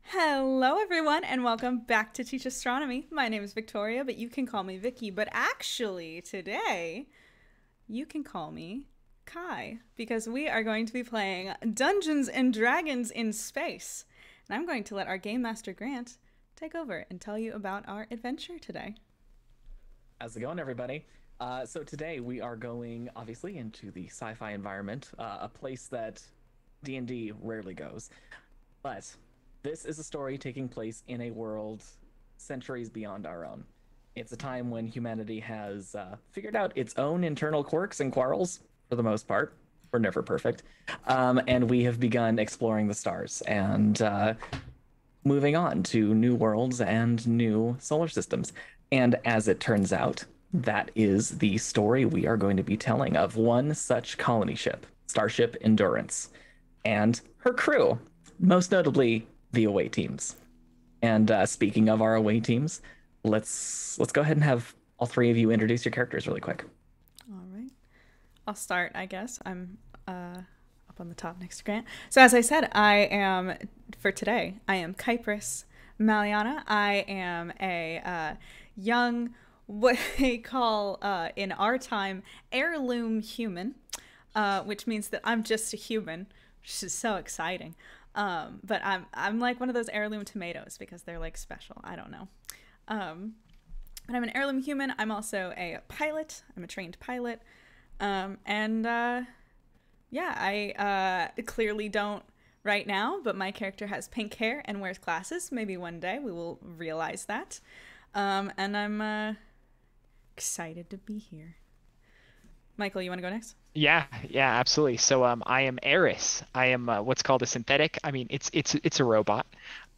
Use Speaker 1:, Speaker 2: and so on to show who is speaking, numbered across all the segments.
Speaker 1: Hello, everyone, and welcome back to Teach Astronomy. My name is Victoria, but you can call me Vicky. But actually, today, you can call me Kai, because we are going to be playing Dungeons and Dragons in Space. And I'm going to let our Game Master Grant take over and tell you about our adventure today.
Speaker 2: How's it going, everybody? So today we are going, obviously, into the sci-fi environment, a place that D&D rarely goes. But this is a story taking place in a world centuries beyond our own. It's a time when humanity has figured out its own internal quirks and quarrels, for the most part. We're never perfect. And we have begun exploring the stars and moving on to new worlds and new solar systems. And as it turns out, that is the story we are going to be telling of one such colony ship, Starship Endurance, and her crew, most notably the away teams. And speaking of our away teams, let's go ahead and have all three of you introduce your characters really quick.
Speaker 1: All right. I'll start, I guess. I'm up on the top next to Grant. So as I said, for today, I am Kypris Maliana. I am a young, what they call in our time, heirloom human, which means that I'm just a human, which is so exciting. But I'm like one of those heirloom tomatoes because they're like special. I don't know. But I'm an heirloom human. I'm also a pilot. I'm a trained pilot. I clearly don't right now, but my character has pink hair and wears glasses. Maybe one day we will realize that. And I'm excited to be here. Michael, you want to go next?
Speaker 3: Yeah, absolutely. So I am Eris. I am what's called a synthetic. I mean, it's a robot.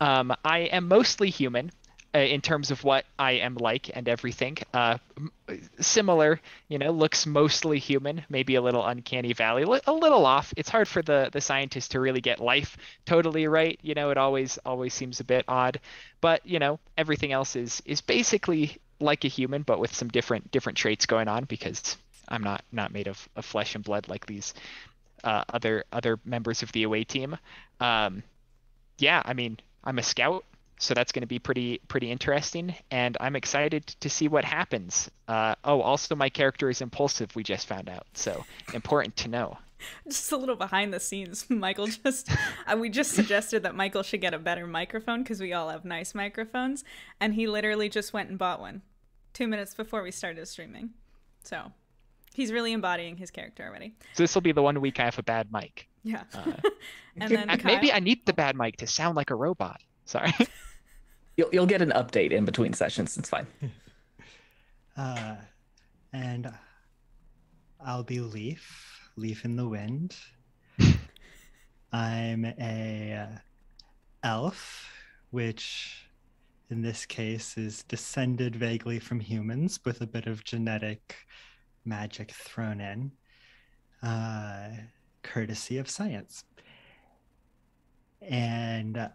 Speaker 3: I am mostly human in terms of what I am like and everything. Similar, looks mostly human, maybe a little uncanny valley, a little off. It's hard for the scientists to really get life totally right. It always seems a bit odd, but everything else is basically like a human, but with some different traits going on because I'm not made of flesh and blood like these other members of the away team. I mean, I'm a scout, so that's going to be pretty interesting, and I'm excited to see what happens. Also my character is impulsive, we just found out, so important to know.
Speaker 1: Just a little behind the scenes, Michael we just suggested that Michael should get a better microphone because we all have nice microphones, and he literally just went and bought one 2 minutes before we started streaming. So he's really embodying his character already.
Speaker 3: So this will be the 1 week I have a bad mic.
Speaker 1: Yeah. And then
Speaker 3: maybe I need the bad mic to sound like a robot. Sorry.
Speaker 2: You'll get an update in between sessions. It's fine.
Speaker 4: And I'll be Leaf in the Wind. I'm a elf, which in this case is descended vaguely from humans with a bit of genetic magic thrown in, courtesy of science. And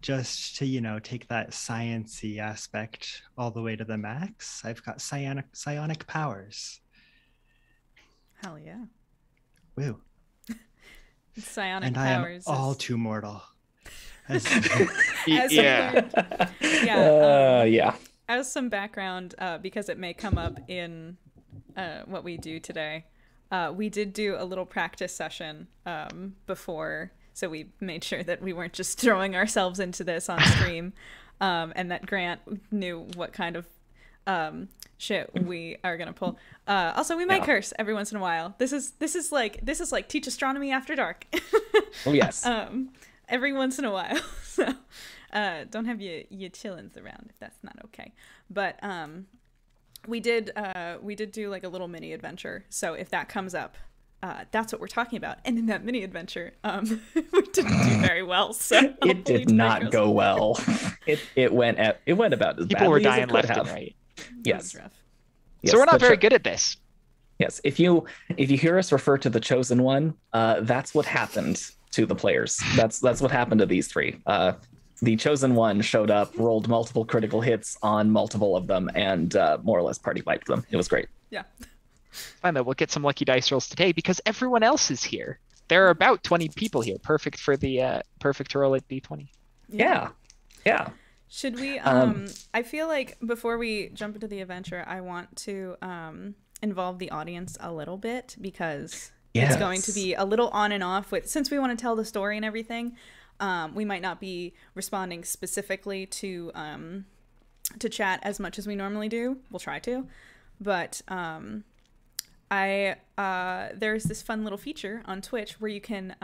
Speaker 4: just to take that science-y aspect all the way to the max, I've got psionic powers.
Speaker 1: Hell yeah.
Speaker 4: Woo.
Speaker 1: Psionic
Speaker 4: and
Speaker 1: powers.
Speaker 4: I am all too mortal. As
Speaker 1: some background, because it may come up in what we do today, we did do a little practice session before, so we made sure that we weren't just throwing ourselves into this on stream, and that Grant knew what kind of shit we are gonna pull. Also, we might curse every once in a while. This is like Teach Astronomy After Dark.
Speaker 2: Oh yes.
Speaker 1: Every once in a while. So don't have your chillins around if that's not okay. But we did do like a little mini adventure. So if that comes up, that's what we're talking about. And in that mini adventure, we didn't do very well. So
Speaker 2: it did not go well. It went about as
Speaker 3: people were
Speaker 2: badly
Speaker 3: dying
Speaker 2: as it
Speaker 3: left
Speaker 2: could have.
Speaker 3: and right.
Speaker 2: Yes.
Speaker 3: So we're not very good at this.
Speaker 2: Yes. If you hear us refer to the Chosen One, that's what happened to the players. That's what happened to these three. The Chosen One showed up, rolled multiple critical hits on multiple of them, and more or less party wiped them. It was great.
Speaker 1: Yeah.
Speaker 3: Fine, though. We'll get some lucky dice rolls today because everyone else is here. There are about 20 people here. Perfect for the perfect to roll at D20.
Speaker 2: Yeah. Yeah.
Speaker 1: Should we I feel like before we jump into the adventure, I want to involve the audience a little bit, because it's going to be a little on and off with, since we want to tell the story and everything. We might not be responding specifically to chat as much as we normally do. We'll try to, but there's this fun little feature on Twitch where you can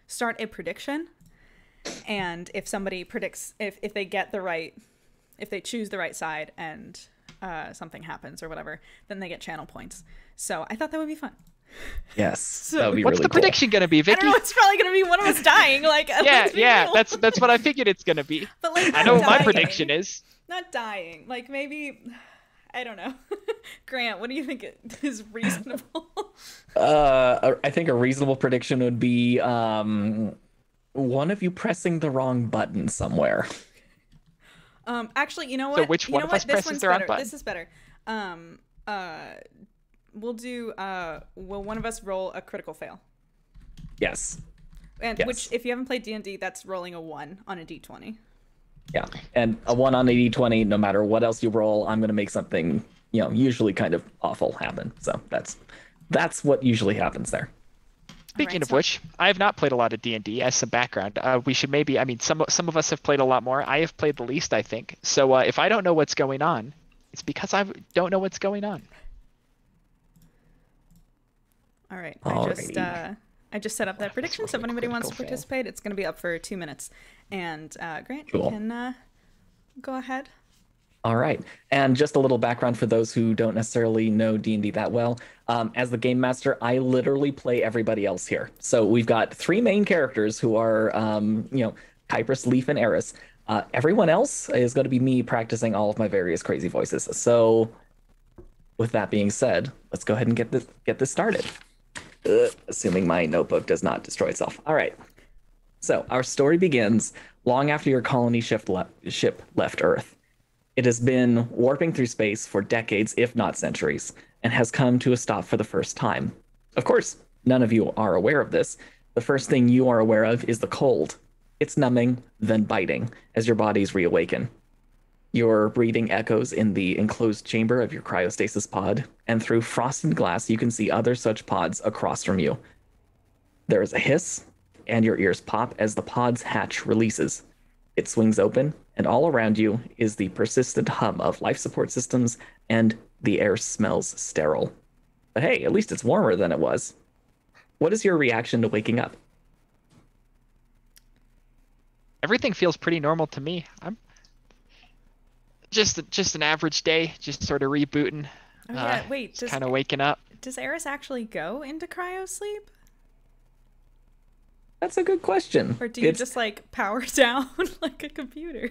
Speaker 1: start a prediction, and if somebody predicts, if they get the right, if they choose the right side and something happens or whatever, then they get channel points. So I thought that would be fun.
Speaker 2: Yes.
Speaker 1: So
Speaker 2: that would be
Speaker 3: what's
Speaker 2: really
Speaker 3: the prediction going to be, Vicky?
Speaker 1: I don't know. It's probably going to be one of us dying. Like,
Speaker 3: yeah. That's what I figured it's going to be.
Speaker 1: But like,
Speaker 3: I know what my
Speaker 1: dying.
Speaker 3: prediction is.
Speaker 1: Not dying. Like, maybe, I don't know. Grant, what do you think is reasonable?
Speaker 2: I think a reasonable prediction would be one of you pressing the wrong button somewhere.
Speaker 1: Actually, you know what?
Speaker 3: So which one of us presses the wrong button?
Speaker 1: This is better. We'll do. Will one of us roll a critical fail?
Speaker 2: Yes.
Speaker 1: And
Speaker 2: yes.
Speaker 1: which, if you haven't played D&D, that's rolling a 1 on a D20.
Speaker 2: Yeah, and a 1 on a D20. No matter what else you roll, I'm gonna make something, usually kind of awful happen. So that's what usually happens there.
Speaker 3: Speaking of which, I have not played a lot of D&D. As some background, we should maybe. I mean, some of us have played a lot more. I have played the least, I think. So if I don't know what's going on, it's because I don't know what's going on.
Speaker 1: All right. I just set up that prediction. So if anybody wants to participate, it's going to be up for 2 minutes. And Grant, you can go ahead.
Speaker 2: All right. And just a little background for those who don't necessarily know D&D that well. As the game master, I literally play everybody else here. So we've got 3 main characters who are, Kypris, Leaf, and Eris. Everyone else is going to be me practicing all of my various crazy voices. So with that being said, let's go ahead and get this started. Assuming my notebook does not destroy itself. All right. So our story begins long after your colony ship left Earth. It has been warping through space for decades, if not centuries, and has come to a stop for the first time. Of course, none of you are aware of this. The first thing you are aware of is the cold. It's numbing, then biting, as your bodies reawaken. Your breathing echoes in the enclosed chamber of your cryostasis pod, and through frosted glass you can see other such pods across from you. There is a hiss, and your ears pop as the pod's hatch releases. It swings open, and all around you is the persistent hum of life support systems, and the air smells sterile. But hey, at least it's warmer than it was. What is your reaction to waking up?
Speaker 3: Everything feels pretty normal to me. I'm just an average day, just sort of rebooting.
Speaker 1: Oh, yeah. Wait,
Speaker 3: just kind of waking up.
Speaker 1: Does Eris actually go into cryo sleep?
Speaker 2: That's a good question.
Speaker 1: Or do you just like power down like a computer?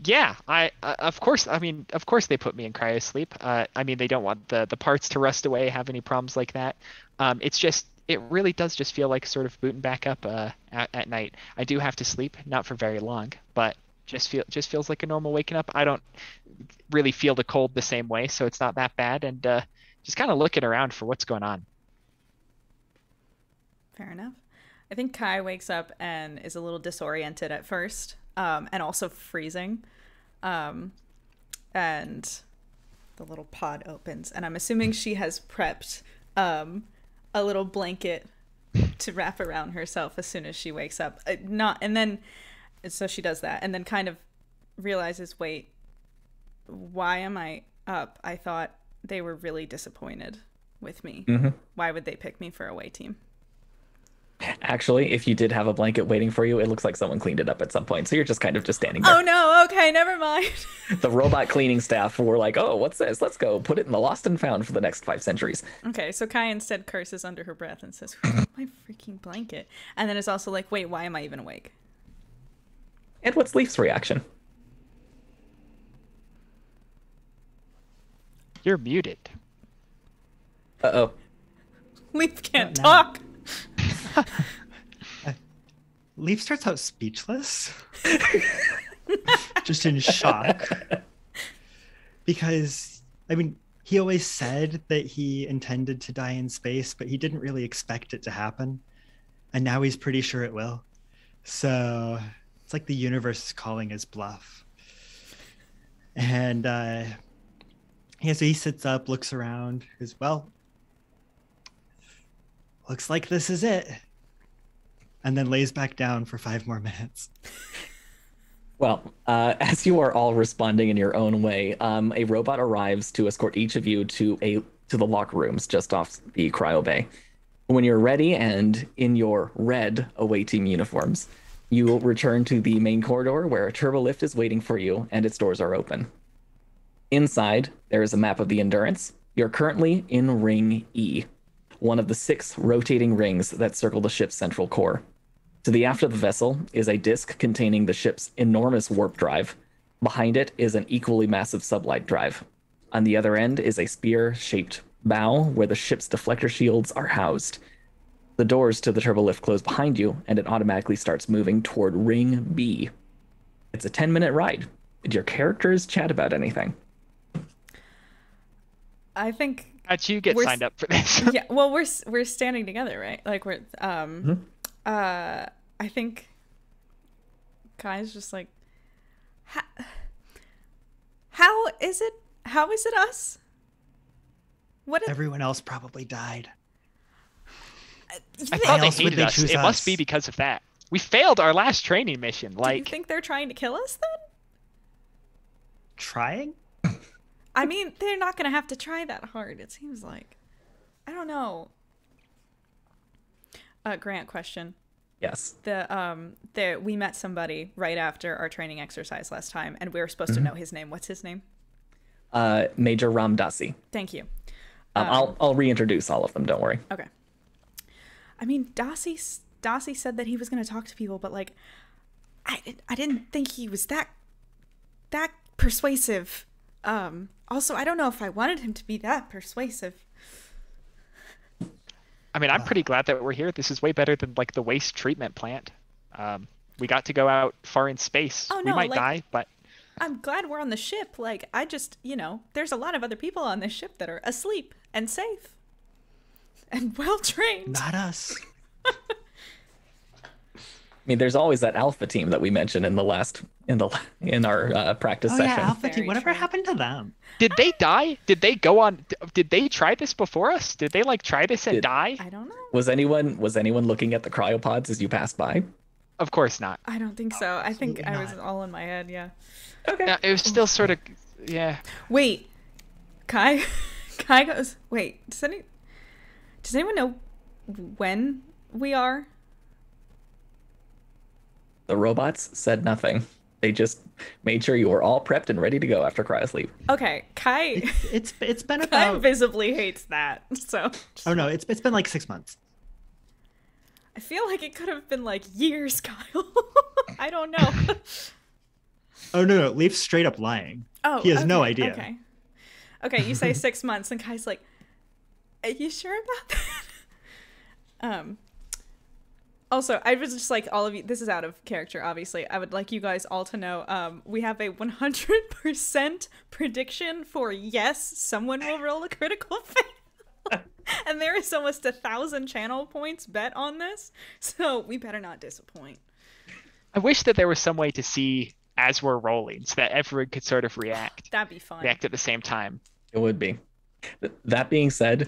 Speaker 3: Yeah, of course they put me in cryo sleep. I mean, they don't want the parts to rust away, have any problems like that. It really does just feel like sort of booting back up at night. I do have to sleep, not for very long, but just feels like a normal waking up. I don't really feel the cold the same way, so it's not that bad, and just kind of looking around for what's going on.
Speaker 1: Fair enough. I think Kai wakes up and is a little disoriented at first, and also freezing. And the little pod opens, and I'm assuming she has prepped a little blanket to wrap around herself as soon as she wakes up. So she does that, and then kind of realizes, wait, why am I up? I thought they were really disappointed with me. Mm-hmm. Why would they pick me for away team?
Speaker 2: Actually, if you did have a blanket waiting for you, it looks like someone cleaned it up at some point. So you're just kind of just standing there.
Speaker 1: Oh no, okay, never mind.
Speaker 2: The robot cleaning staff were like, oh, what's this? Let's go put it in the lost and found for the next 5 centuries.
Speaker 1: Okay, so Kai instead curses under her breath and says, where's my freaking blanket? And then is also like, wait, why am I even awake?
Speaker 2: And what's Leaf's reaction?
Speaker 3: You're muted.
Speaker 2: Uh-oh.
Speaker 1: Leaf can't talk.
Speaker 4: Leaf starts out speechless, just in shock, because, I mean, he always said that he intended to die in space, but he didn't really expect it to happen, and now he's pretty sure it will. So it's like the universe is calling his bluff. And so he sits up, looks around, is well, looks like this is it. And then lays back down for 5 more minutes.
Speaker 2: Well, as you are all responding in your own way, a robot arrives to escort each of you to the locker rooms just off the cryo bay. When you're ready and in your red away team uniforms, you will return to the main corridor where a turbo lift is waiting for you and its doors are open. Inside, there is a map of the Endurance. You're currently in Ring E, one of the 6 rotating rings that circle the ship's central core. To the aft of the vessel is a disk containing the ship's enormous warp drive. Behind it is an equally massive sublight drive. On the other end is a spear-shaped bow where the ship's deflector shields are housed. The doors to the turbolift close behind you, and it automatically starts moving toward Ring B. It's a 10-minute ride. Did your characters chat about anything?
Speaker 1: I think
Speaker 3: How'd you get signed up for this?
Speaker 1: yeah. Well, we're standing together, right? Like we're I think Kai's just like, how is it us? What if
Speaker 4: Everyone else probably died.
Speaker 3: I thought they
Speaker 4: else would
Speaker 3: hated
Speaker 4: they
Speaker 3: us.
Speaker 4: choose
Speaker 3: It must
Speaker 4: us?
Speaker 3: be because of that. We failed our last training mission.
Speaker 1: Do you
Speaker 3: Like,
Speaker 1: think they're trying to kill us then?
Speaker 4: Trying?
Speaker 1: I mean, they're not gonna have to try that hard. It seems like. I don't know. Grant, question.
Speaker 2: Yes.
Speaker 1: We met somebody right after our training exercise last time, and we were supposed to know his name. What's his name?
Speaker 2: Major Ramdasi.
Speaker 1: Thank you.
Speaker 2: I'll reintroduce all of them. Don't worry.
Speaker 1: Okay. I mean, Dasi said that he was going to talk to people, but like, I didn't think he was that persuasive. Also, I don't know if I wanted him to be that persuasive.
Speaker 3: I mean, I'm pretty glad that we're here. This is way better than like the waste treatment plant. We got to go out far in space.
Speaker 1: Oh,
Speaker 3: We
Speaker 1: no,
Speaker 3: might
Speaker 1: like-
Speaker 3: die, but
Speaker 1: I'm glad we're on the ship. Like, I just, there's a lot of other people on this ship that are asleep and safe and well trained.
Speaker 4: Not us.
Speaker 2: I mean, there's always that alpha team that we mentioned in our practice
Speaker 4: Oh
Speaker 2: session.
Speaker 4: yeah, Alpha
Speaker 1: Very
Speaker 4: Team. Whatever
Speaker 1: true.
Speaker 4: happened to them?
Speaker 3: did they die? Did they go on? Did they try this before us? Did they like try this and
Speaker 2: Did-
Speaker 3: die?
Speaker 1: I don't know.
Speaker 2: Was anyone looking at the cryopods as you passed by?
Speaker 3: Of course not.
Speaker 1: I don't think so. I think
Speaker 4: Absolutely
Speaker 1: I was
Speaker 4: not.
Speaker 1: all in my head, yeah.
Speaker 2: Okay.
Speaker 3: It was still sort of, yeah.
Speaker 1: Wait. Kai goes, wait, does anyone know when we are?
Speaker 2: The robots said nothing. They just made sure you were all prepped and ready to go after cryosleep.
Speaker 1: Okay, Kai
Speaker 4: It's been
Speaker 1: Kai
Speaker 4: about.
Speaker 1: visibly hates that. So
Speaker 4: Oh no, it's been like 6 months.
Speaker 1: I feel like it could have been like years, Kyle. I don't know.
Speaker 4: Oh no, Leaf's straight up lying.
Speaker 1: Oh,
Speaker 4: He has no
Speaker 1: okay,
Speaker 4: idea.
Speaker 1: Okay, you say 6 months, and Kai's like, "Are you sure about that?" Also, I was just like, all of you. This is out of character, obviously. I would like you guys all to know. We have a 100% prediction for yes, someone will roll a critical fail, and there is almost 1,000 channel points bet on this. So we better not disappoint.
Speaker 3: I wish that there was some way to see as we're rolling so that everyone could sort of react
Speaker 1: That'd be fun.
Speaker 3: at the same time.
Speaker 2: It would be. That being said,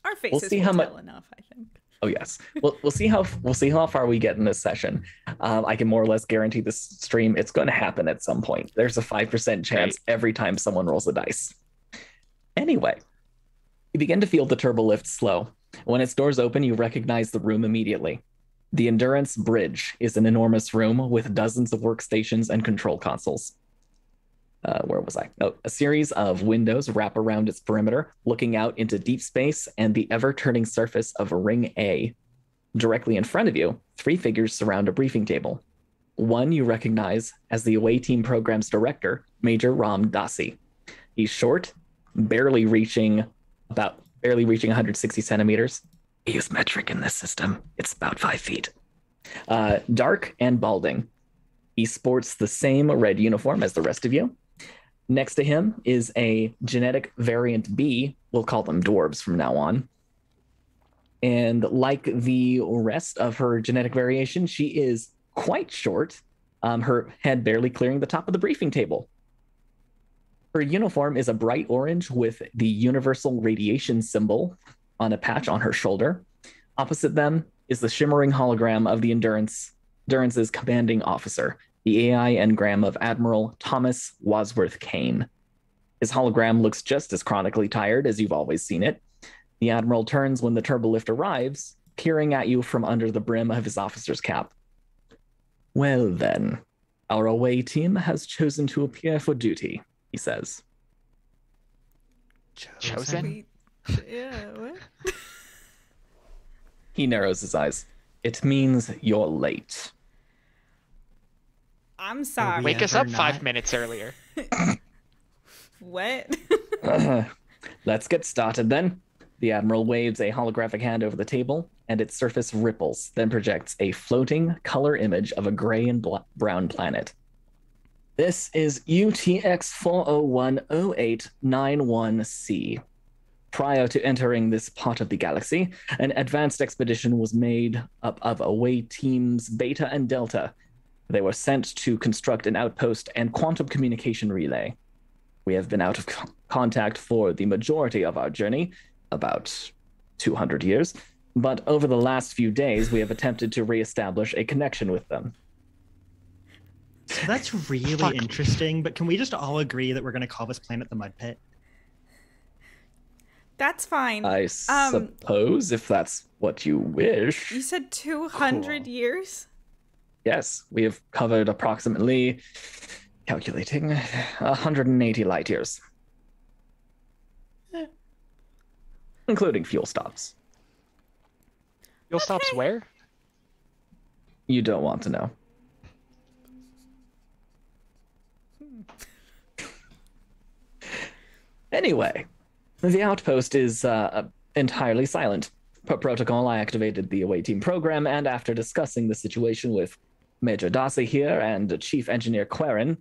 Speaker 1: Our faces
Speaker 2: see
Speaker 1: will
Speaker 2: how mu-
Speaker 1: tell enough, I think.
Speaker 2: oh yes, we'll see how far we get in this session. I can more or less guarantee this stream. It's going to happen at some point. There's a 5% chance
Speaker 3: Right.
Speaker 2: every time someone rolls a dice. Anyway, you begin to feel the turbo lift slow. When its doors open, you recognize the room immediately. The Endurance Bridge is an enormous room with dozens of workstations and control consoles. Where was I? Oh, a series of windows wrap around its perimeter, looking out into deep space and the ever-turning surface of Ring A. Directly in front of you, 3 figures surround a briefing table. One you recognize as the away team program's director, Major Ram Dasi. He's short, barely reaching 160 centimeters. We use metric in this system. It's about 5 feet. Dark and balding. He sports the same red uniform as the rest of you. Next to him is a genetic variant B. We'll call them dwarves from now on. And like the rest of her genetic variation, she is quite short, her head barely clearing the top of the briefing table. Her uniform is a bright orange with the universal radiation symbol on a patch on her shoulder. Opposite them is the shimmering hologram of the Endurance's commanding officer, the AI engram of Admiral Thomas Wadsworth Kane. His hologram looks just as chronically tired as you've always seen it. The Admiral turns when the turbolift arrives, peering at you from under the brim of his officer's cap. Well then, our away team has chosen to appear for duty, he says.
Speaker 3: Chosen?
Speaker 1: Wait, yeah, what?
Speaker 2: He narrows his eyes. It means you're late.
Speaker 1: I'm sorry.
Speaker 3: Wake us up
Speaker 4: Ever
Speaker 3: 5
Speaker 4: not?
Speaker 3: minutes earlier.
Speaker 1: What?
Speaker 2: Let's get started then. The Admiral waves a holographic hand over the table, and its surface ripples, then projects a floating color image of a gray and brown planet. This is UTX 4010891C. Prior to entering this part of the galaxy, an advanced expedition was made up of away teams Beta and Delta. They were sent to construct an outpost and quantum communication relay. We have been out of contact for the majority of our journey, about 200 years, but over the last few days, we have attempted to reestablish a connection with them.
Speaker 4: So that's really
Speaker 3: Fuck.
Speaker 4: interesting, but can we just all agree that we're going to call this planet the Mud Pit?
Speaker 1: That's fine.
Speaker 2: I suppose, if that's what you wish.
Speaker 1: You said 200
Speaker 4: Cool.
Speaker 1: years?
Speaker 2: Yes, we have covered approximately, calculating, 180 light years. Including fuel stops.
Speaker 3: Fuel stops where?
Speaker 2: You don't want to know. Anyway, the outpost is entirely silent. Per protocol, I activated the away team program, and after discussing the situation with Major Darcy here and Chief Engineer Quarren,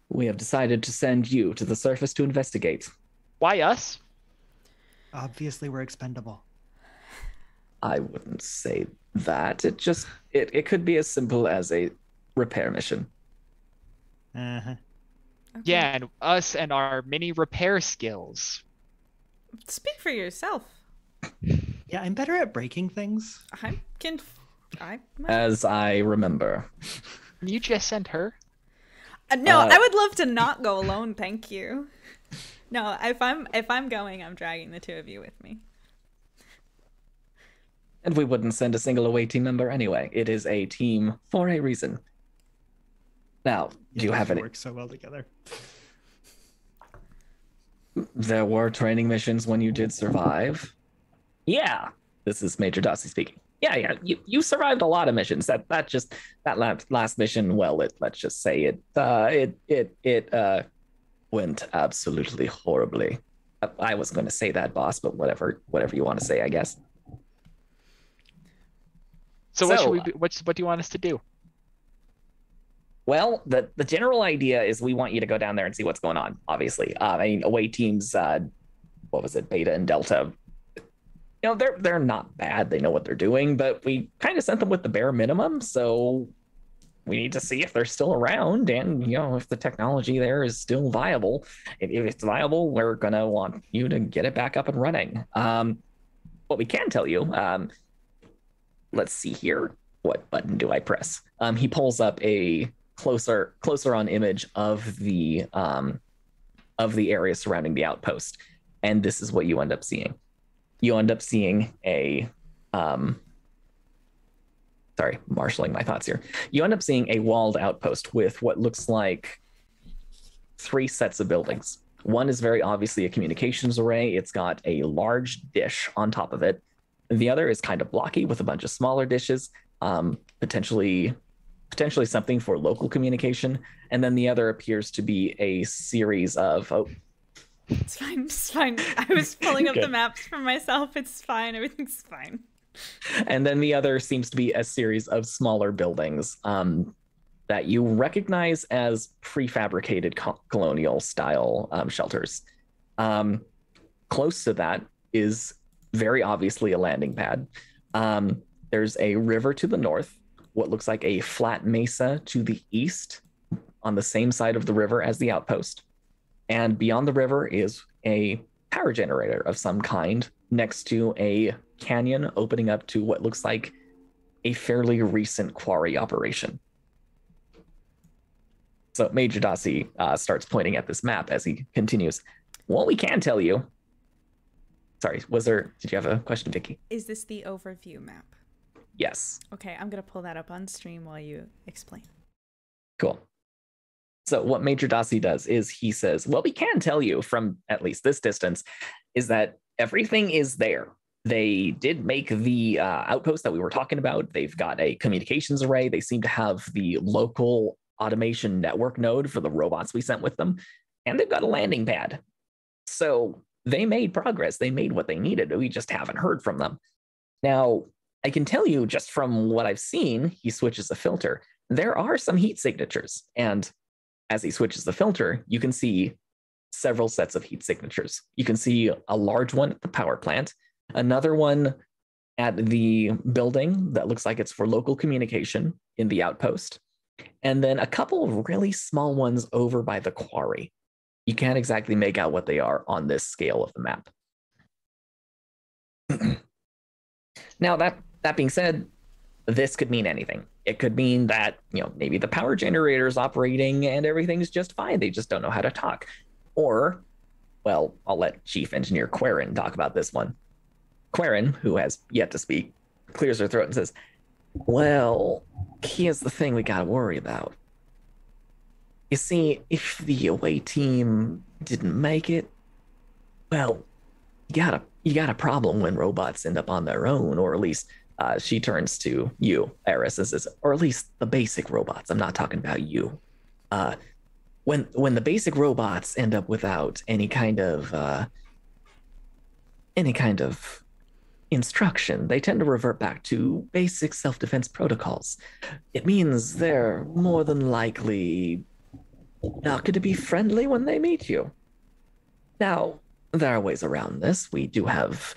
Speaker 2: we have decided to send you to the surface to investigate.
Speaker 3: Why us?
Speaker 4: Obviously, we're expendable.
Speaker 2: I wouldn't say that. It could be as simple as a repair mission.
Speaker 4: Uh-huh.
Speaker 1: Okay.
Speaker 3: Yeah, and us and our mini repair skills.
Speaker 1: Speak for yourself.
Speaker 4: Yeah, I'm better at breaking things.
Speaker 1: I
Speaker 2: As I remember.
Speaker 3: Can you just send her?
Speaker 1: No, I would love to not go alone, thank you. No, if I'm going, I'm dragging the two of you with me.
Speaker 2: And we wouldn't send a single away team member anyway. It is a team for a reason. Now, do you have any?
Speaker 4: Work so well together.
Speaker 2: There were training missions when you did survive. Yeah, this is Major Darcy speaking. Yeah, you survived a lot of missions. That last mission, well, let's just say it went absolutely horribly. I was going to say that, boss, but whatever you want to say, I guess.
Speaker 3: So what should we what do you want us to do?
Speaker 2: Well, the general idea is we want you to go down there and see what's going on, obviously. I mean, away teams, what was it, Beta and Delta, you know, they're not bad. They know what they're doing, but we kind of sent them with the bare minimum, so we need to see if they're still around and, you know, if the technology there is still viable. If it's viable, we're going to want you to get it back up and running. What we can tell you, let's see here. What button do I press? He pulls up a closer on image of the area surrounding the outpost, and this is what you end up seeing. You end up seeing a sorry, marshaling my thoughts here. You end up seeing a walled outpost with what looks like 3 sets of buildings. One is very obviously a communications array. It's got a large dish on top of it. The other is kind of blocky with a bunch of smaller dishes, potentially something for local communication. And then the other appears to be a series of...
Speaker 1: It's fine. It's fine. I was pulling up
Speaker 2: Good.
Speaker 1: the maps for myself. It's fine. Everything's fine.
Speaker 2: And then the other seems to be a series of smaller buildings that you recognize as prefabricated colonial style shelters. Close to that is very obviously a landing pad. There's a river to the north, what looks like a flat mesa to the east on the same side of the river as the outpost. And beyond the river is a power generator of some kind next to a canyon opening up to what looks like a fairly recent quarry operation. So Major Dossi starts pointing at this map as he continues. What we can tell you. Sorry, did you have a question, Vicky?
Speaker 1: Is this the overview map?
Speaker 2: Yes.
Speaker 1: Okay, I'm going to pull that up on stream while you explain.
Speaker 2: Cool. So what Major Dossi does is he says, what we can tell you from at least this distance is that everything is there. They did make the outpost that we were talking about. They've got a communications array. They seem to have the local automation network node for the robots we sent with them. And they've got a landing pad. So they made progress. They made what they needed. We just haven't heard from them. Now, I can tell you just from what I've seen, he switches the filter. There are some heat signatures. And as he switches the filter, you can see several sets of heat signatures. You can see a large one at the power plant, another one at the building that looks like it's for local communication in the outpost, and then a couple of really small ones over by the quarry. You can't exactly make out what they are on this scale of the map. Now, that being said, this could mean anything. It could mean that, maybe the power generator is operating and everything's just fine. They just don't know how to talk. Or, well, I'll let Chief Engineer Quarren talk about this one. Quarren, who has yet to speak, clears her throat and says, well, here's the thing we gotta worry about. You see, if the away team didn't make it, well, you got a problem when robots end up on their own, or at least she turns to you, Eris, and says, or at least the basic robots. I'm not talking about you. When the basic robots end up without any kind of instruction, they tend to revert back to basic self-defense protocols. It means they're more than likely not going to be friendly when they meet you. Now, there are ways around this. We do have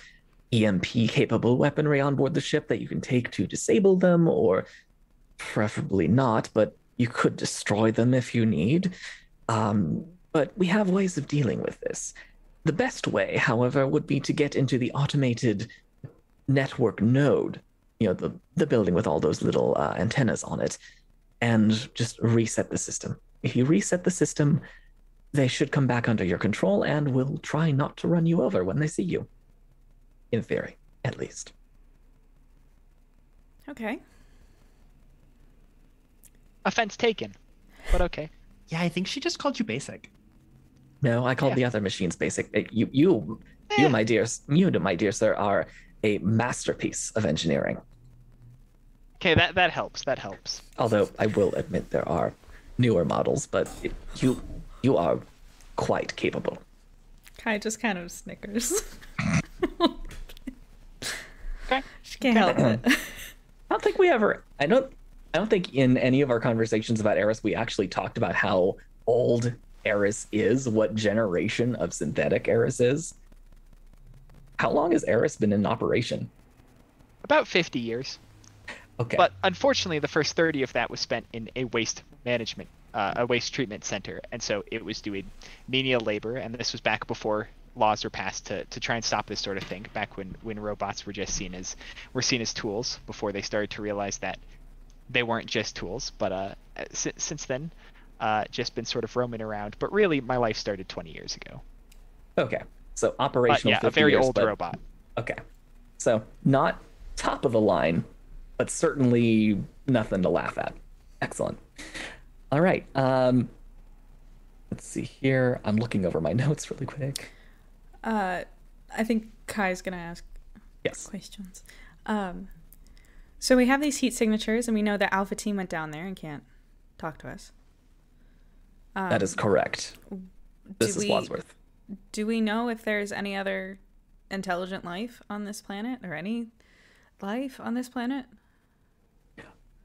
Speaker 2: EMP-capable weaponry on board the ship that you can take to disable them, or preferably not, but you could destroy them if you need. But we have ways of dealing with this. The best way, however, would be to get into the automated network node, the building with all those little antennas on it, and just reset the system. If you reset the system, they should come back under your control and will try not to run you over when they see you. In theory, at least.
Speaker 1: Okay.
Speaker 3: Offense taken, but okay.
Speaker 4: Yeah, I think she just called you basic.
Speaker 2: No, I called the other machines basic. You, my dear sir, are a masterpiece of engineering.
Speaker 3: Okay, that helps. That helps.
Speaker 2: Although I will admit there are newer models, but you are quite capable.
Speaker 1: Kai just kind of snickers.
Speaker 3: Okay.
Speaker 1: She can't help it.
Speaker 2: I don't think in any of our conversations about Eris we actually talked about how old Eris is, what generation of synthetic Eris is. How long has Eris been in operation?
Speaker 3: About 50 years.
Speaker 2: Okay.
Speaker 3: But unfortunately, the first 30 of that was spent in a waste treatment center, and so it was doing menial labor, and this was back before laws were passed to try and stop this sort of thing, back when robots were just seen as tools, before they started to realize that they weren't just tools. But since then, just been sort of roaming around. But really, my life started 20 years ago.
Speaker 2: Okay, so operational.
Speaker 3: Yeah, 50 a very years, old robot.
Speaker 2: Okay, so not top of the line, but certainly nothing to laugh at. Excellent. All right. Let's see here. I'm looking over my notes really quick.
Speaker 1: I think Kai's gonna ask
Speaker 2: yes
Speaker 1: questions. So we have these heat signatures, and we know the Alpha team went down there and can't talk to us.
Speaker 2: That is correct. This is Wadsworth.
Speaker 1: Do we know if there's any other intelligent life on this planet, or any life on this planet?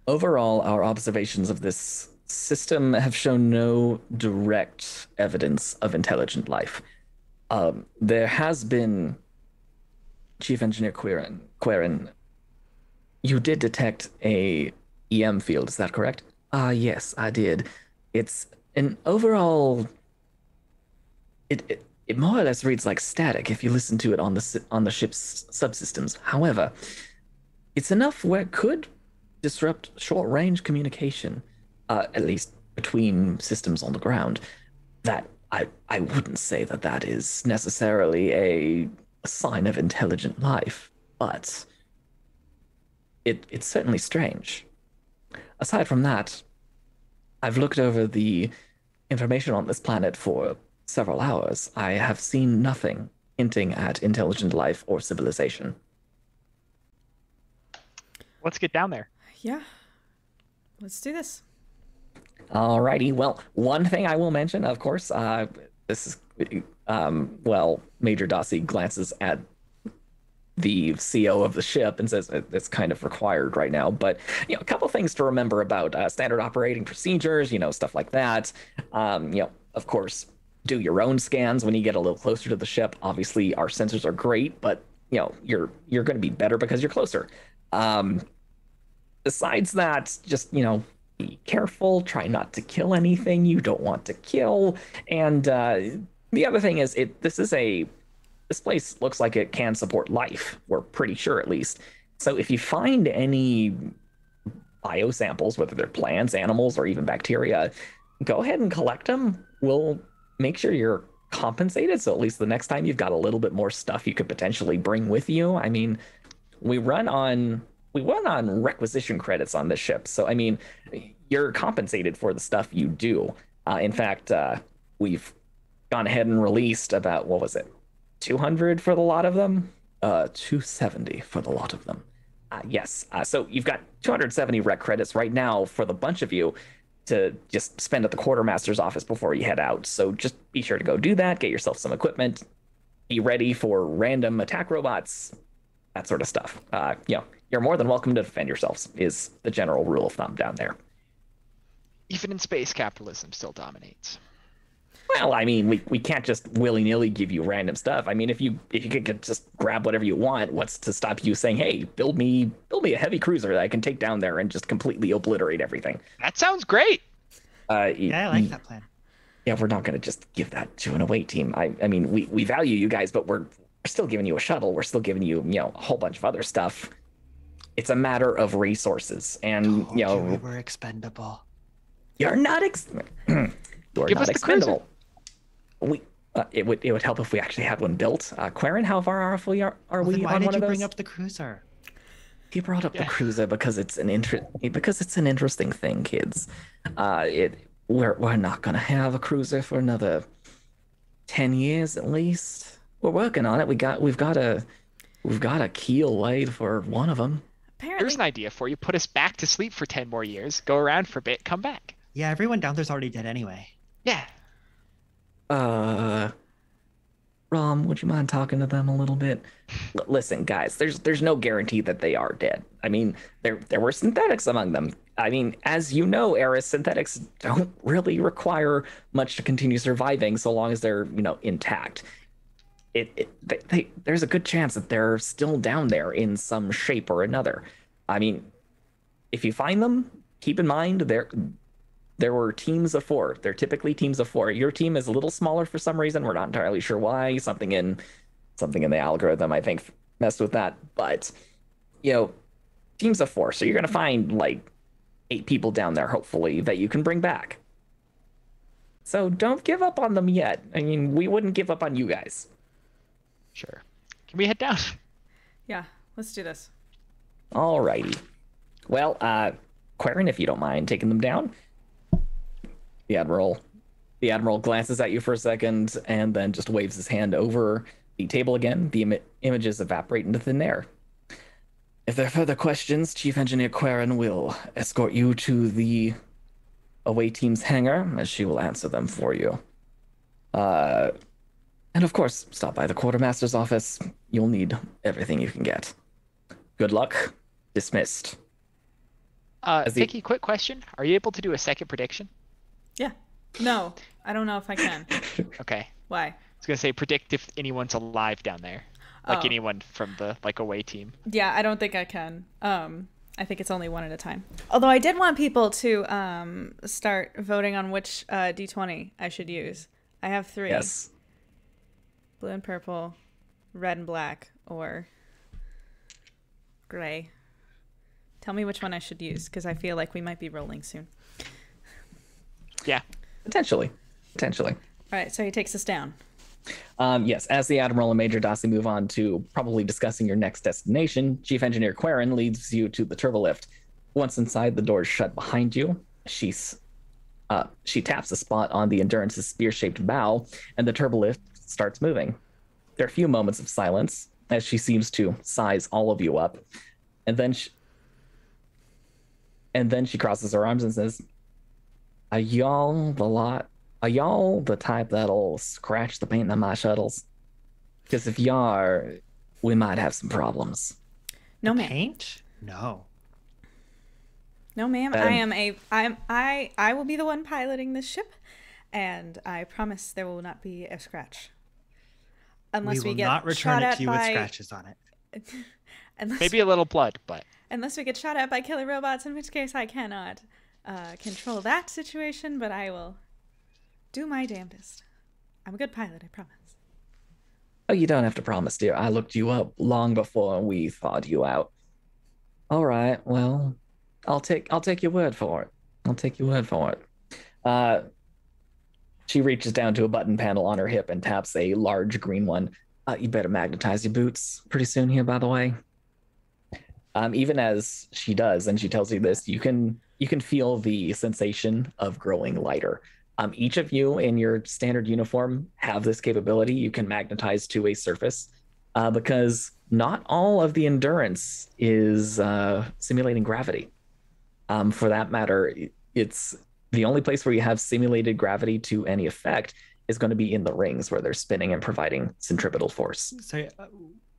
Speaker 2: Overall, our observations of this system have shown no direct evidence of intelligent life. There has been Chief Engineer Querin, you did detect a EM field, is that correct? Yes, I did. It's an overall. It more or less reads like static if you listen to it on the ship's subsystems. However, it's enough where it could disrupt short-range communication, at least between systems on the ground. That I wouldn't say that that is necessarily a sign of intelligent life, but it's certainly strange. Aside from that, I've looked over the information on this planet for several hours. I have seen nothing hinting at intelligent life or civilization.
Speaker 3: Let's get down there.
Speaker 1: Yeah. Let's do this.
Speaker 2: Alrighty. Well, one thing I will mention, of course, this is, Major Dossie glances at the CO of the ship and says it's kind of required right now. But, a couple things to remember about standard operating procedures, stuff like that. Of course, do your own scans when you get a little closer to the ship. Obviously, our sensors are great, but, you're going to be better because you're closer. Besides that, just, be careful, try not to kill anything you don't want to kill. And the other thing is, this place looks like it can support life. We're pretty sure, at least. So if you find any biosamples, whether they're plants, animals, or even bacteria, go ahead and collect them. We'll make sure you're compensated, so at least the next time you've got a little bit more stuff you could potentially bring with you. I mean, we run on requisition credits on this ship, so I mean, you're compensated for the stuff you do. In fact, we've gone ahead and released about, what was it, 200 for the lot of them? 270 for the lot of them. Yes, so you've got 270 rec credits right now for the bunch of you to just spend at the quartermaster's office before you head out. So just be sure to go do that, get yourself some equipment, be ready for random attack robots, that sort of stuff. You're more than welcome to defend yourselves, is the general rule of thumb down there.
Speaker 3: Even in space, capitalism still dominates.
Speaker 2: Well, I mean, we can't just willy-nilly give you random stuff. I mean, if you could just grab whatever you want, what's to stop you saying, hey, build me a heavy cruiser that I can take down there and just completely obliterate everything?
Speaker 3: That sounds great.
Speaker 4: Yeah, I like that plan.
Speaker 2: Yeah, we're not going to just give that to an away team. I mean, we value you guys, but we're still giving you a shuttle. We're still giving you, a whole bunch of other stuff. It's a matter of resources, and
Speaker 4: We were expendable.
Speaker 2: you're not you're
Speaker 3: Give
Speaker 2: not
Speaker 3: us the
Speaker 2: expendable. It would help if we actually had one built. Querin, how far are we
Speaker 4: Then why
Speaker 2: on
Speaker 4: did
Speaker 2: one
Speaker 4: you
Speaker 2: of those?
Speaker 4: bring up the cruiser?
Speaker 2: He brought up the cruiser because it's an interesting thing, kids. We're not gonna have a cruiser for another 10 years at least. We're working on it. We've got a keel laid for one of them.
Speaker 1: Apparently,
Speaker 3: Here's an idea for you. Put us back to sleep for 10 more years. Go around for a bit. Come back.
Speaker 4: Yeah, everyone down there's already dead anyway.
Speaker 3: Yeah.
Speaker 2: Rom, would you mind talking to them a little bit? Listen, guys, there's no guarantee that they are dead. I mean, there were synthetics among them. I mean, as you know, Eris, synthetics don't really require much to continue surviving so long as they're, intact. There's a good chance that they're still down there in some shape or another. I mean, if you find them, keep in mind there were teams of 4. They're typically teams of 4. Your team is a little smaller for some reason. We're not entirely sure why. Something in the algorithm, I think, messed with that. But, teams of 4. So you're going to find like 8 people down there, hopefully, that you can bring back. So don't give up on them yet. I mean, we wouldn't give up on you guys.
Speaker 3: Sure. Can we head down?
Speaker 1: yeah, let's do this.
Speaker 2: Alrighty. Well, Querin, if you don't mind taking them down. The Admiral glances at you for a second and then just waves his hand over the table again. The images evaporate into thin air. If there are further questions, Chief Engineer Querin will escort you to the away team's hangar, as she will answer them for you. And of course, stop by the quartermaster's office. You'll need everything you can get. Good luck. Dismissed.
Speaker 3: Vicky, quick question. Are you able to do a second prediction?
Speaker 1: Yeah. No, I don't know if I can.
Speaker 3: Okay.
Speaker 1: Why?
Speaker 3: I was going to say predict if anyone's alive down there. Like
Speaker 1: Oh.
Speaker 3: anyone from the away team.
Speaker 1: Yeah, I don't think I can. I think it's only one at a time. Although I did want people to start voting on which D20 I should use. I have 3.
Speaker 2: Yes.
Speaker 1: Blue and purple, red and black, or gray. Tell me which one I should use, because I feel like we might be rolling soon.
Speaker 3: Yeah.
Speaker 2: Potentially.
Speaker 1: All right, so he takes us down.
Speaker 2: Yes, as the Admiral and Major Dossi move on to probably discussing your next destination, Chief Engineer Quarren leads you to the turbolift. Once inside, the doors shut behind you. She taps a spot on the Endurance's spear-shaped bow, and the turbolift starts moving. There are a few moments of silence as she seems to size all of you up, and then she crosses her arms and says, "Are y'all the lot? Are y'all the type that'll scratch the paint on my shuttles? Because if you are, we might have some problems."
Speaker 1: No, ma'am.
Speaker 4: Paint? No.
Speaker 1: No, ma'am. I will be the one piloting this ship, and I promise there will not be a scratch. Unless
Speaker 4: we will
Speaker 1: get
Speaker 4: not return
Speaker 1: shot
Speaker 4: it
Speaker 1: at
Speaker 4: to you with
Speaker 1: by...
Speaker 4: scratches on it.
Speaker 3: Maybe a little blood, but
Speaker 1: Unless we get shot at by killer robots, in which case I cannot control that situation, but I will do my damnedest. I'm a good pilot, I promise.
Speaker 2: Oh, you don't have to promise, dear. I looked you up long before we thawed you out. All right, well, I'll take your word for it. She reaches down to a button panel on her hip and taps a large green one. You better magnetize your boots pretty soon here, by the way. Even as she does, and she tells you this, you can feel the sensation of growing lighter. Each of you in your standard uniform have this capability. You can magnetize to a surface because not all of the endurance is simulating gravity. For that matter, it's the only place where you have simulated gravity to any effect is going to be in the rings where they're spinning and providing centripetal force.
Speaker 4: So,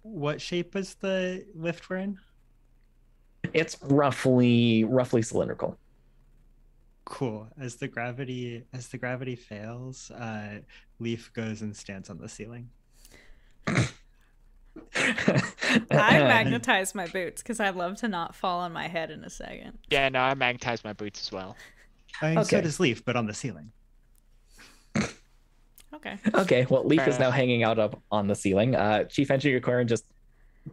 Speaker 4: what shape is the lift we're in?
Speaker 2: It's roughly cylindrical.
Speaker 4: Cool. As the gravity fails, Leaf goes and stands on the ceiling.
Speaker 1: I magnetize my boots because I'd love to not fall on my head in a second.
Speaker 3: yeah, no, I magnetize my boots as well.
Speaker 4: I mean,
Speaker 2: Okay.
Speaker 4: So does Leaf, but on the ceiling.
Speaker 1: Okay.
Speaker 2: Okay, well, Leaf is
Speaker 3: Fair
Speaker 2: now hanging out up on the ceiling. Chief Engineer Quarren just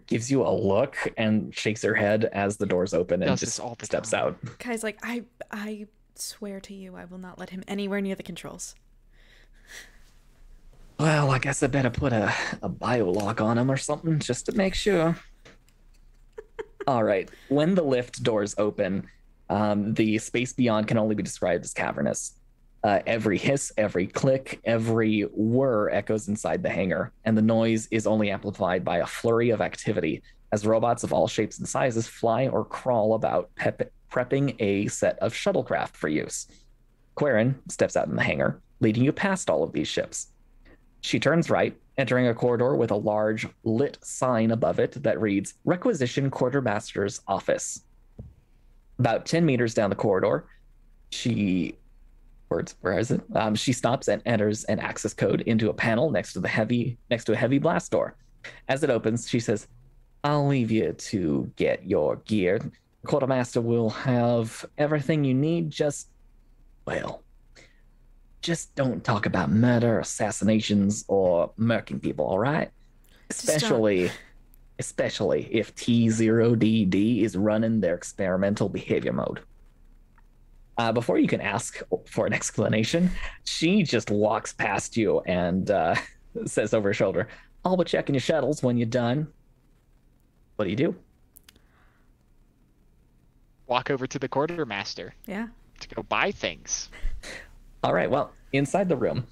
Speaker 2: gives you a look and shakes her head as the doors open and
Speaker 3: Does
Speaker 2: just
Speaker 3: this all the
Speaker 2: steps
Speaker 3: time.
Speaker 2: out.
Speaker 1: Kai's like, I swear to you, I will not let him anywhere near the controls.
Speaker 2: Well, I guess I better put a bio lock on him or something just to make sure. All right. When the lift doors open, the space beyond can only be described as cavernous. Every hiss, every click, every whir echoes inside the hangar, and the noise is only amplified by a flurry of activity as robots of all shapes and sizes fly or crawl about, prepping a set of shuttlecraft for use. Quarren steps out in the hangar, leading you past all of these ships. She turns right, entering a corridor with a large lit sign above it that reads Requisition Quartermaster's Office. About 10 meters down the corridor, she stops and enters an access code into a panel next to a heavy blast door. As it opens, she says, "I'll leave you to get your gear. The quartermaster will have everything you need. Just don't talk about murder, assassinations, or murking people, all right? Especially if T0DD is running their experimental behavior mode." Before you can ask for an explanation, she just walks past you and says over her shoulder, "I'll be checking your shuttles when you're done." What do you do?
Speaker 3: Walk over to the quartermaster
Speaker 1: Yeah.
Speaker 3: to go buy things.
Speaker 2: All right, well, inside the room,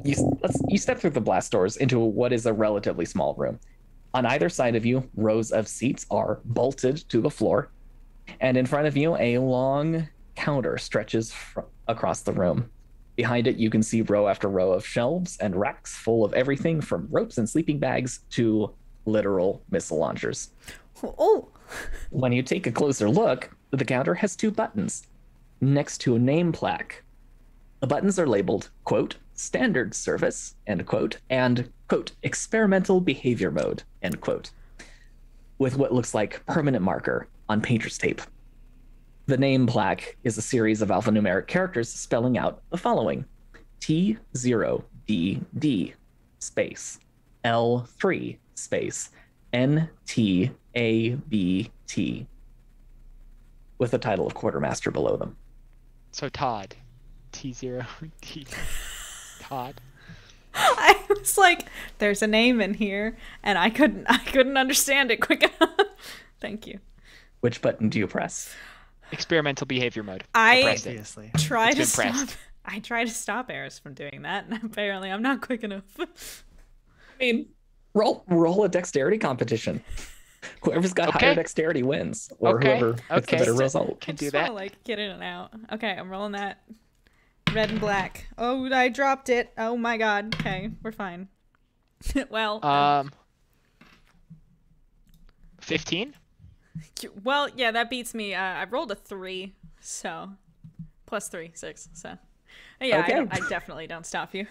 Speaker 2: you step through the blast doors into what is a relatively small room. On either side of you, rows of seats are bolted to the floor, and in front of you, a long counter stretches across the room. Behind it, you can see row after row of shelves and racks full of everything from ropes and sleeping bags to literal missile launchers.
Speaker 1: Oh.
Speaker 2: When you take a closer look, the counter has 2 buttons next to a name plaque. The buttons are labeled, quote, standard service, end quote, and, quote, experimental behavior mode, end quote, with what looks like permanent marker on painter's tape. The name plaque is a series of alphanumeric characters spelling out the following: T0DD space L3 space NTABT, with the title of quartermaster below them.
Speaker 3: So Todd. T0D. Todd.
Speaker 1: I was like, there's a name in here, and I couldn't understand it quick enough. Thank you.
Speaker 2: Which button do you press?
Speaker 3: Experimental behavior mode.
Speaker 1: I
Speaker 3: pressed it.
Speaker 4: Obviously.
Speaker 1: try
Speaker 3: It's
Speaker 1: to
Speaker 3: been
Speaker 1: stop.
Speaker 3: pressed.
Speaker 1: I try to stop Eris from doing that, and apparently I'm not quick enough.
Speaker 2: I mean, roll a dexterity competition. Whoever's got higher dexterity wins, or whoever gets the better result.
Speaker 3: Can
Speaker 1: I
Speaker 3: do
Speaker 1: just
Speaker 3: that.
Speaker 1: want to like get in and out. Okay, I'm rolling that. Red and black. Oh, I dropped it. Oh my god. Okay, we're fine. Well.
Speaker 3: 15?
Speaker 1: Well, yeah, that beats me. I rolled a 3, so plus 3, 6. So yeah,
Speaker 2: Okay.
Speaker 1: I definitely don't stop you.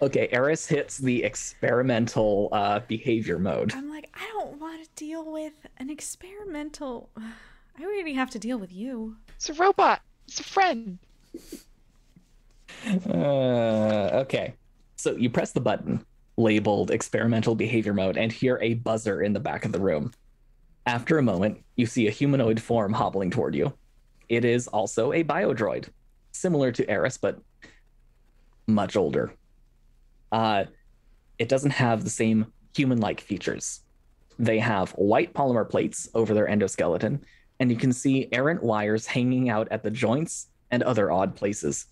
Speaker 2: Okay, Eris hits the experimental behavior mode.
Speaker 1: I'm like, I don't want to deal with an experimental. I already have to deal with you.
Speaker 3: It's a robot. It's a friend.
Speaker 2: Okay, so you press the button labeled experimental behavior mode and hear a buzzer in the back of the room. After a moment, you see a humanoid form hobbling toward you. It is also a biodroid, similar to Eris, but much older. It doesn't have the same human-like features. They have white polymer plates over their endoskeleton, and you can see errant wires hanging out at the joints and other odd places.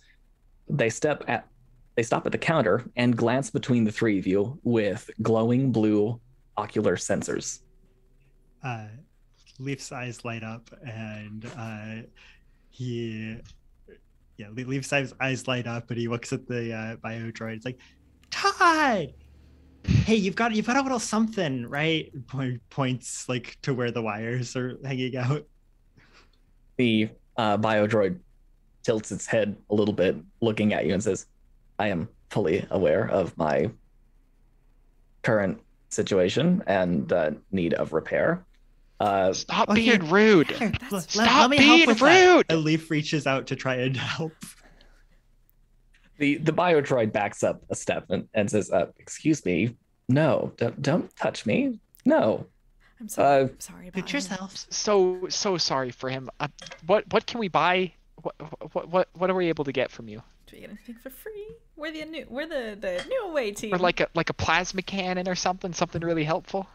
Speaker 2: They stop at the counter and glance between the three of you with glowing blue ocular sensors.
Speaker 4: Leaf's eyes light up, and Leaf's eyes light up, and he looks at the biodroid. It's like, Todd, hey, you've got a little something, right? Points like to where the wires are hanging out.
Speaker 2: The biodroid tilts its head a little bit, looking at you, and says, I am fully aware of my current situation and need of repair.
Speaker 3: Stop being rude.
Speaker 4: Let me
Speaker 3: being
Speaker 4: help with
Speaker 3: rude.
Speaker 4: that. A Leaf reaches out to try and help.
Speaker 2: The biodroid backs up a step and says, excuse me, no, don't touch me. No.
Speaker 1: I'm sorry. Sorry about
Speaker 4: Put yourself.
Speaker 3: So sorry for him. What can we buy? What are we able to get from you?
Speaker 1: Do we get anything for free? We're the new away team.
Speaker 3: Or like a plasma cannon or something really helpful?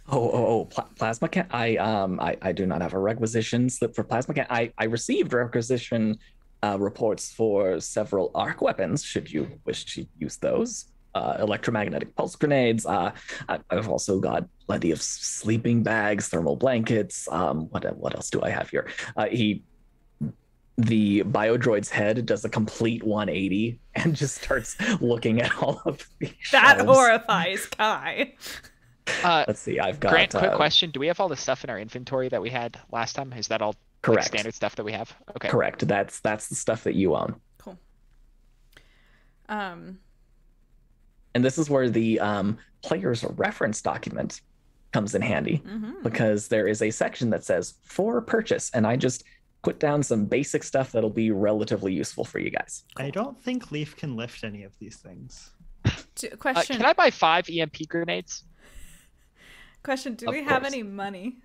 Speaker 2: Plasma can. I do not have a requisition slip for plasma can. I received requisition reports for several arc weapons, should you wish to use those. Electromagnetic pulse grenades. I've also got plenty of sleeping bags, thermal blankets. What else do I have here? The biodroid's head does a complete 180 and just starts looking at all of the
Speaker 1: that
Speaker 2: shelves.
Speaker 1: horrifies Kai.
Speaker 2: Let's see. I've got.
Speaker 3: Grant, quick question: do we have all the stuff in our inventory that we had last time? Is that all
Speaker 2: correct?
Speaker 3: Like, standard stuff that we have? Okay.
Speaker 2: Correct. That's the stuff that you own.
Speaker 1: Cool.
Speaker 2: And this is where the player's reference document comes in handy, because there is a section that says for purchase, and I just put down some basic stuff that'll be relatively useful for you guys.
Speaker 4: I don't think Leaf can lift any of these things.
Speaker 1: Question.
Speaker 3: Can I buy 5 EMP grenades?
Speaker 1: Question, do
Speaker 2: Of
Speaker 1: we have
Speaker 2: course.
Speaker 1: any money?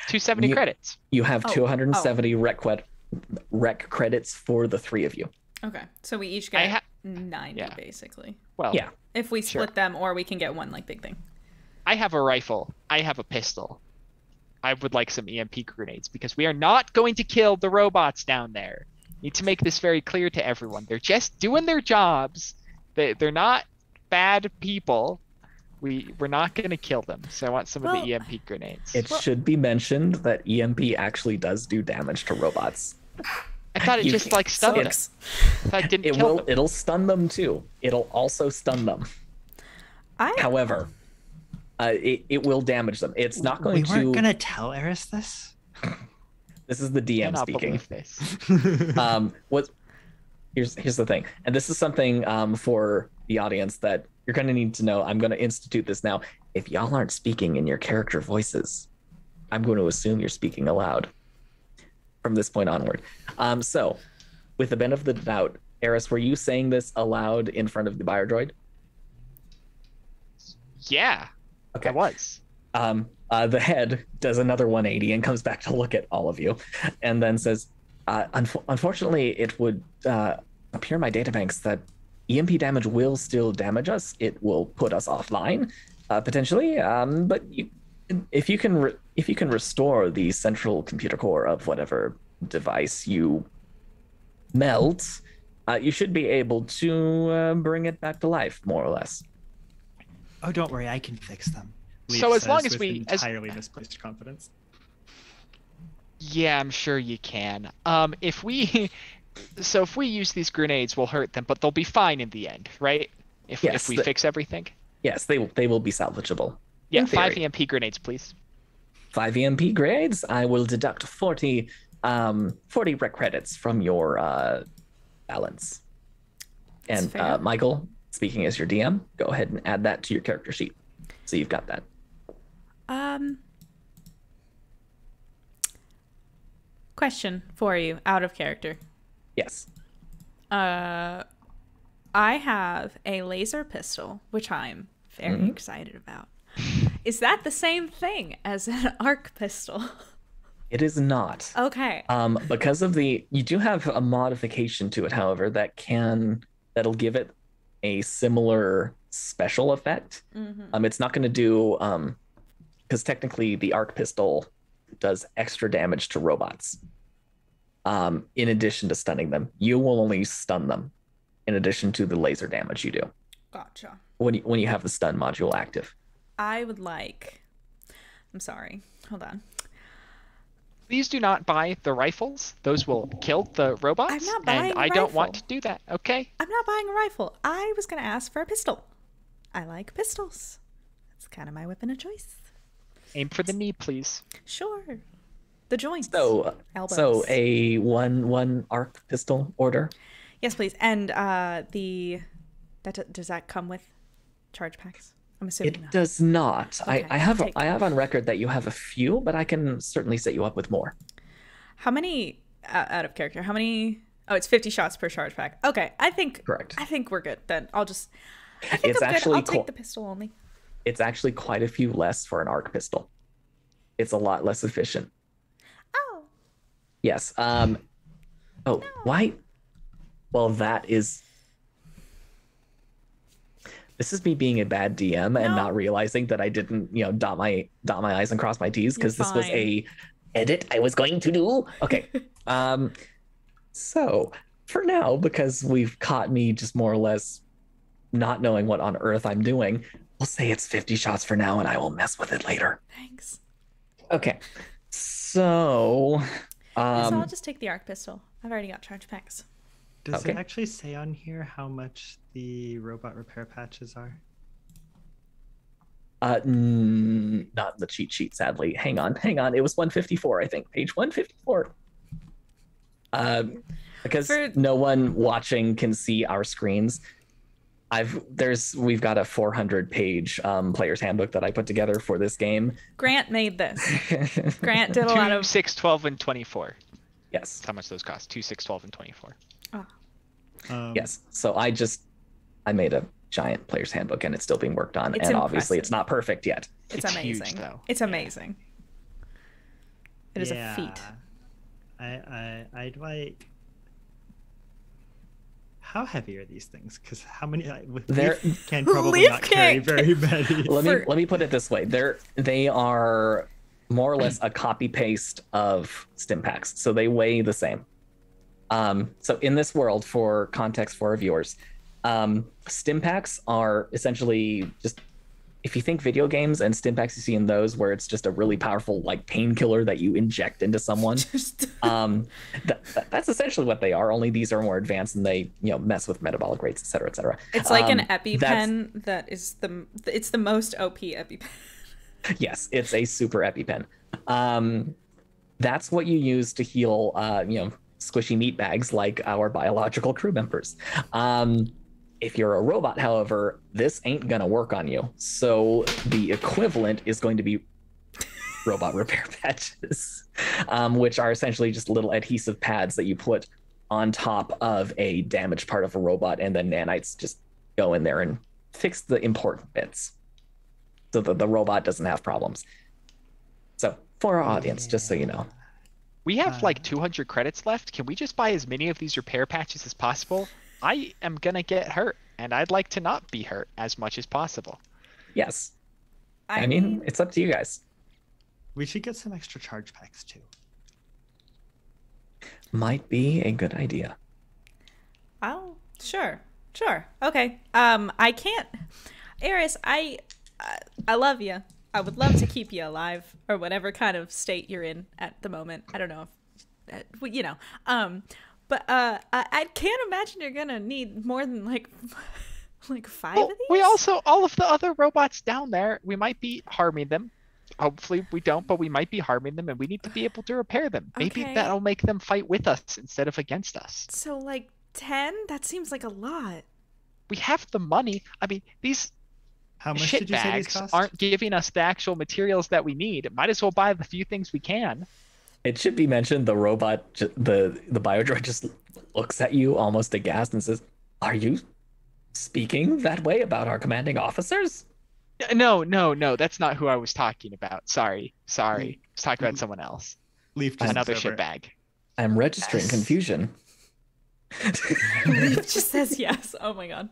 Speaker 3: 270 credits.
Speaker 2: You have
Speaker 1: Oh,
Speaker 2: 270 rec credits for the three of you.
Speaker 1: Okay, so we each get 90
Speaker 3: yeah.
Speaker 1: basically.
Speaker 3: Well,
Speaker 2: Yeah.
Speaker 1: If we split
Speaker 3: Sure.
Speaker 1: them, or we can get one like big thing.
Speaker 3: I have a rifle. I have a pistol. I would like some EMP grenades because we are not going to kill the robots down there. Need to make this very clear to everyone. They're just doing their jobs. They're not bad people. We're not going to kill them. So I want some of the EMP grenades.
Speaker 2: It should be mentioned that EMP actually does do damage to robots.
Speaker 3: I thought it
Speaker 2: you
Speaker 3: just
Speaker 2: can't-
Speaker 3: like stunned them.
Speaker 1: Sucks.
Speaker 3: I thought it didn't kill them.
Speaker 2: It'll stun them too. It'll also stun them. However, it will damage them. It's not going
Speaker 4: We weren't gonna tell Eris this.
Speaker 2: This is the DM
Speaker 3: cannot
Speaker 2: speaking.
Speaker 3: believe this.
Speaker 2: here's the thing, and this is something for the audience that you're going to need to know. I'm going to institute this now. If y'all aren't speaking in your character voices, I'm going to assume you're speaking aloud from this point onward. So, with the benefit of the doubt, Eris, were you saying this aloud in front of the biodroid?
Speaker 3: Yeah,
Speaker 2: Okay.
Speaker 3: I was.
Speaker 2: The head does another 180 and comes back to look at all of you, and then says, "Unfortunately, it would appear in my databanks that EMP damage will still damage us. It will put us offline, potentially. But if you can restore the central computer core of whatever device you melt, you should be able to bring it back to life, more or less."
Speaker 4: Oh, don't worry, I can fix them.
Speaker 3: So
Speaker 4: Leaf
Speaker 3: as long
Speaker 4: says
Speaker 3: as
Speaker 4: with
Speaker 3: we-
Speaker 4: misplaced confidence.
Speaker 3: Yeah, I'm sure you can. If we use these grenades, we'll hurt them, but they'll be fine in the end, right? If we fix everything.
Speaker 2: Yes, they will be salvageable.
Speaker 3: Yeah,
Speaker 2: in
Speaker 3: 5
Speaker 2: theory.
Speaker 3: EMP grenades, please.
Speaker 2: 5 EMP grades. I will deduct 40 rec credits from your balance.
Speaker 1: That's
Speaker 2: And
Speaker 1: fair.
Speaker 2: Michael, speaking as your DM, go ahead and add that to your character sheet. So you've got that.
Speaker 1: Question for you, out of character.
Speaker 2: Yes.
Speaker 1: I have a laser pistol, which I'm very excited about. Is that the same thing as an arc pistol?
Speaker 2: It is not.
Speaker 1: Okay.
Speaker 2: Because of you do have a modification to it, however, that'll give it a similar special effect. It's not going to do, because technically the arc pistol does extra damage to robots. In addition to stunning them, you will only stun them. In addition to the laser damage you do
Speaker 1: Gotcha.
Speaker 2: when you have the stun module active.
Speaker 1: I'm sorry. Hold on.
Speaker 3: Please do not buy the rifles. Those will kill the robots.
Speaker 1: I'm not buying
Speaker 3: and
Speaker 1: a
Speaker 3: I don't want
Speaker 1: rifle.
Speaker 3: to do that, okay?
Speaker 1: I'm not buying a rifle. I was going to ask for a pistol. I like pistols. That's kind of my weapon of choice.
Speaker 3: Aim for the knee, please.
Speaker 1: Sure. The joints.
Speaker 2: So
Speaker 1: Elbows.
Speaker 2: a one arc pistol order.
Speaker 1: Yes, please. And does that come with charge packs? I'm assuming
Speaker 2: It
Speaker 1: not.
Speaker 2: does not.
Speaker 1: Okay,
Speaker 2: I have
Speaker 1: take
Speaker 2: I have on record that you have a few, but I can certainly set you up with more.
Speaker 1: How many out of character? How many? Oh, it's 50 shots per charge pack. Okay,
Speaker 2: Correct.
Speaker 1: I think we're good. Then I think
Speaker 2: It's
Speaker 1: I'm good.
Speaker 2: actually
Speaker 1: I'll take the pistol only.
Speaker 2: It's actually quite a few less for an arc pistol. It's a lot less efficient.
Speaker 1: Oh.
Speaker 2: Yes. Why? Well, this is me being a bad DM and not realizing that I didn't, dot my I's and cross my T's, because this was
Speaker 1: fine.
Speaker 2: a edit I was going to do. Okay. So for now, because we've caught me just more or less not knowing what on earth I'm doing, we'll say it's 50 shots for now, and I will mess with it later.
Speaker 1: Thanks.
Speaker 2: Okay. So,
Speaker 1: So I'll just take the arc pistol. I've already got charge packs.
Speaker 4: Does
Speaker 2: Okay.
Speaker 4: it actually say on here how much the robot repair patches are?
Speaker 2: not in the cheat sheet, sadly. Hang on. It was 154, I think. Page 154. Because no one watching can see our screens. We've got a 400-page player's handbook that I put together for this game.
Speaker 1: Grant made this. Grant did a lot
Speaker 3: 2,
Speaker 1: of
Speaker 3: 6, 12, and 24.
Speaker 2: Yes.
Speaker 3: That's how much those cost. 2, 6, 12, and 24.
Speaker 2: Yes. So I made a giant player's handbook, and it's still being worked on.
Speaker 1: It's
Speaker 2: and obviously
Speaker 1: impressive.
Speaker 2: it's not perfect yet.
Speaker 1: It's
Speaker 3: huge,
Speaker 1: amazing.
Speaker 3: though.
Speaker 1: It's amazing. It is a feat.
Speaker 4: I'd like. How heavy are these things? Because how many? Leaf can probably
Speaker 1: Leaf
Speaker 4: not carry
Speaker 1: can't-
Speaker 4: very many.
Speaker 2: Let me put it this way. They are more or less a copy paste of stim packs, so they weigh the same. So in this world, for context for our viewers, stim packs are essentially just, if you think video games and stim packs you see in those where it's just a really powerful like painkiller that you inject into someone, that's essentially what they are. Only these are more advanced, and they mess with metabolic rates, et cetera, et cetera.
Speaker 1: It's like an EpiPen that is it's the most OP EpiPen.
Speaker 2: Yes, it's a super EpiPen. That's what you use to heal, squishy meat bags like our biological crew members. If you're a robot, however, this ain't gonna work on you. So the equivalent is going to be robot repair patches, which are essentially just little adhesive pads that you put on top of a damaged part of a robot, and then nanites just go in there and fix the important bits so that the robot doesn't have problems. So for our audience, just so you know.
Speaker 3: We have like 200 credits left. Can we just buy as many of these repair patches as possible? I am gonna get hurt, and I'd like to not be hurt as much as possible.
Speaker 2: Yes. I mean, it's up to you guys.
Speaker 4: We should get some extra charge packs too.
Speaker 2: Might be a good idea.
Speaker 1: Oh, sure. Okay. I can't, Eris, I love you. I would love to keep you alive, or whatever kind of state you're in at the moment. I don't know if, you know, but I can't imagine you're gonna need more than like 5 of these.
Speaker 3: We also, all of the other robots down there, we might be harming them. Hopefully we don't, but we might be harming them, and we need to be able to repair them. Maybe
Speaker 1: Okay.
Speaker 3: that'll make them fight with us instead of against us.
Speaker 1: So like 10? That seems like a lot.
Speaker 3: We have the money. I mean, these
Speaker 4: How much
Speaker 3: shit
Speaker 4: did you say these
Speaker 3: bags
Speaker 4: cost?
Speaker 3: aren't giving us the actual materials that we need. Might as well buy the few things we can.
Speaker 2: It should be mentioned the robot, the biodroid just looks at you almost aghast and says, "Are you speaking that way about our commanding officers?"
Speaker 3: No, that's not who I was talking about. Sorry. I was talking about someone else.
Speaker 4: Leaf just
Speaker 3: Another
Speaker 4: over
Speaker 3: shit
Speaker 4: it.
Speaker 3: bag.
Speaker 2: I'm registering
Speaker 4: Yes.
Speaker 2: confusion.
Speaker 1: It just says yes. Oh my god.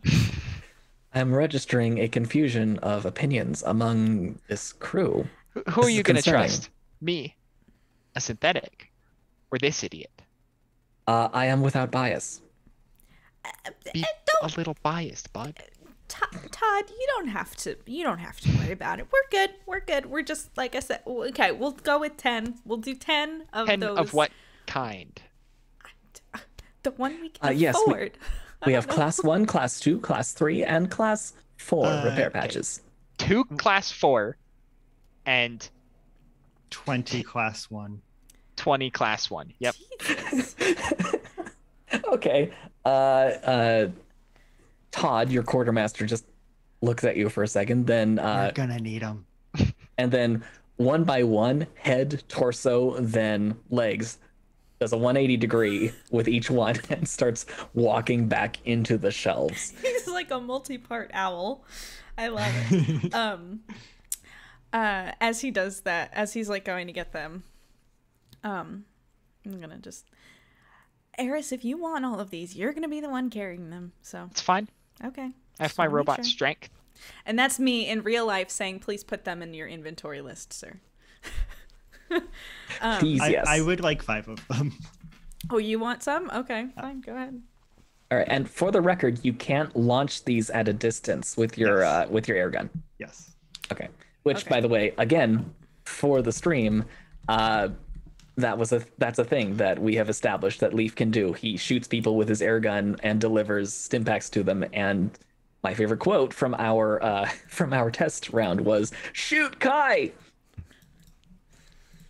Speaker 2: I'm registering a confusion of opinions among this crew.
Speaker 3: Who
Speaker 2: This
Speaker 3: are
Speaker 2: is
Speaker 3: you going to
Speaker 2: concerning.
Speaker 3: trust? Me, a synthetic, or this idiot?
Speaker 2: I am without bias.
Speaker 3: Be a little biased, bud.
Speaker 1: Todd, you don't have to worry about it. We're good. We're just, like I said, okay, we'll go with 10. We'll do 10 of
Speaker 3: 10
Speaker 1: those.
Speaker 3: of what kind?
Speaker 1: The one we can
Speaker 2: Yes,
Speaker 1: afford.
Speaker 2: We have class 1, class 2, class 3, and class 4 repair
Speaker 4: okay.
Speaker 2: patches.
Speaker 3: 2 class 4 and
Speaker 4: 20 class 1.
Speaker 3: 20 class 1. Yep.
Speaker 1: Jesus.
Speaker 2: Okay. Todd, your quartermaster, just looks at you for a second, then
Speaker 4: We're gonna need them.
Speaker 2: and then one by one, head, torso, then legs, does a 180 degree with each one and starts walking back into the shelves.
Speaker 1: He's like a multi-part owl. I love it. As he does that, as he's like going to get them, I'm gonna just, Eris, if you want all of these, you're gonna be the one carrying them. So
Speaker 3: It's fine.
Speaker 1: okay.
Speaker 3: I have
Speaker 1: Just
Speaker 3: my
Speaker 1: wanna make
Speaker 3: robot
Speaker 1: sure.
Speaker 3: strength.
Speaker 1: And that's me in real life saying, please put them in your inventory list, sir.
Speaker 2: Please, yes.
Speaker 4: I would like 5 of them.
Speaker 1: Oh, you want some? Okay, fine, go ahead.
Speaker 2: All right, and for the record, you can't launch these at a distance with your air gun.
Speaker 4: Yes.
Speaker 2: Okay. Which,
Speaker 1: Okay.
Speaker 2: by the way, again, for the stream, that's a thing that we have established that Leaf can do. He shoots people with his air gun and delivers stimpaks to them. And my favorite quote from our test round was, "Shoot Kai!"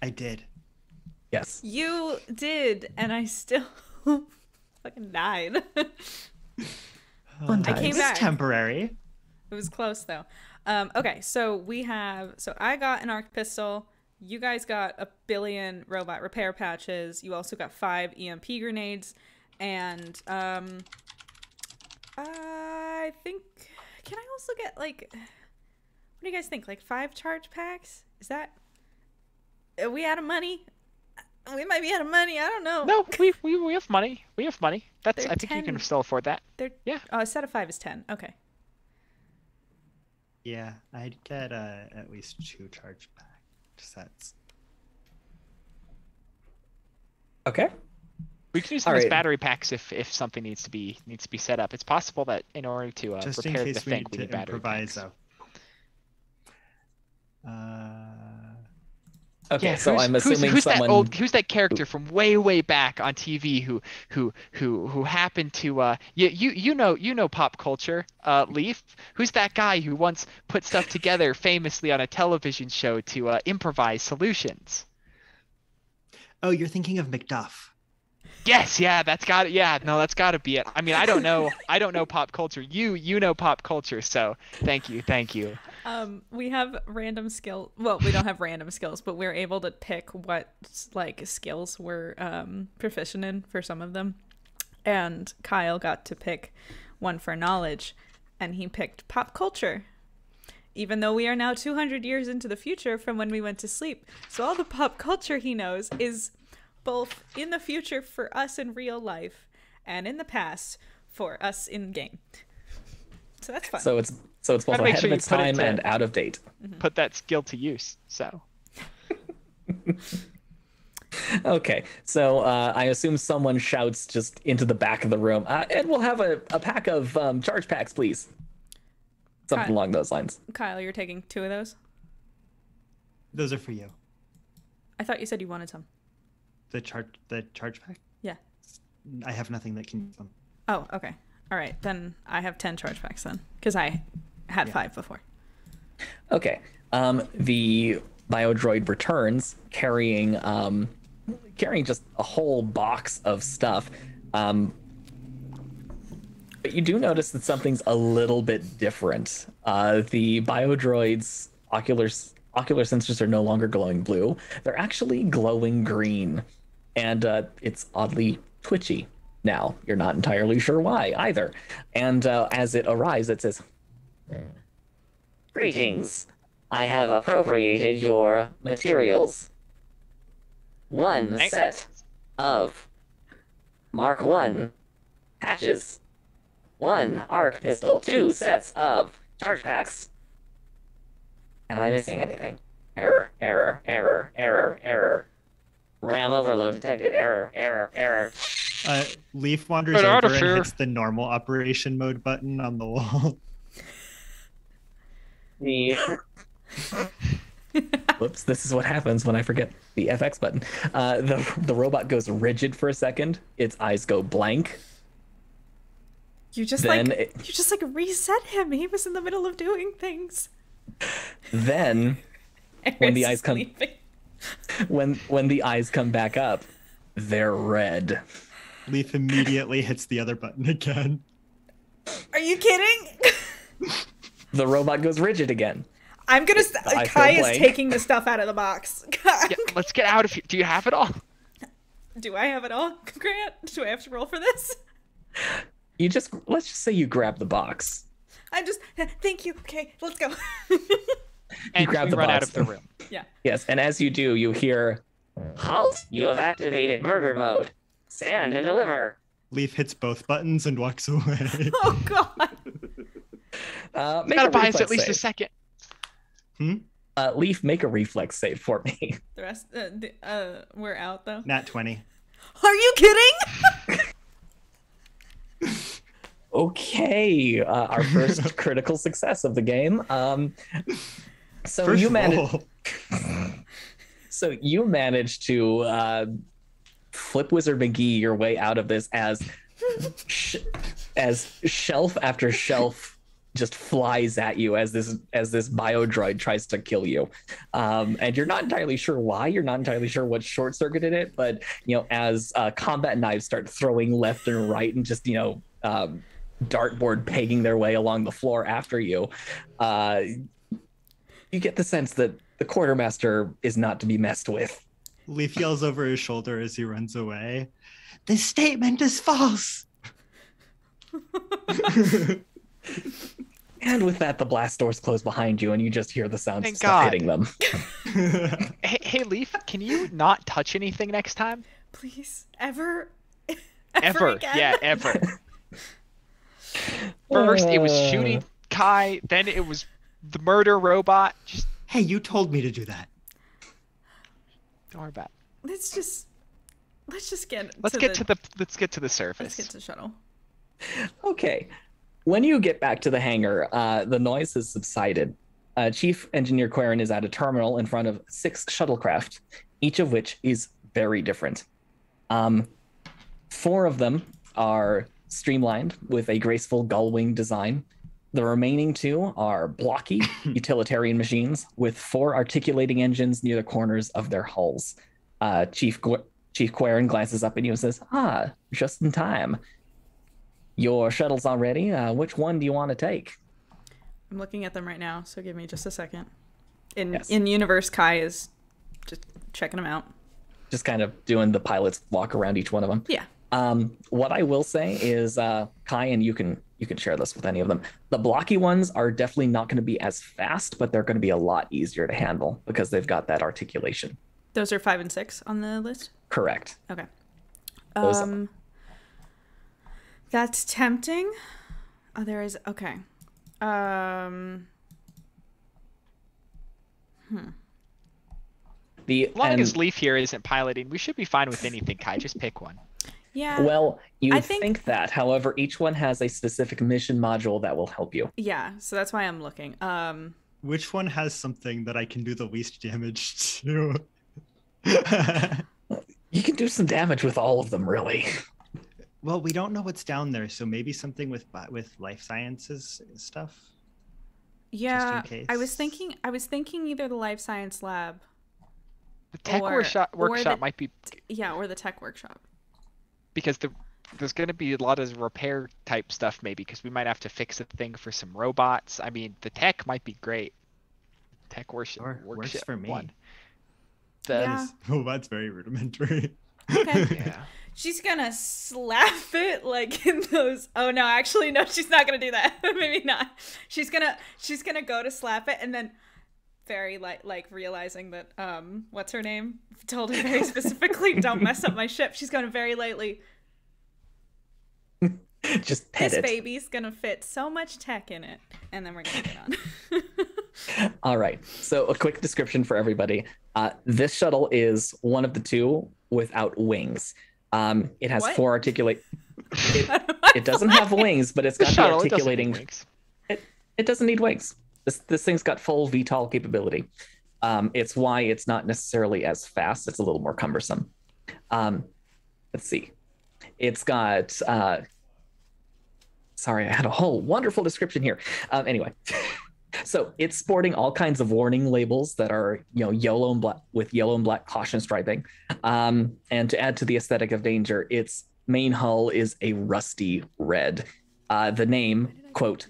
Speaker 4: I did.
Speaker 2: Yes.
Speaker 1: You did, and I still fucking died.
Speaker 2: Fun
Speaker 1: I
Speaker 2: times.
Speaker 1: came
Speaker 4: It's
Speaker 1: back.
Speaker 4: temporary.
Speaker 1: It was close though. Okay, so I got an arc pistol. You guys got a billion robot repair patches. You also got 5 EMP grenades, and I think, can I also get like, what do you guys think? Like 5 charge packs? Is that? Are we out of money? We might be out of money. I don't know.
Speaker 3: No, we have money. We have money. That's
Speaker 1: They're
Speaker 3: I think you
Speaker 1: 10.
Speaker 3: can still afford that.
Speaker 1: They're,
Speaker 3: Yeah.
Speaker 1: Oh, a set of 5 is 10. Okay.
Speaker 4: Yeah, I'd get at least 2 charge pack sets.
Speaker 2: Okay.
Speaker 3: We can use them
Speaker 2: All
Speaker 3: as
Speaker 2: right.
Speaker 3: battery packs if something needs to be set up. It's possible that in order to
Speaker 4: Just in
Speaker 3: repair the
Speaker 4: case we
Speaker 3: thing,
Speaker 4: need
Speaker 3: we
Speaker 4: to
Speaker 3: need battery
Speaker 4: improvise.
Speaker 3: packs.
Speaker 2: Okay.
Speaker 3: Yeah,
Speaker 2: so I'm assuming
Speaker 3: who's
Speaker 2: someone.
Speaker 3: who's that character from way back on TV who happened to you know pop culture, Leaf. Who's that guy who once put stuff together famously on a television show to improvise solutions?
Speaker 4: Oh, you're thinking of Macduff.
Speaker 3: Yes, yeah, that's got it. Yeah, no, that's got to be it. I mean, I don't know pop culture. You know pop culture, so thank you.
Speaker 1: We have random skill. Well, we don't have random skills, but we're able to pick what like skills we're proficient in for some of them. And Kyle got to pick one for knowledge, and he picked pop culture. Even though we are now 200 years into the future from when we went to sleep. So all the pop culture he knows is both in the future for us in real life and in the past for us in game. So that's fun.
Speaker 2: So it's both ahead of its time and out of date.
Speaker 3: Put that skill to use. So.
Speaker 2: Okay, so I assume someone shouts just into the back of the room, and we'll have a pack of charge packs, please. Something along those lines.
Speaker 1: Kyle, you're taking 2 of those?
Speaker 4: Those are for you.
Speaker 1: I thought you said you wanted some.
Speaker 4: The charge pack?
Speaker 1: Yeah.
Speaker 4: I have nothing that can use them.
Speaker 1: Oh, okay. All right, then I have 10 charge packs then, because I had 5 before.
Speaker 2: Okay. The biodroid returns carrying just a whole box of stuff. But you do notice that something's a little bit different. The biodroid's ocular sensors are no longer glowing blue. They're actually glowing green. And it's oddly twitchy now. You're not entirely sure why either. And as it arrives, it says, "Greetings. I have appropriated your materials. 1 set of Mark 1 patches. 1 arc pistol. 2 sets of charge packs. Am I missing anything? Error. RAM overload detected. Error.
Speaker 4: Leaf wanders over and hits the normal operation mode button on the wall.
Speaker 2: Whoops, this is what happens when I forget the FX button. The robot goes rigid for a second. Its eyes go blank.
Speaker 1: You just reset him. He was in the middle of doing things.
Speaker 2: Then when the eyes come when the eyes come back up, they're red.
Speaker 4: Leaf immediately hits the other button again.
Speaker 1: Are you kidding?
Speaker 2: The robot goes rigid again.
Speaker 1: I'm gonna. Kai is taking the stuff out of the box.
Speaker 3: Yeah, let's get out of here. Do you have it all?
Speaker 1: Do I have it all, Grant? Do I have to roll for this?
Speaker 2: Let's just say you grab the box.
Speaker 1: Thank you. Okay, let's go.
Speaker 3: And you run out of the room.
Speaker 1: Yeah.
Speaker 2: Yes, and as you do, you hear, "Halt! You have activated murder mode. Stand and deliver."
Speaker 4: Leaf hits both buttons and walks away.
Speaker 1: Oh God.
Speaker 3: Gotta buy us at least a second.
Speaker 2: Leaf, make a reflex save for me.
Speaker 1: The rest, we're out though.
Speaker 4: Nat 20.
Speaker 1: Are you kidding?
Speaker 2: Okay, our first critical success of the game. So you managed to Flip Wizard McGee your way out of this as shelf after shelf just flies at you as this biodroid tries to kill you, and you're not entirely sure why. You're not entirely sure what short-circuited it, but as combat knives start throwing left and right and just dartboard pegging their way along the floor after you, you get the sense that the quartermaster is not to be messed with.
Speaker 4: Leaf yells over his shoulder as he runs away, "This statement is false!"
Speaker 2: And with that, the blast doors close behind you, and you just hear the sound of stuff hitting them.
Speaker 3: Hey, Leaf, can you not touch anything next time?
Speaker 1: Please, ever
Speaker 3: Again? Yeah, ever. First, it was shooting Kai, then it was the murder robot. Just
Speaker 4: Hey, you told me to do that.
Speaker 3: don't worry about it.
Speaker 1: Let's get to
Speaker 3: the surface.
Speaker 1: Let's get to shuttle.
Speaker 2: Okay. When you get back to the hangar, the noise has subsided. Chief Engineer Quarren is at a terminal in front of 6 shuttlecraft, each of which is very different. 4 of them are streamlined with a graceful gull-wing design. The remaining 2 are blocky utilitarian machines with 4 articulating engines near the corners of their hulls. Chief Chief Quarren glances up at you and says, "Ah, just in time. Your shuttle's all ready. Which one do you want to take?"
Speaker 1: I'm looking at them right now, so give me just a second. In
Speaker 2: Yes.
Speaker 1: in universe, Kai is just checking them out.
Speaker 2: Just kind of doing the pilot's walk around each one of them.
Speaker 1: Yeah.
Speaker 2: What I will say is, Kai, and you can share this with any of them. The blocky ones are definitely not going to be as fast, but they're going to be a lot easier to handle because they've got that articulation.
Speaker 1: Those are 5 and 6 on the list?
Speaker 2: Correct.
Speaker 1: Okay.
Speaker 2: Those
Speaker 1: That's tempting. Oh, there is... Okay.
Speaker 3: As long as Leaf here isn't piloting, we should be fine with anything, Kai. Just pick one.
Speaker 1: Yeah.
Speaker 2: Well, you
Speaker 1: I
Speaker 2: think that. However, each one has a specific mission module that will help you.
Speaker 1: Yeah, so that's why I'm looking.
Speaker 4: Which one has something that I can do the least damage to?
Speaker 2: You can do some damage with all of them, really.
Speaker 4: Well, we don't know what's down there, so maybe something with life sciences stuff.
Speaker 1: Yeah,
Speaker 4: Just in case.
Speaker 1: I was thinking either the life science lab.
Speaker 3: The tech workshop might be...
Speaker 1: Yeah, or the tech workshop.
Speaker 3: Because there's going to be a lot of repair type stuff maybe, because we might have to fix a thing for some robots. I mean, the tech might be great. Tech works
Speaker 4: for me.
Speaker 3: One.
Speaker 1: Yeah.
Speaker 4: Oh, that's very rudimentary.
Speaker 1: Okay.
Speaker 3: Yeah.
Speaker 1: She's gonna slap it like in those. Oh no, actually no, she's not gonna do that. Maybe not. She's gonna go to slap it, and then very like realizing that what's her name told her very specifically, don't mess up my ship. She's gonna very lightly.
Speaker 2: Just pet
Speaker 1: this
Speaker 2: it.
Speaker 1: baby's gonna fit so much tech in it, and then we're gonna get on.
Speaker 2: All right. So a quick description for everybody. This shuttle is one of the two without wings. It has
Speaker 1: What?
Speaker 2: 4 articulate. It doesn't have wings, but it's got the articulating. It doesn't need wings. This thing's got full VTOL capability. It's why it's not necessarily as fast. It's a little more cumbersome. Let's see. It's got. Sorry, I had a whole wonderful description here. Anyway. So it's sporting all kinds of warning labels that are, yellow and black with yellow and black caution striping. And to add to the aesthetic of danger, its main hull is a rusty red. The name, quote,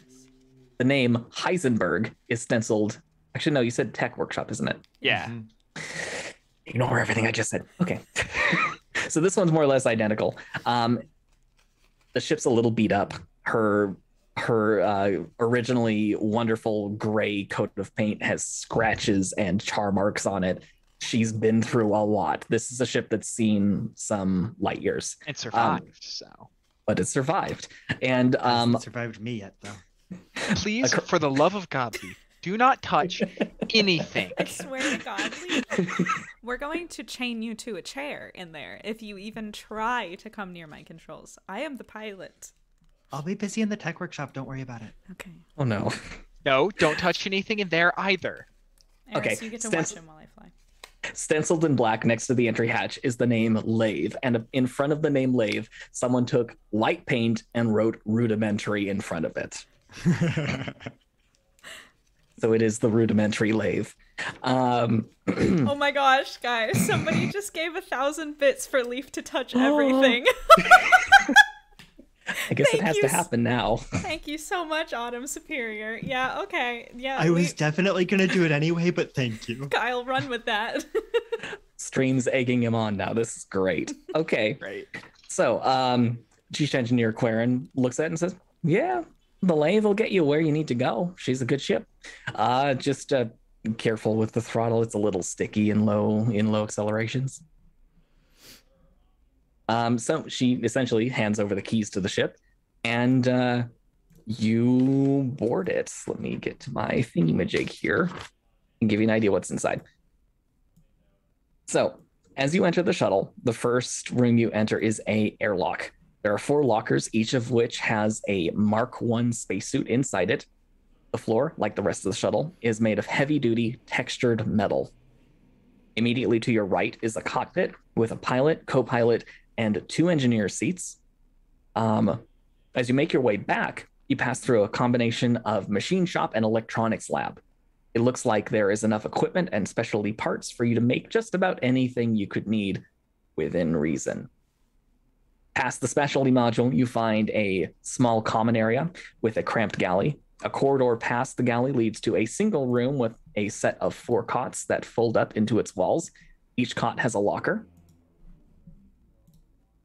Speaker 2: the name Heisenberg is stenciled. Actually, no, you said tech workshop, isn't it?
Speaker 3: Yeah.
Speaker 2: Ignore everything I just said. Okay. So this one's more or less identical. The ship's a little beat up. Her originally wonderful gray coat of paint has scratches and char marks on it. She's been through a lot. This is a ship that's seen some light years.
Speaker 3: It survived,
Speaker 2: but it survived. And
Speaker 4: hasn't survived me yet, though.
Speaker 3: Please, for the love of God, Leaf, do not touch anything.
Speaker 1: I swear to God, Leaf, we're going to chain you to a chair in there if you even try to come near my controls. I am the pilot.
Speaker 4: I'll be busy in the tech workshop. Don't worry about it.
Speaker 1: Okay.
Speaker 2: Oh no.
Speaker 3: No, don't touch anything in there either.
Speaker 1: Eris,
Speaker 2: Okay,
Speaker 1: you get to watch him while I fly.
Speaker 2: Stenciled in black next to the entry hatch is the name Lathe. And in front of the name Lathe, someone took white paint and wrote rudimentary in front of it. So it is the rudimentary Lathe.
Speaker 1: Oh my gosh, guys. Somebody just gave 1,000 bits for Leaf to touch everything.
Speaker 2: I guess it has to happen now.
Speaker 1: Thank you so much, Autumn Superior. Yeah, okay. Yeah.
Speaker 4: I was definitely going to do it anyway, but thank you.
Speaker 1: Kyle, run with that.
Speaker 2: Stream's egging him on now. This is great. Okay.
Speaker 3: Great.
Speaker 2: So, Chief Engineer Quarren looks at it and says, yeah, the Lathe will get you where you need to go. She's a good ship. Just careful with the throttle. It's a little sticky in low accelerations. So she essentially hands over the keys to the ship, and you board it. Let me get to my thingamajig here and give you an idea what's inside. So as you enter the shuttle, the first room you enter is a airlock. There are 4 lockers, each of which has a Mark I spacesuit inside it. The floor, like the rest of the shuttle, is made of heavy-duty textured metal. Immediately to your right is a cockpit with a pilot, co-pilot, and 2 engineer seats. As you make your way back, you pass through a combination of machine shop and electronics lab. It looks like there is enough equipment and specialty parts for you to make just about anything you could need. within reason. Past the specialty module, you find a small common area with a cramped galley. A corridor past the galley leads to a single room with a set of 4 cots that fold up into its walls. Each cot has a locker.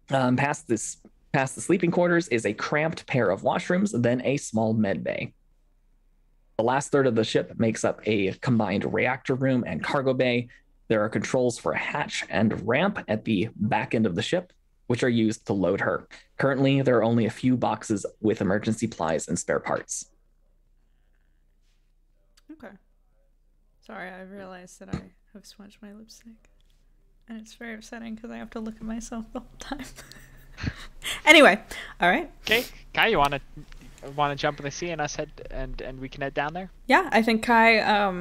Speaker 2: Past the sleeping quarters is a cramped pair of washrooms, then a small med bay. The last third of the ship makes up a combined reactor room and cargo bay. There are controls for a hatch and ramp at the back end of the ship, which are used to load her. Currently, there are only a few boxes with emergency supplies and spare parts.
Speaker 1: Okay. Sorry, I realized that I have smudged my lipstick. And it's very upsetting because I have to look at myself the whole time. Anyway, all right.
Speaker 3: Okay, Kai, you want to jump in the sea and us head and we can head down there?
Speaker 1: Yeah, I think Kai.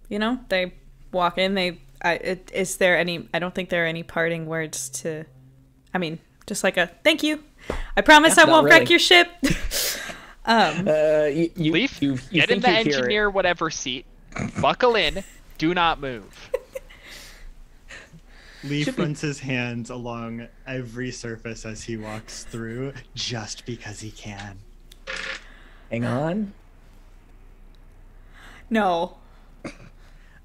Speaker 1: They walk in. Is there any? I don't think there are any parting words to. I mean, just like a thank you. I promise I won't wreck your ship.
Speaker 3: Leaf,
Speaker 2: you
Speaker 3: get in the engineer whatever seat. Buckle in. Do not move.
Speaker 4: Leaf runs his hands along every surface as he walks through, just because he can.
Speaker 2: Hang on.
Speaker 1: No.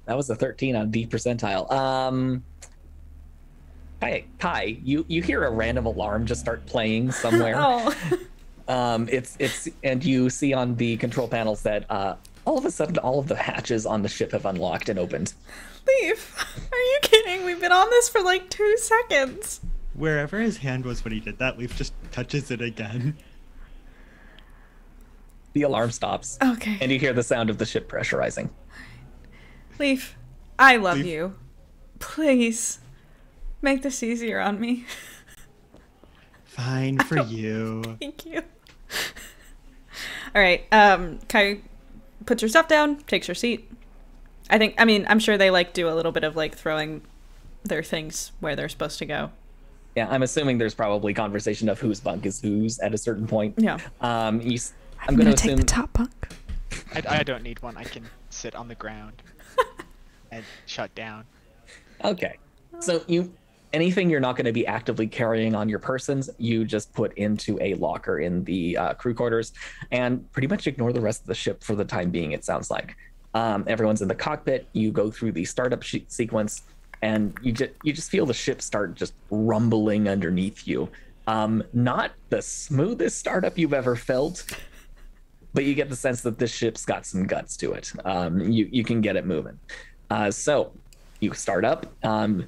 Speaker 2: That was a 13 on D percentile. Kai, you hear a random alarm just start playing somewhere.
Speaker 1: Oh.
Speaker 2: It's and you see on the control panels that all of a sudden all of the hatches on the ship have unlocked and opened.
Speaker 1: Leaf, are you kidding? We've been on this for like 2 seconds.
Speaker 4: Wherever his hand was when he did that, Leaf just touches it again.
Speaker 2: The alarm stops.
Speaker 1: Okay.
Speaker 2: And you hear the sound of the ship pressurizing.
Speaker 1: Leaf, I love you. Please, make this easier on me.
Speaker 4: Fine for you.
Speaker 1: Thank you. All right. Kai puts her stuff down, takes her seat. I'm sure they do a little bit of throwing their things where they're supposed to go.
Speaker 2: Yeah, I'm assuming there's probably conversation of whose bunk is whose at a certain point.
Speaker 1: Yeah.
Speaker 2: I'm
Speaker 1: going to take the top bunk.
Speaker 3: I don't need one. I can sit on the ground and shut down.
Speaker 2: Okay. So anything you're not going to be actively carrying on your persons, you just put into a locker in the crew quarters and pretty much ignore the rest of the ship for the time being, it sounds like. Everyone's in the cockpit. You go through the startup sequence, and you just feel the ship start just rumbling underneath you. Not the smoothest startup you've ever felt, but you get the sense that this ship's got some guts to it. You can get it moving. So you start up, and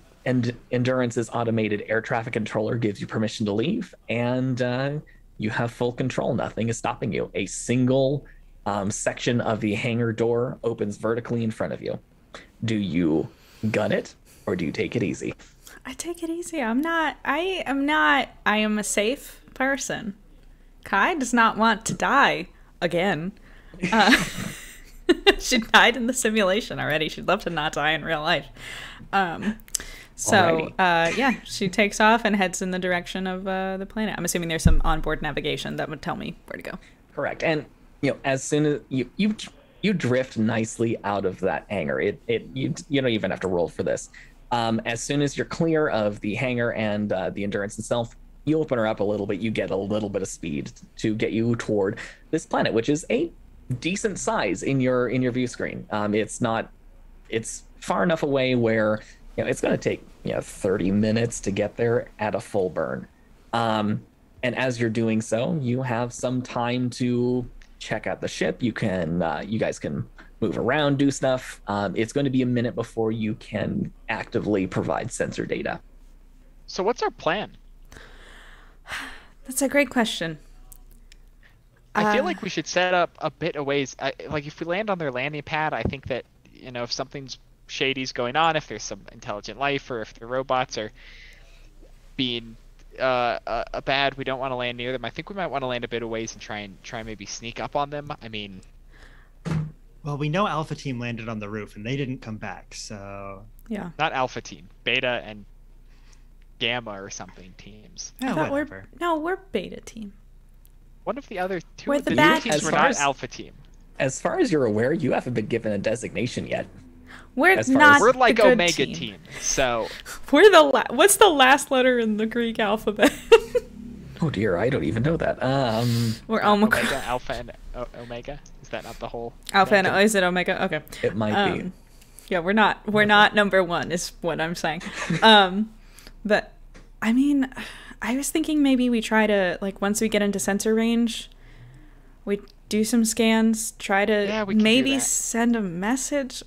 Speaker 2: Endurance's automated air traffic controller gives you permission to leave, and you have full control. Nothing is stopping you. A single section of the hangar door opens vertically in front of you. Do you gun it or do you take it easy?
Speaker 1: I take it easy. I am a safe person. Kai does not want to die again. She died in the simulation already. She'd love to not die in real life. She takes off and heads in the direction of the planet. I'm assuming there's some onboard navigation that would tell me where to go.
Speaker 2: Correct. And as soon as you drift nicely out of that hangar, you don't even have to roll for this. As soon as you're clear of the hangar and the Endurance itself, you open her up a little bit. You get a little bit of speed to get you toward this planet, which is a decent size in your view screen. It's far enough away where it's going to take 30 minutes to get there at a full burn. And as you're doing so, you have some time to check out the ship. You guys can move around, do stuff. It's going to be a minute before you can actively provide sensor data.
Speaker 3: So what's our plan?
Speaker 1: That's a great question.
Speaker 3: I feel like we should set up a bit of ways. If we land on their landing pad, I think that if something's shady's going on, if there's some intelligent life, or if the robots are being bad, we don't want to land near them. I think we might want to land a bit of ways and try and maybe sneak up on them. I mean,
Speaker 4: well, we know Alpha Team landed on the roof and they didn't come back, so
Speaker 1: yeah.
Speaker 3: Not Alpha Team, Beta and Gamma or something teams.
Speaker 4: Yeah,
Speaker 1: we're Beta Team.
Speaker 3: One of the other two
Speaker 1: We're
Speaker 3: of
Speaker 1: the
Speaker 3: the
Speaker 1: bad
Speaker 3: teams
Speaker 2: team.
Speaker 3: were not Alpha Team.
Speaker 2: As far as you're aware, you haven't been given a designation yet.
Speaker 1: We're
Speaker 2: As far
Speaker 1: not
Speaker 2: as-
Speaker 3: We're like
Speaker 1: the good
Speaker 3: Omega
Speaker 1: team.
Speaker 3: team. So
Speaker 1: We're the what's the last letter in the Greek alphabet?
Speaker 2: Oh dear, I don't even know that.
Speaker 1: We're
Speaker 3: Omega, Alpha, and Omega. Is that not the whole?
Speaker 1: Alpha and
Speaker 3: thing?
Speaker 1: is it Omega? Okay.
Speaker 2: It might be.
Speaker 1: Yeah, we're not number one, is what I'm saying. But I mean, I was thinking maybe we try to, like, once we get into sensor range, we do some scans, try to
Speaker 3: we can do
Speaker 1: maybe
Speaker 3: that.
Speaker 1: send a message.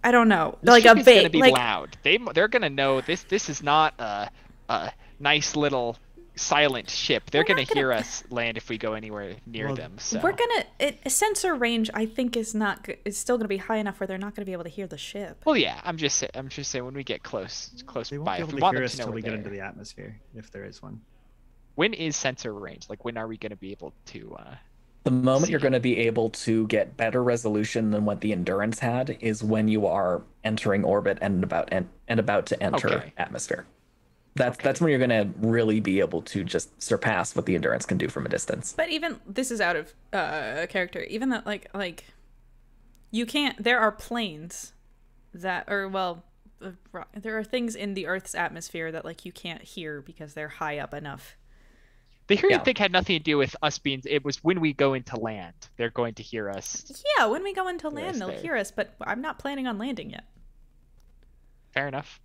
Speaker 1: I don't know,
Speaker 3: This
Speaker 1: like
Speaker 3: ship
Speaker 1: a
Speaker 3: is gonna
Speaker 1: bait,
Speaker 3: be
Speaker 1: like
Speaker 3: loud. They're gonna know this. This is not a nice little silent ship. They're
Speaker 1: We're
Speaker 3: gonna
Speaker 1: not gonna-
Speaker 3: hear us land if we go anywhere near
Speaker 4: Well,
Speaker 3: them. So
Speaker 1: we're gonna sensor range. I think is still gonna be high enough where they're not gonna be able to hear the ship.
Speaker 3: Well, yeah. I'm just saying when we get close
Speaker 4: They won't
Speaker 3: by,
Speaker 4: be
Speaker 3: if
Speaker 4: able
Speaker 3: we
Speaker 4: to
Speaker 3: want
Speaker 4: hear
Speaker 3: them
Speaker 4: us
Speaker 3: to know
Speaker 4: till
Speaker 3: we're
Speaker 4: we get
Speaker 3: there.
Speaker 4: into the atmosphere, if there is one.
Speaker 3: When is sensor range? Like, when are we gonna be able to?
Speaker 2: The moment you're
Speaker 3: see.
Speaker 2: going to be able to get better resolution than what the Endurance had is when you are entering orbit and about to enter
Speaker 3: Okay.
Speaker 2: atmosphere. That's when you're going to really be able to just surpass what the Endurance can do from a distance.
Speaker 1: But even this is out of character. Even that, like you can't. There are planes that, or well, there are things in the Earth's atmosphere that like you can't hear because they're high up enough.
Speaker 3: The hearing
Speaker 2: Yeah.
Speaker 3: thing had nothing to do with us being. It was when we go into land. They're going to hear us.
Speaker 1: Yeah, when we go into
Speaker 3: Yes,
Speaker 1: land, they'll
Speaker 3: there.
Speaker 1: hear us. But I'm not planning on landing yet.
Speaker 3: Fair enough.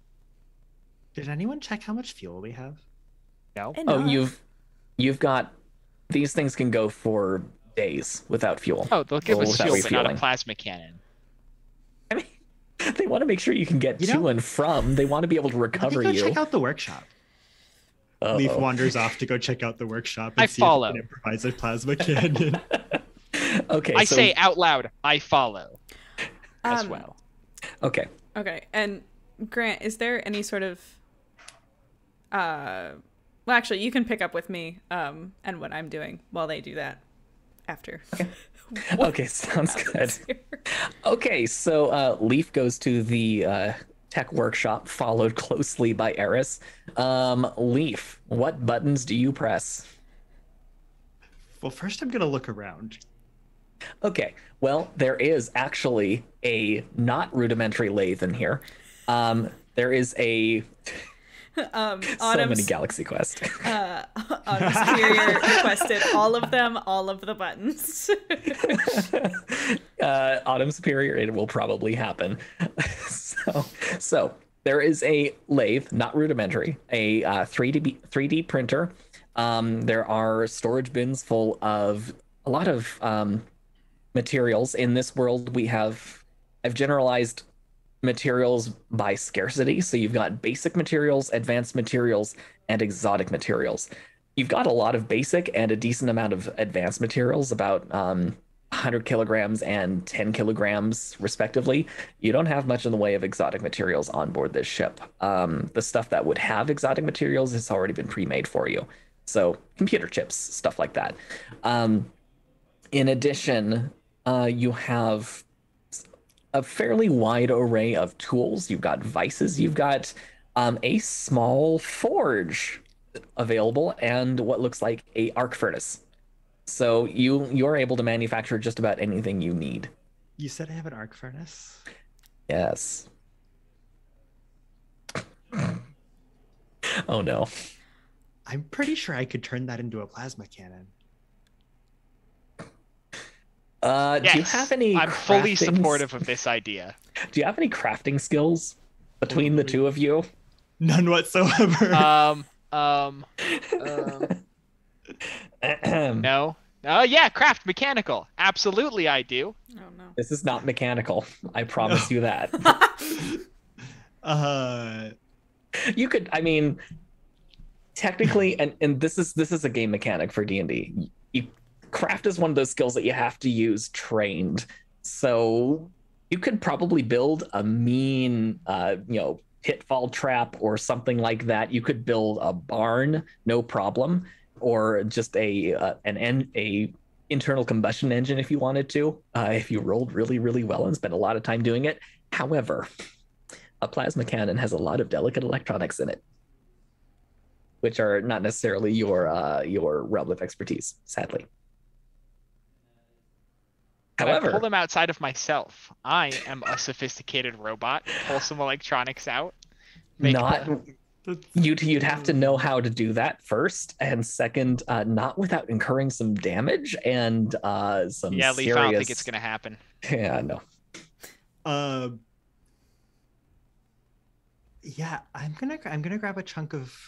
Speaker 4: Did anyone check how much fuel we have?
Speaker 3: No.
Speaker 1: Enough.
Speaker 2: You've got these things can go for days without fuel.
Speaker 3: Oh, they'll give
Speaker 2: Or
Speaker 3: us
Speaker 2: without
Speaker 3: fuel, but not a
Speaker 2: refueling.
Speaker 3: plasma cannon.
Speaker 2: I mean, they want to make sure you can get
Speaker 4: You
Speaker 2: to
Speaker 4: know-
Speaker 2: and from. They want to be able to
Speaker 4: Let me
Speaker 2: recover
Speaker 4: go
Speaker 2: you.
Speaker 4: check out the workshop.
Speaker 2: Uh-oh.
Speaker 4: Leaf wanders off to go check out the workshop and
Speaker 3: I
Speaker 4: see
Speaker 3: follow.
Speaker 4: if he can improvise a plasma cannon.
Speaker 2: Okay,
Speaker 3: I
Speaker 2: so,
Speaker 3: say out loud, I follow as well.
Speaker 2: okay.
Speaker 1: Okay, and Grant, is there any sort of well, actually, you can pick up with me and what I'm doing while they do that after.
Speaker 2: Okay, sounds good.
Speaker 1: happens here.
Speaker 2: Okay, so Leaf goes to the tech workshop, followed closely by Eris. Leaf, what buttons do you press?
Speaker 4: Well, first I'm going to look around.
Speaker 2: Okay, well, there is actually a not rudimentary lathe in here. There is a so many
Speaker 1: Autumn's,
Speaker 2: Galaxy Quest.
Speaker 1: Autumn Superior requested all of them, all of the buttons.
Speaker 2: Autumn Superior, it will probably happen. So there is a lathe, not rudimentary, a 3D printer. There are storage bins full of a lot of materials. In this world, I've generalized materials by scarcity. So you've got basic materials, advanced materials, and exotic materials. You've got a lot of basic and a decent amount of advanced materials, about 100 kilograms and 10 kilograms respectively. You don't have much in the way of exotic materials on board this ship. The stuff that would have exotic materials has already been pre-made for you. So computer chips, stuff like that. In addition, you have a fairly wide array of tools. You've got vices, you've got a small forge available, and what looks like a arc furnace. So you're able to manufacture just about anything you need.
Speaker 4: You said I have an arc furnace?
Speaker 2: Yes. Oh no.
Speaker 4: I'm pretty sure I could turn that into a plasma cannon.
Speaker 2: Do you have any
Speaker 3: I'm fully
Speaker 2: crafting-
Speaker 3: supportive of this idea.
Speaker 2: Do you have any crafting skills between the two of you?
Speaker 4: None whatsoever.
Speaker 3: No. Oh yeah, craft mechanical. Absolutely, I do.
Speaker 1: Oh no.
Speaker 2: This is not mechanical. I promise you that. You could, I mean, technically, and this is a game mechanic for D&D. Craft is one of those skills that you have to use trained. So you could probably build a mean, pitfall trap or something like that. You could build a barn, no problem, or just an internal combustion engine if you wanted to, if you rolled really, really well and spent a lot of time doing it. However, a plasma cannon has a lot of delicate electronics in it, which are not necessarily your realm of expertise, sadly.
Speaker 3: But I
Speaker 2: However,
Speaker 3: pull them outside of myself. I am a sophisticated robot. Pull some electronics out. Make
Speaker 2: not you'd have to know how to do that first, and second, not without incurring some damage and some
Speaker 3: Yeah,
Speaker 2: serious.
Speaker 3: Leaf, I don't think it's gonna happen.
Speaker 2: Yeah, no.
Speaker 4: Yeah, I'm gonna grab a chunk of,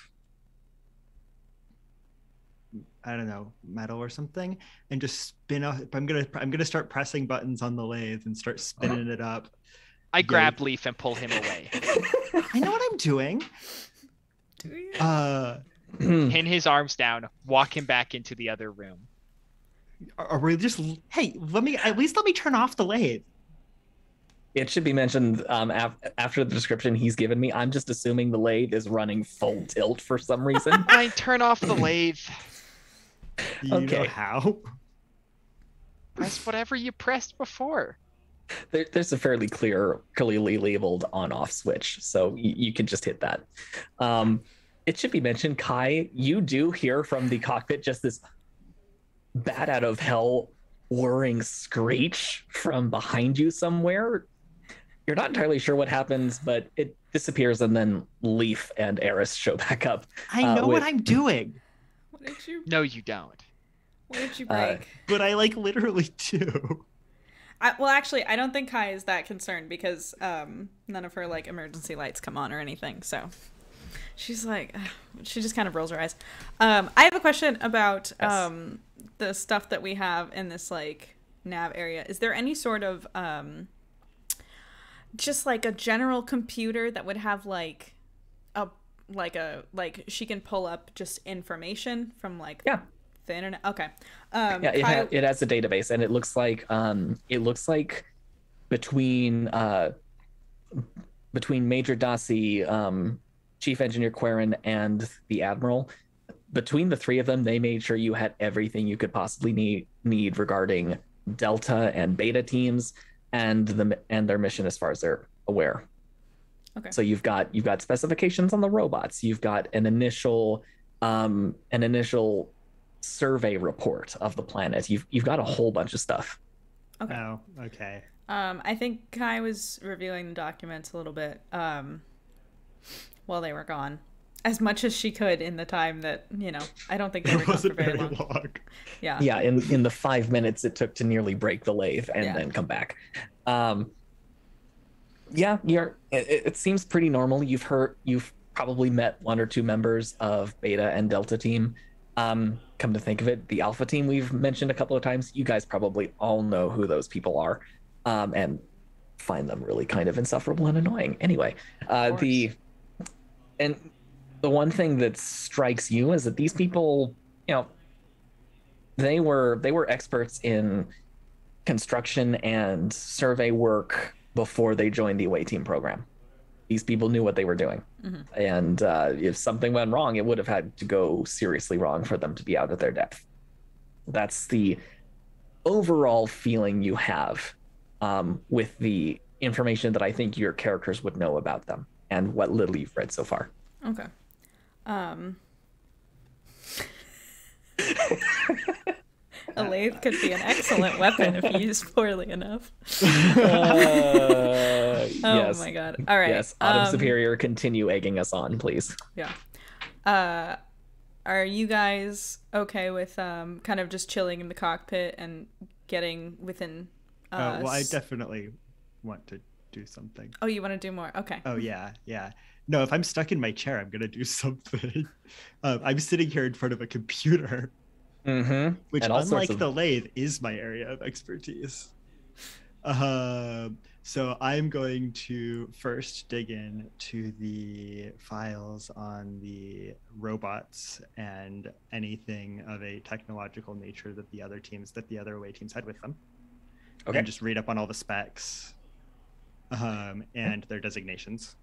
Speaker 4: I don't know, metal or something, and just spin up. I'm gonna start pressing buttons on the lathe and start spinning it up.
Speaker 3: I grab Leaf and pull him away.
Speaker 4: I know what I'm doing.
Speaker 1: Do you?
Speaker 3: Pin his arms down. Walk him back into the other room.
Speaker 4: Are we just? Hey, let me turn off the lathe.
Speaker 2: It should be mentioned after the description he's given me, I'm just assuming the lathe is running full tilt for some reason.
Speaker 3: I turn off the lathe.
Speaker 4: Do you know how?
Speaker 3: Press whatever you pressed before.
Speaker 2: There's a fairly clearly labeled on-off switch, so you can just hit that. It should be mentioned, Kai, you do hear from the cockpit just this bat out of hell whirring screech from behind you somewhere. You're not entirely sure what happens, but it disappears, and then Leaf and Eris show back up.
Speaker 4: I know what I'm doing.
Speaker 1: What did you?
Speaker 3: No, you don't.
Speaker 1: What did you break?
Speaker 4: But I literally do.
Speaker 1: Well, actually, I don't think Kai is that concerned because none of her emergency lights come on or anything. So she's she just kind of rolls her eyes. I have a question about the stuff that we have in this nav area. Is there any sort of just a general computer that would have she can pull up just information from the internet? Okay.
Speaker 2: It has a database, and it looks like between Major Dasi, Chief Engineer Quarren, and the Admiral, between the three of them, they made sure you had everything you could possibly need regarding Delta and Beta teams and their mission as far as they're aware.
Speaker 1: Okay.
Speaker 2: So you've got specifications on the robots. You've got an initial survey report of the planet. You've got a whole bunch of stuff.
Speaker 1: Okay.
Speaker 4: Oh, okay.
Speaker 1: I think Kai was reviewing the documents a little bit while they were gone, as much as she could in the time that I don't think they were gone for very long. Yeah.
Speaker 2: Yeah. In the 5 minutes it took to nearly break the lathe and then come back. It seems pretty normal. You've probably met one or two members of Beta and Delta team. Come to think of it, the Alpha team we've mentioned a couple of times, you guys probably all know who those people are, and find them really kind of insufferable and annoying. Anyway, the one thing that strikes you is that these people, they were experts in construction and survey work before they joined the away team program. These people knew what they were doing. Mm-hmm. And if something went wrong, it would have had to go seriously wrong for them to be out of their depth. That's the overall feeling you have with the information that I think your characters would know about them and what little you've read so far.
Speaker 1: Okay. A lathe could be an excellent weapon if used poorly enough.
Speaker 2: Yes.
Speaker 1: My god. All right.
Speaker 2: Yes, Autumn Superior, continue egging us on, please.
Speaker 1: Yeah. Are you guys okay with kind of just chilling in the cockpit and getting within
Speaker 4: well, I definitely want to do something.
Speaker 1: Oh, you want to do more? Okay.
Speaker 4: Oh, yeah. No, if I'm stuck in my chair, I'm going to do something. I'm sitting here in front of a computer.
Speaker 2: Mm-hmm.
Speaker 4: Which, unlike the lathe, is my area of expertise. So I'm going to first dig in to the files on the robots and anything of a technological nature that the other away teams had with them.
Speaker 2: Okay.
Speaker 4: And just read up on all the specs and their designations.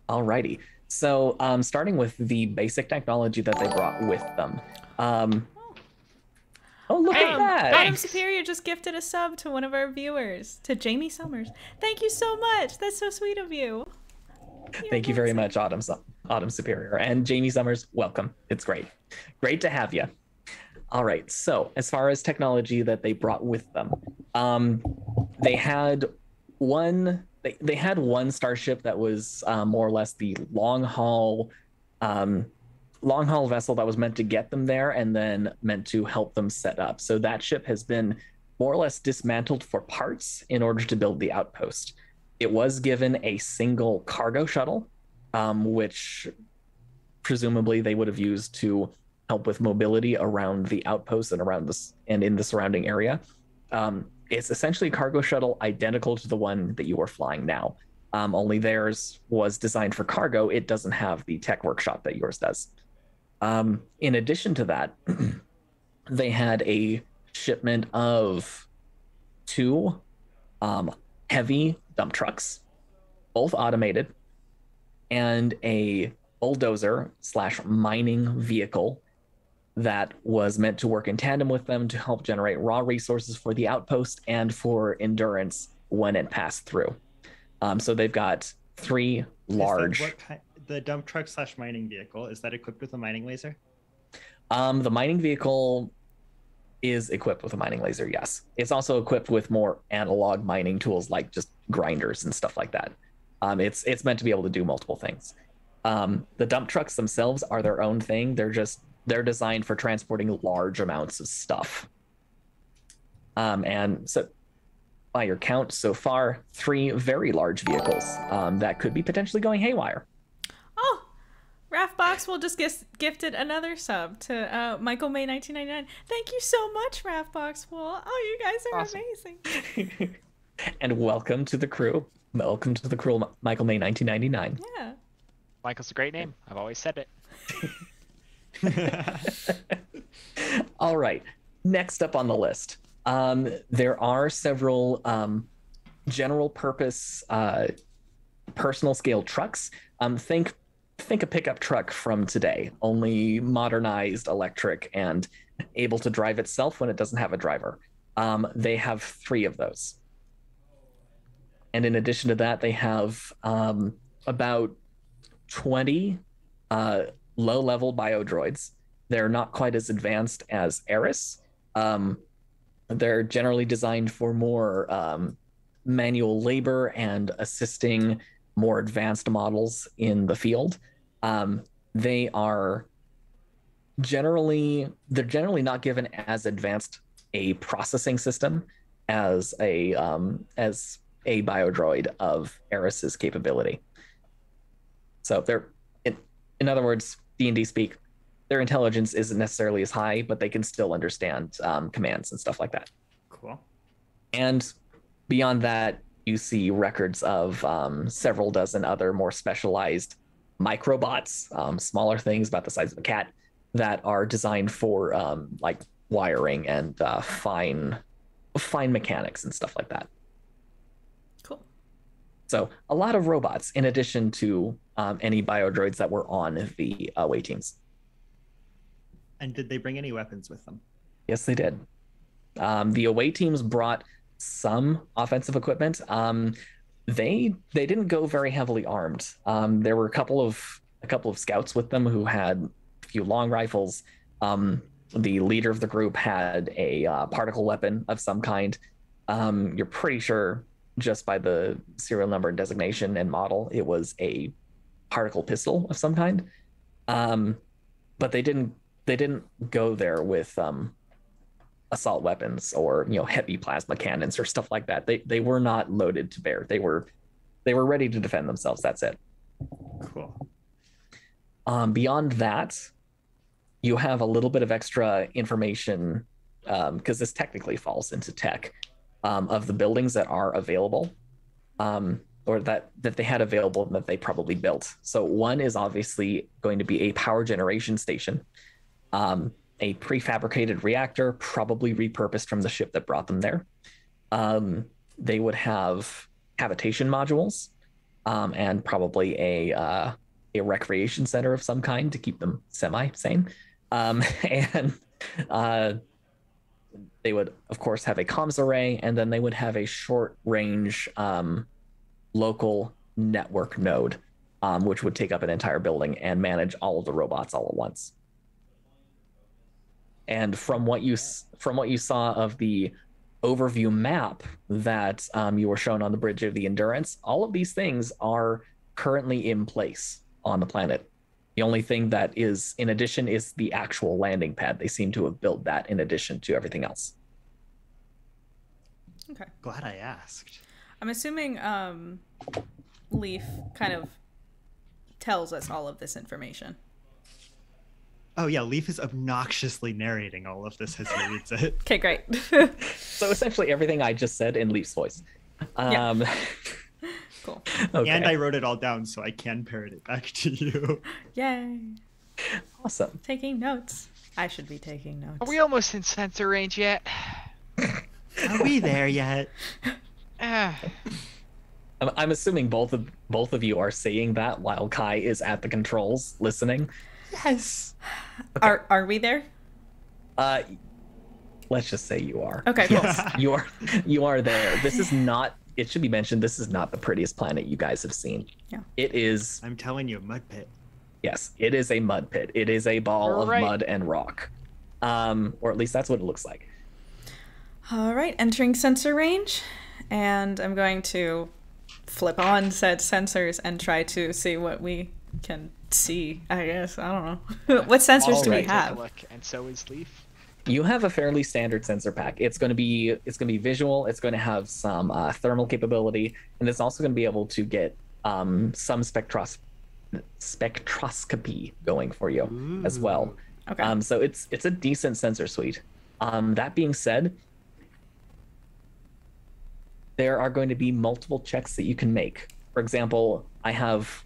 Speaker 2: Alrighty. So starting with the basic technology that they brought with them. Look at that!
Speaker 1: Autumn Superior just gifted a sub to one of our viewers, to Jamie Summers. Thank you so much. That's so sweet of you.
Speaker 2: Thank you very much, Autumn Superior. And Jamie Summers, welcome. It's great to have you. All right. So as far as technology that they brought with them, they had one. They had one starship that was more or less the long haul vessel that was meant to get them there and then meant to help them set up. So that ship has been more or less dismantled for parts in order to build the outpost. It was given a single cargo shuttle, which presumably they would have used to help with mobility around the outpost and around this and in the surrounding area. It's essentially a cargo shuttle identical to the one that you are flying now. Only theirs was designed for cargo. It doesn't have the tech workshop that yours does. In addition to that, they had a shipment of 2 heavy dump trucks, both automated, and a bulldozer / mining vehicle that was meant to work in tandem with them to help generate raw resources for the outpost and for endurance when it passed through. So they've got 3 large.
Speaker 4: The dump truck / mining vehicle, is that equipped with a mining laser?
Speaker 2: The mining vehicle is equipped with a mining laser, yes. It's also equipped with more analog mining tools like just grinders and stuff like that. It's meant to be able to do multiple things. The dump trucks themselves are their own thing. They're designed for transporting large amounts of stuff. And so by your count so far, 3 very large vehicles that could be potentially going haywire.
Speaker 1: Oh, Raffbox will just gifted another sub to Michael May 1999. Thank you so much, Raffbox Wool. Oh, you guys are
Speaker 3: Awesome.
Speaker 1: amazing.
Speaker 2: And welcome to the crew. Welcome to the crew, Michael May 1999.
Speaker 1: Yeah.
Speaker 3: Michael's a great name. I've always said it.
Speaker 2: All right. Next up on the list, there are several general purpose personal scale trucks. Think a pickup truck from today, only modernized, electric, and able to drive itself when it doesn't have a driver. They have 3 of those. And in addition to that, they have about 20 low-level biodroids. They're not quite as advanced as Eris. They're generally designed for more manual labor and assisting more advanced models in the field. They're generally not given as advanced a processing system as a biodroid of Eris's capability. So they're, in other words, D&D speak, their intelligence isn't necessarily as high, but they can still understand commands and stuff like that.
Speaker 4: Cool.
Speaker 2: And beyond that, you see records of several dozen other more specialized microbots, smaller things about the size of a cat, that are designed for like wiring and fine mechanics and stuff like that.
Speaker 1: Cool.
Speaker 2: So a lot of robots, in addition to any biodroids that were on the away teams.
Speaker 4: And did they bring any weapons with them?
Speaker 2: Yes, they did. The away teams brought some offensive equipment. They didn't go very heavily armed. There were a couple of scouts with them who had a few long rifles. The leader of the group had a particle weapon of some kind. You're pretty sure just by the serial number and designation and model, it was a particle pistol of some kind. But they didn't go there with assault weapons or heavy plasma cannons or stuff like that. They were not loaded to bear. They were ready to defend themselves. That's it.
Speaker 4: Cool.
Speaker 2: Beyond that, you have a little bit of extra information because this technically falls into tech of the buildings that are available or that they had available and that they probably built. So one is obviously going to be a power generation station. A prefabricated reactor, probably repurposed from the ship that brought them there. They would have habitation modules and probably a recreation center of some kind to keep them semi-sane. And they would, of course, have a comms array, and then they would have a short-range local network node, which would take up an entire building and manage all of the robots all at once. And from what you saw of the overview map that you were shown on the bridge of the Endurance, all of these things are currently in place on the planet. The only thing that is in addition is the actual landing pad. They seem to have built that in addition to everything else.
Speaker 1: Okay.
Speaker 4: Glad I asked.
Speaker 1: I'm assuming Leaf kind of tells us all of this information.
Speaker 4: Oh yeah, Leaf is obnoxiously narrating all of this as he reads it.
Speaker 1: Okay, great.
Speaker 2: So essentially everything I just said in Leaf's voice.
Speaker 1: Cool.
Speaker 2: Okay.
Speaker 4: And I wrote it all down so I can parrot it back to you.
Speaker 1: Yay.
Speaker 2: Awesome.
Speaker 1: Taking notes. I should be taking notes.
Speaker 3: Are we almost in sensor range yet?
Speaker 4: Are we there yet?
Speaker 2: I'm assuming both of you are saying that while Kai is at the controls listening.
Speaker 4: Yes.
Speaker 2: Okay.
Speaker 1: Are we there?
Speaker 2: Let's just say you are.
Speaker 1: Okay, cool.
Speaker 2: Yes, you are there. This is not, it should be mentioned, this is not the prettiest planet you guys have seen.
Speaker 1: Yeah.
Speaker 2: It is,
Speaker 4: I'm telling you, mud pit.
Speaker 2: yes, it is a mud pit. It is a ball of mud and rock. Or at least that's what it looks like.
Speaker 1: All right, entering sensor range, and I'm going to flip on said sensors and try to see what we can see. I guess I don't know. What sensors do we
Speaker 2: Alright.
Speaker 1: have?
Speaker 3: Look, and so is Leaf.
Speaker 2: You have a fairly standard sensor pack. It's going to be visual. It's going to have some thermal capability, and it's also going to be able to get some spectroscopy going for you as well.
Speaker 1: Okay.
Speaker 2: So it's a decent sensor suite. That being said, there are going to be multiple checks that you can make. For example, I have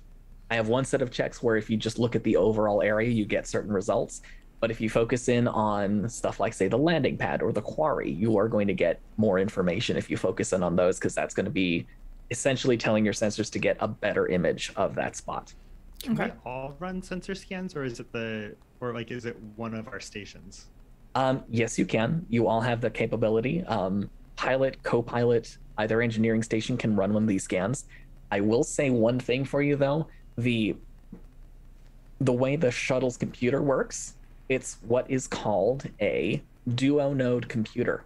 Speaker 2: one set of checks where if you just look at the overall area, you get certain results. But if you focus in on stuff like, say, the landing pad or the quarry, you are going to get more information if you focus in on those, because that's going to be essentially telling your sensors to get a better image of that spot.
Speaker 4: Can
Speaker 1: Okay.
Speaker 4: we all run sensor scans, or is it one of our stations?
Speaker 2: Yes, you can. You all have the capability. Pilot, co-pilot, either engineering station can run one of these scans. I will say one thing for you though. The way the shuttle's computer works, it's what is called a duo node computer.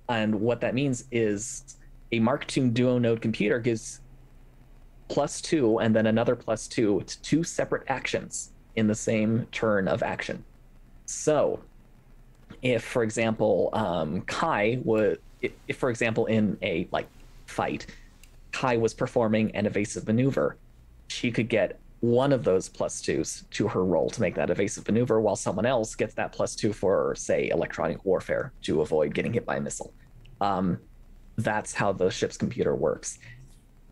Speaker 2: And what that means is a Mark II duo node computer gives +2 and then another +2 to two separate actions in the same turn of action. So if, for example, if for example in a fight, Kai was performing an evasive maneuver, she could get one of those +2s to her roll to make that evasive maneuver, while someone else gets that +2 for, say, electronic warfare to avoid getting hit by a missile. That's how the ship's computer works.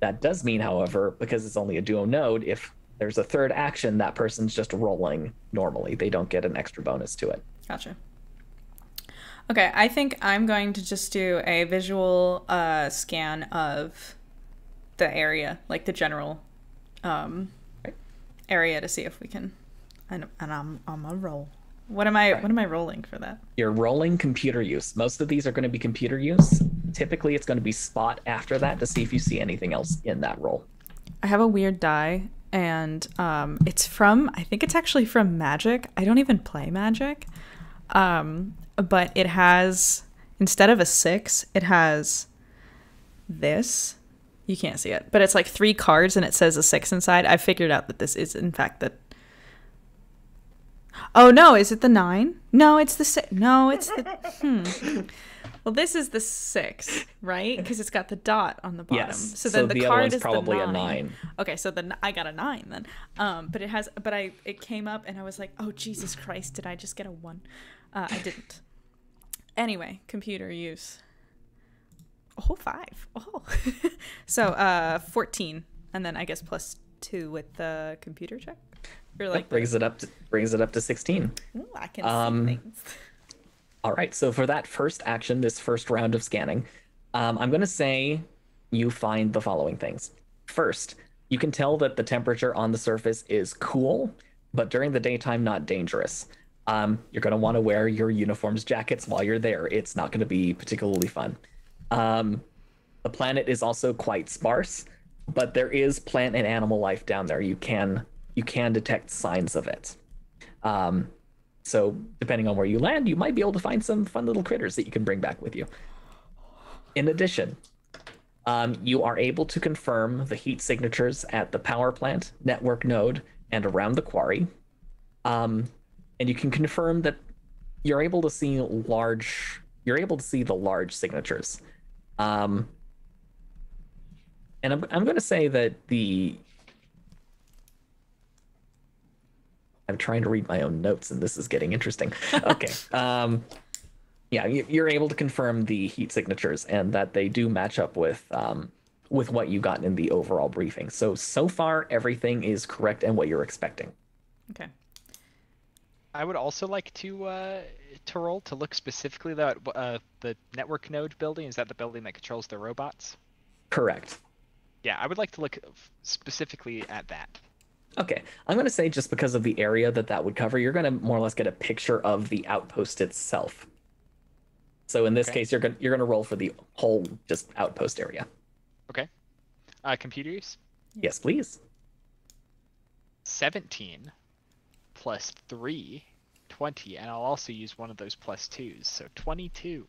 Speaker 2: That does mean, however, because it's only a duo node, if there's a third action, that person's just rolling normally. They don't get an extra bonus to it.
Speaker 1: Gotcha. Okay, I think I'm going to just do a visual scan of the area, like the general area, to see if we can. And I'm a roll. What am I rolling for that?
Speaker 2: You're rolling computer use. Most of these are going to be computer use. Typically, it's going to be spot after that to see if you see anything else in that roll.
Speaker 1: I have a weird die, and it's from, I think it's actually from Magic. I don't even play Magic. But it has, instead of a 6, it has this. You can't see it, but it's like 3 cards and it says a 6 inside. I figured out that this is in fact the... Oh no, is it the 9? No, it's the 6. No, it's the... Well, this is the 6, right? Because it's got the dot on the bottom.
Speaker 2: Yes.
Speaker 1: So then the
Speaker 2: other
Speaker 1: card
Speaker 2: one's
Speaker 1: is
Speaker 2: probably
Speaker 1: the
Speaker 2: a 9.
Speaker 1: Okay, so then I got a 9 then. But it came up and I was like, oh Jesus Christ, did I just get a 1? I didn't. Anyway, computer use. Oh, 5. Oh. So 14, and then I guess +2 with the computer check. Or like
Speaker 2: brings it up to 16.
Speaker 1: Ooh, I can see things.
Speaker 2: All right, so for that first action, this first round of scanning, I'm going to say you find the following things. First, you can tell that the temperature on the surface is cool, but during the daytime, not dangerous. You're going to want to wear your uniforms jackets while you're there. It's not going to be particularly fun. The planet is also quite sparse, but there is plant and animal life down there. You can detect signs of it. So depending on where you land, you might be able to find some fun little critters that you can bring back with you. In addition, you are able to confirm the heat signatures at the power plant, network node, and around the quarry. And you can confirm that you're able to see the large signatures. And I'm going to say that I'm trying to read my own notes, and this is getting interesting. Okay. Yeah, you're able to confirm the heat signatures and that they do match up with what you got in the overall briefing. So far, everything is correct and what you're expecting.
Speaker 1: Okay.
Speaker 3: I would also like to roll to look specifically at the network node building. Is that the building that controls the robots?
Speaker 2: Correct.
Speaker 3: Yeah, I would like to look specifically at that.
Speaker 2: Okay, I'm going to say just because of the area that would cover, you're going to more or less get a picture of the outpost itself. So in this case, you're going to roll for the whole just outpost area.
Speaker 3: Okay. Computer use?
Speaker 2: Yes, please.
Speaker 3: 17 plus 3, 20, and I'll also use one of those plus 2s, so 22.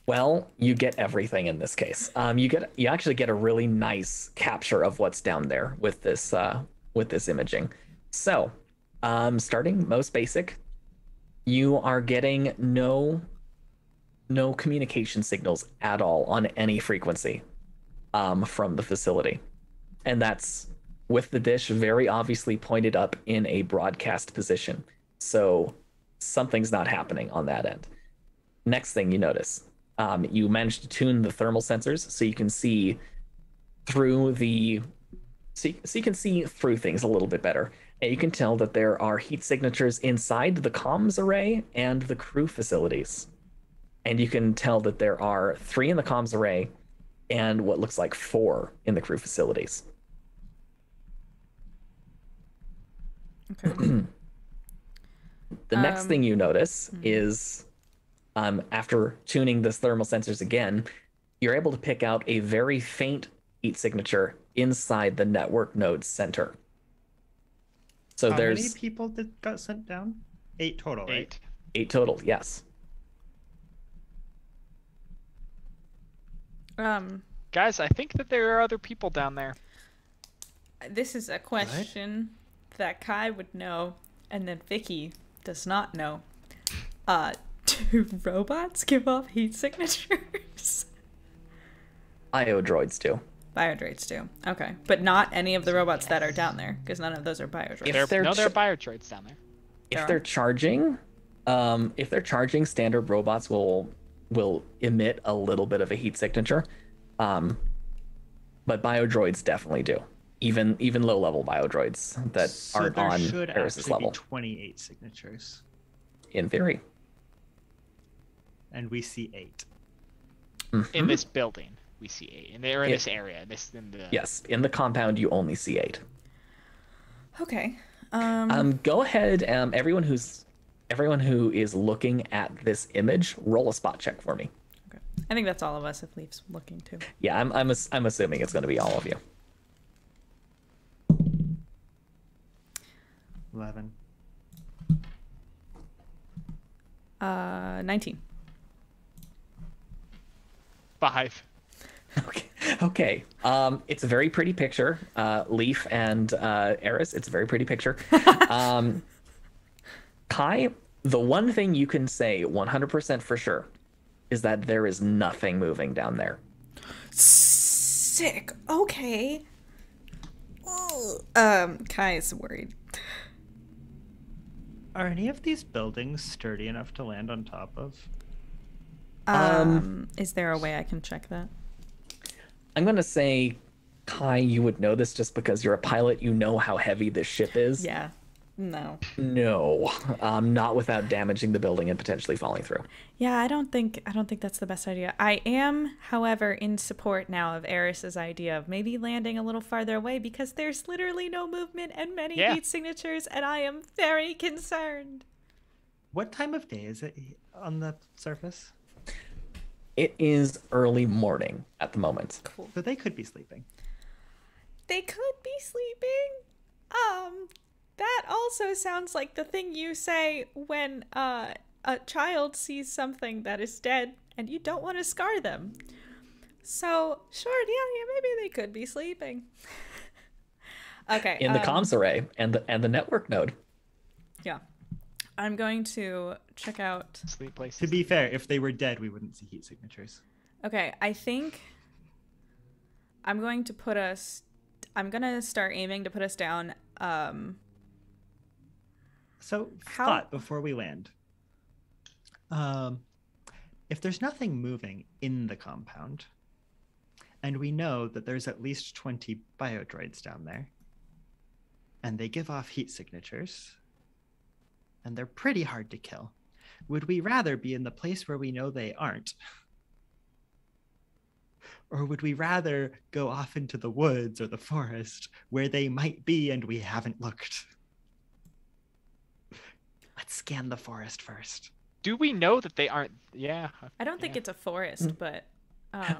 Speaker 2: Well, you get everything in this case. You actually get a really nice capture of what's down there with this imaging. So, starting most basic, you are getting no communication signals at all on any frequency from the facility, and that's with the dish very obviously pointed up in a broadcast position. So something's not happening on that end. Next thing you notice, you managed to tune the thermal sensors so you can see through things a little bit better. And you can tell that there are heat signatures inside the comms array and the crew facilities. And you can tell that there are 3 in the comms array and what looks like 4 in the crew facilities.
Speaker 1: Okay.
Speaker 2: The next thing you notice is, after tuning the thermal sensors again, you're able to pick out a very faint heat signature inside the network node center. So
Speaker 4: How
Speaker 2: there's
Speaker 4: many people that got sent down? 8 total, right?
Speaker 2: 8 total, yes.
Speaker 3: Guys, I think that there are other people down there.
Speaker 1: This is a question that Kai would know, and then Vicky does not know. Do robots give off heat signatures?
Speaker 2: Biodroids do.
Speaker 1: Biodroids do. Okay, but not any of the robots that are down there, because none of those are biodroids.
Speaker 3: There are biodroids down there.
Speaker 2: If they're charging, standard robots will emit a little bit of a heat signature, but biodroids definitely do. Even low level biodroids that aren't on Eris's level.
Speaker 4: 28 signatures.
Speaker 2: In theory.
Speaker 4: And we see 8.
Speaker 3: In this building, we see 8. And they're in this area.
Speaker 2: Yes, in the compound you only see 8.
Speaker 1: Okay.
Speaker 2: Go ahead. Everyone who is looking at this image, roll a spot check for me.
Speaker 1: Okay. I think that's all of us if Leaf's looking too.
Speaker 2: Yeah, I'm assuming it's going to be all of you.
Speaker 4: 11.
Speaker 1: 19.
Speaker 3: 5.
Speaker 2: Okay. It's a very pretty picture. Leaf and Eris, it's a very pretty picture. Kai, the one thing you can say 100% for sure is that there is nothing moving down there.
Speaker 1: Sick. Okay. Kai is worried.
Speaker 4: Are any of these buildings sturdy enough to land on top of?
Speaker 1: Is there a way I can check that?
Speaker 2: I'm going to say, Kai, you would know this just because you're a pilot. You know how heavy this ship is.
Speaker 1: Yeah. No.
Speaker 2: No. Not without damaging the building and potentially falling through.
Speaker 1: Yeah, I don't think that's the best idea. I am, however, in support now of Eris's idea of maybe landing a little farther away because there's literally no movement and many heat signatures, and I am very concerned.
Speaker 4: What time of day is it on the surface?
Speaker 2: It is early morning at the moment.
Speaker 1: Cool.
Speaker 4: So they could be sleeping.
Speaker 1: They could be sleeping. That also sounds like the thing you say when a child sees something that is dead and you don't want to scar them. So, sure, yeah, maybe they could be sleeping. Okay.
Speaker 2: In the comms array and the network node.
Speaker 1: Yeah. I'm going to check out...
Speaker 3: Sleep places.
Speaker 4: To be fair, if they were dead, we wouldn't see heat signatures.
Speaker 1: Okay, I think I'm going to put us... I'm going to start aiming to put us down...
Speaker 4: So, thought before we land. If there's nothing moving in the compound, and we know that there's at least 20 biodroids down there, and they give off heat signatures, and they're pretty hard to kill, would we rather be in the place where we know they aren't? Or would we rather go off into the woods or the forest where they might be and we haven't looked? Let's scan the forest first.
Speaker 3: Do we know that they aren't? Yeah.
Speaker 1: I don't think it's a forest, but...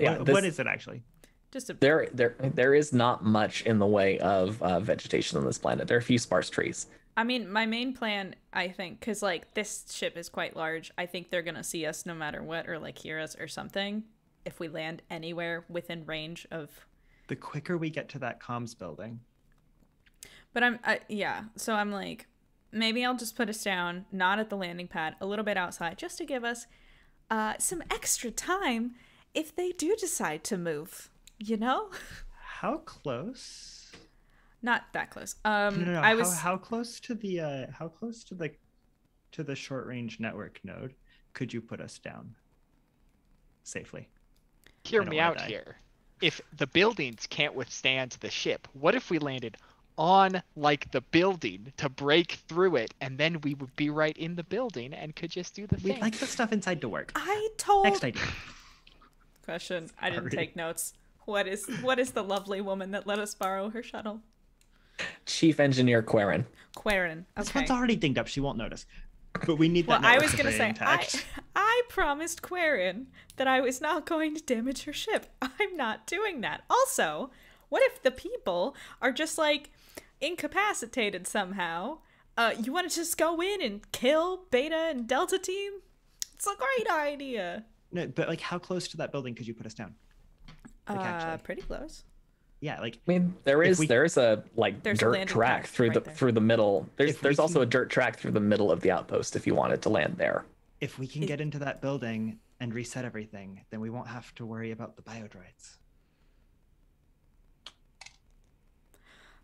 Speaker 2: Yeah,
Speaker 4: what is it actually?
Speaker 1: Just a...
Speaker 2: There is not much in the way of vegetation on this planet. There are a few sparse trees.
Speaker 1: I mean, my main plan, I think, because, like, this ship is quite large. I think they're going to see us no matter what, or, like, hear us or something if we land anywhere within range of...
Speaker 4: The quicker we get to that comms building.
Speaker 1: But yeah, so I'm like, maybe I'll just put us down, not at the landing pad, a little bit outside, just to give us some extra time if they do decide to move, you know?
Speaker 4: How close?
Speaker 1: Not that close.
Speaker 4: No.
Speaker 1: I was
Speaker 4: how close to the short range network node could you put us down safely?
Speaker 3: Hear me out here. If the buildings can't withstand the ship, what if we landed on like the building to break through it, and then we would be right in the building and could just do the thing?
Speaker 4: We'd like the stuff inside to work.
Speaker 1: I told...
Speaker 4: Next idea.
Speaker 1: Question. I didn't
Speaker 4: Sorry.
Speaker 1: take notes. What is the lovely woman that let us borrow her shuttle?
Speaker 2: Chief Engineer Quarren.
Speaker 1: Quarren.
Speaker 4: This
Speaker 1: Okay.
Speaker 4: one's already dinged up. She won't notice. But we need that.
Speaker 1: Well, I
Speaker 4: network
Speaker 1: was
Speaker 4: to
Speaker 1: gonna
Speaker 4: stay
Speaker 1: say,
Speaker 4: intact.
Speaker 1: I promised Quarren that I was not going to damage her ship. I'm not doing that. Also, what if the people are just like incapacitated somehow? You want to just go in and kill Beta and Delta Team? It's a great idea.
Speaker 4: No, but like, how close to that building could you put us down? Like, actually.
Speaker 1: Pretty close.
Speaker 4: Yeah, like.
Speaker 2: I mean, there is a like
Speaker 1: There's a
Speaker 2: dirt
Speaker 1: landing
Speaker 2: track
Speaker 1: pad
Speaker 2: through
Speaker 1: right there.
Speaker 2: through the middle.
Speaker 4: If we
Speaker 2: There's also
Speaker 4: can-
Speaker 2: a dirt track through the middle of the outpost if you wanted to land there.
Speaker 4: If we can get into that building and reset everything, then we won't have to worry about the biodroids.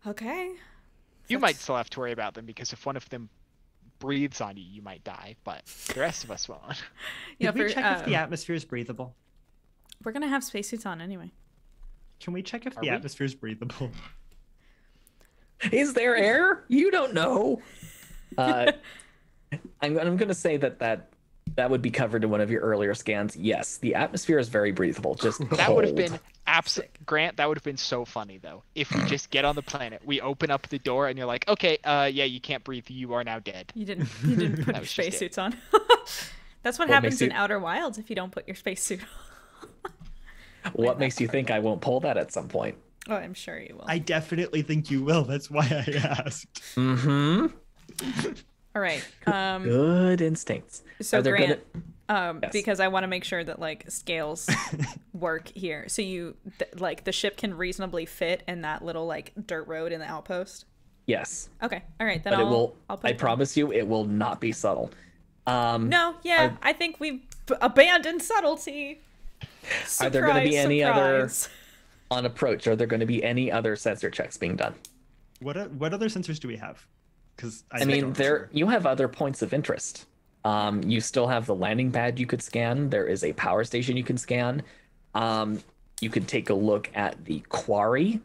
Speaker 1: Okay.
Speaker 3: You might still have to worry about them, because if one of them breathes on you, you might die, but the rest of us won't.
Speaker 1: Yeah,
Speaker 4: Did we
Speaker 1: for,
Speaker 4: check if the atmosphere is breathable?
Speaker 1: We're gonna have spacesuits on anyway.
Speaker 4: Can we check if
Speaker 3: Are
Speaker 4: the
Speaker 3: we?
Speaker 4: atmosphere is breathable?
Speaker 2: Is there air? You don't know. I'm going to say that would be covered in one of your earlier scans. Yes, the atmosphere is very breathable. Just
Speaker 3: That would have
Speaker 2: cold.
Speaker 3: been Grant, that would have been so funny though. If we just get on the planet, we open up the door, and you're like, okay, yeah, you can't breathe. You are now dead.
Speaker 1: You didn't put
Speaker 3: That
Speaker 1: your
Speaker 3: was just it.
Speaker 1: spacesuits on. That's what
Speaker 2: What
Speaker 1: happens
Speaker 2: makes
Speaker 1: in
Speaker 2: you-
Speaker 1: Outer Wilds if you don't put your spacesuit on.
Speaker 2: What makes you think I won't pull that at some point?
Speaker 1: Oh, I'm sure you will.
Speaker 4: I definitely think you will. That's why I asked.
Speaker 2: Mm-hmm.
Speaker 1: All right.
Speaker 2: Good instincts.
Speaker 1: So
Speaker 2: Are there
Speaker 1: Grant,
Speaker 2: Yes.
Speaker 1: because I want to make sure that like scales work here. So like the ship can reasonably fit in that little like dirt road in the outpost.
Speaker 2: Yes,
Speaker 1: Okay. All right. Then
Speaker 2: but it will.
Speaker 1: I'll put
Speaker 2: I
Speaker 1: it down.
Speaker 2: promise you, it will not be subtle.
Speaker 1: No. Yeah. I think we've abandoned subtlety.
Speaker 2: Are there going to be any other
Speaker 1: surprise.
Speaker 2: on approach? Are there going to be any other sensor checks being done?
Speaker 4: What other sensors do we have? Because
Speaker 2: I mean, you have other points of interest. You still have the landing pad you could scan. There is a power station you can scan. You could take a look at the quarry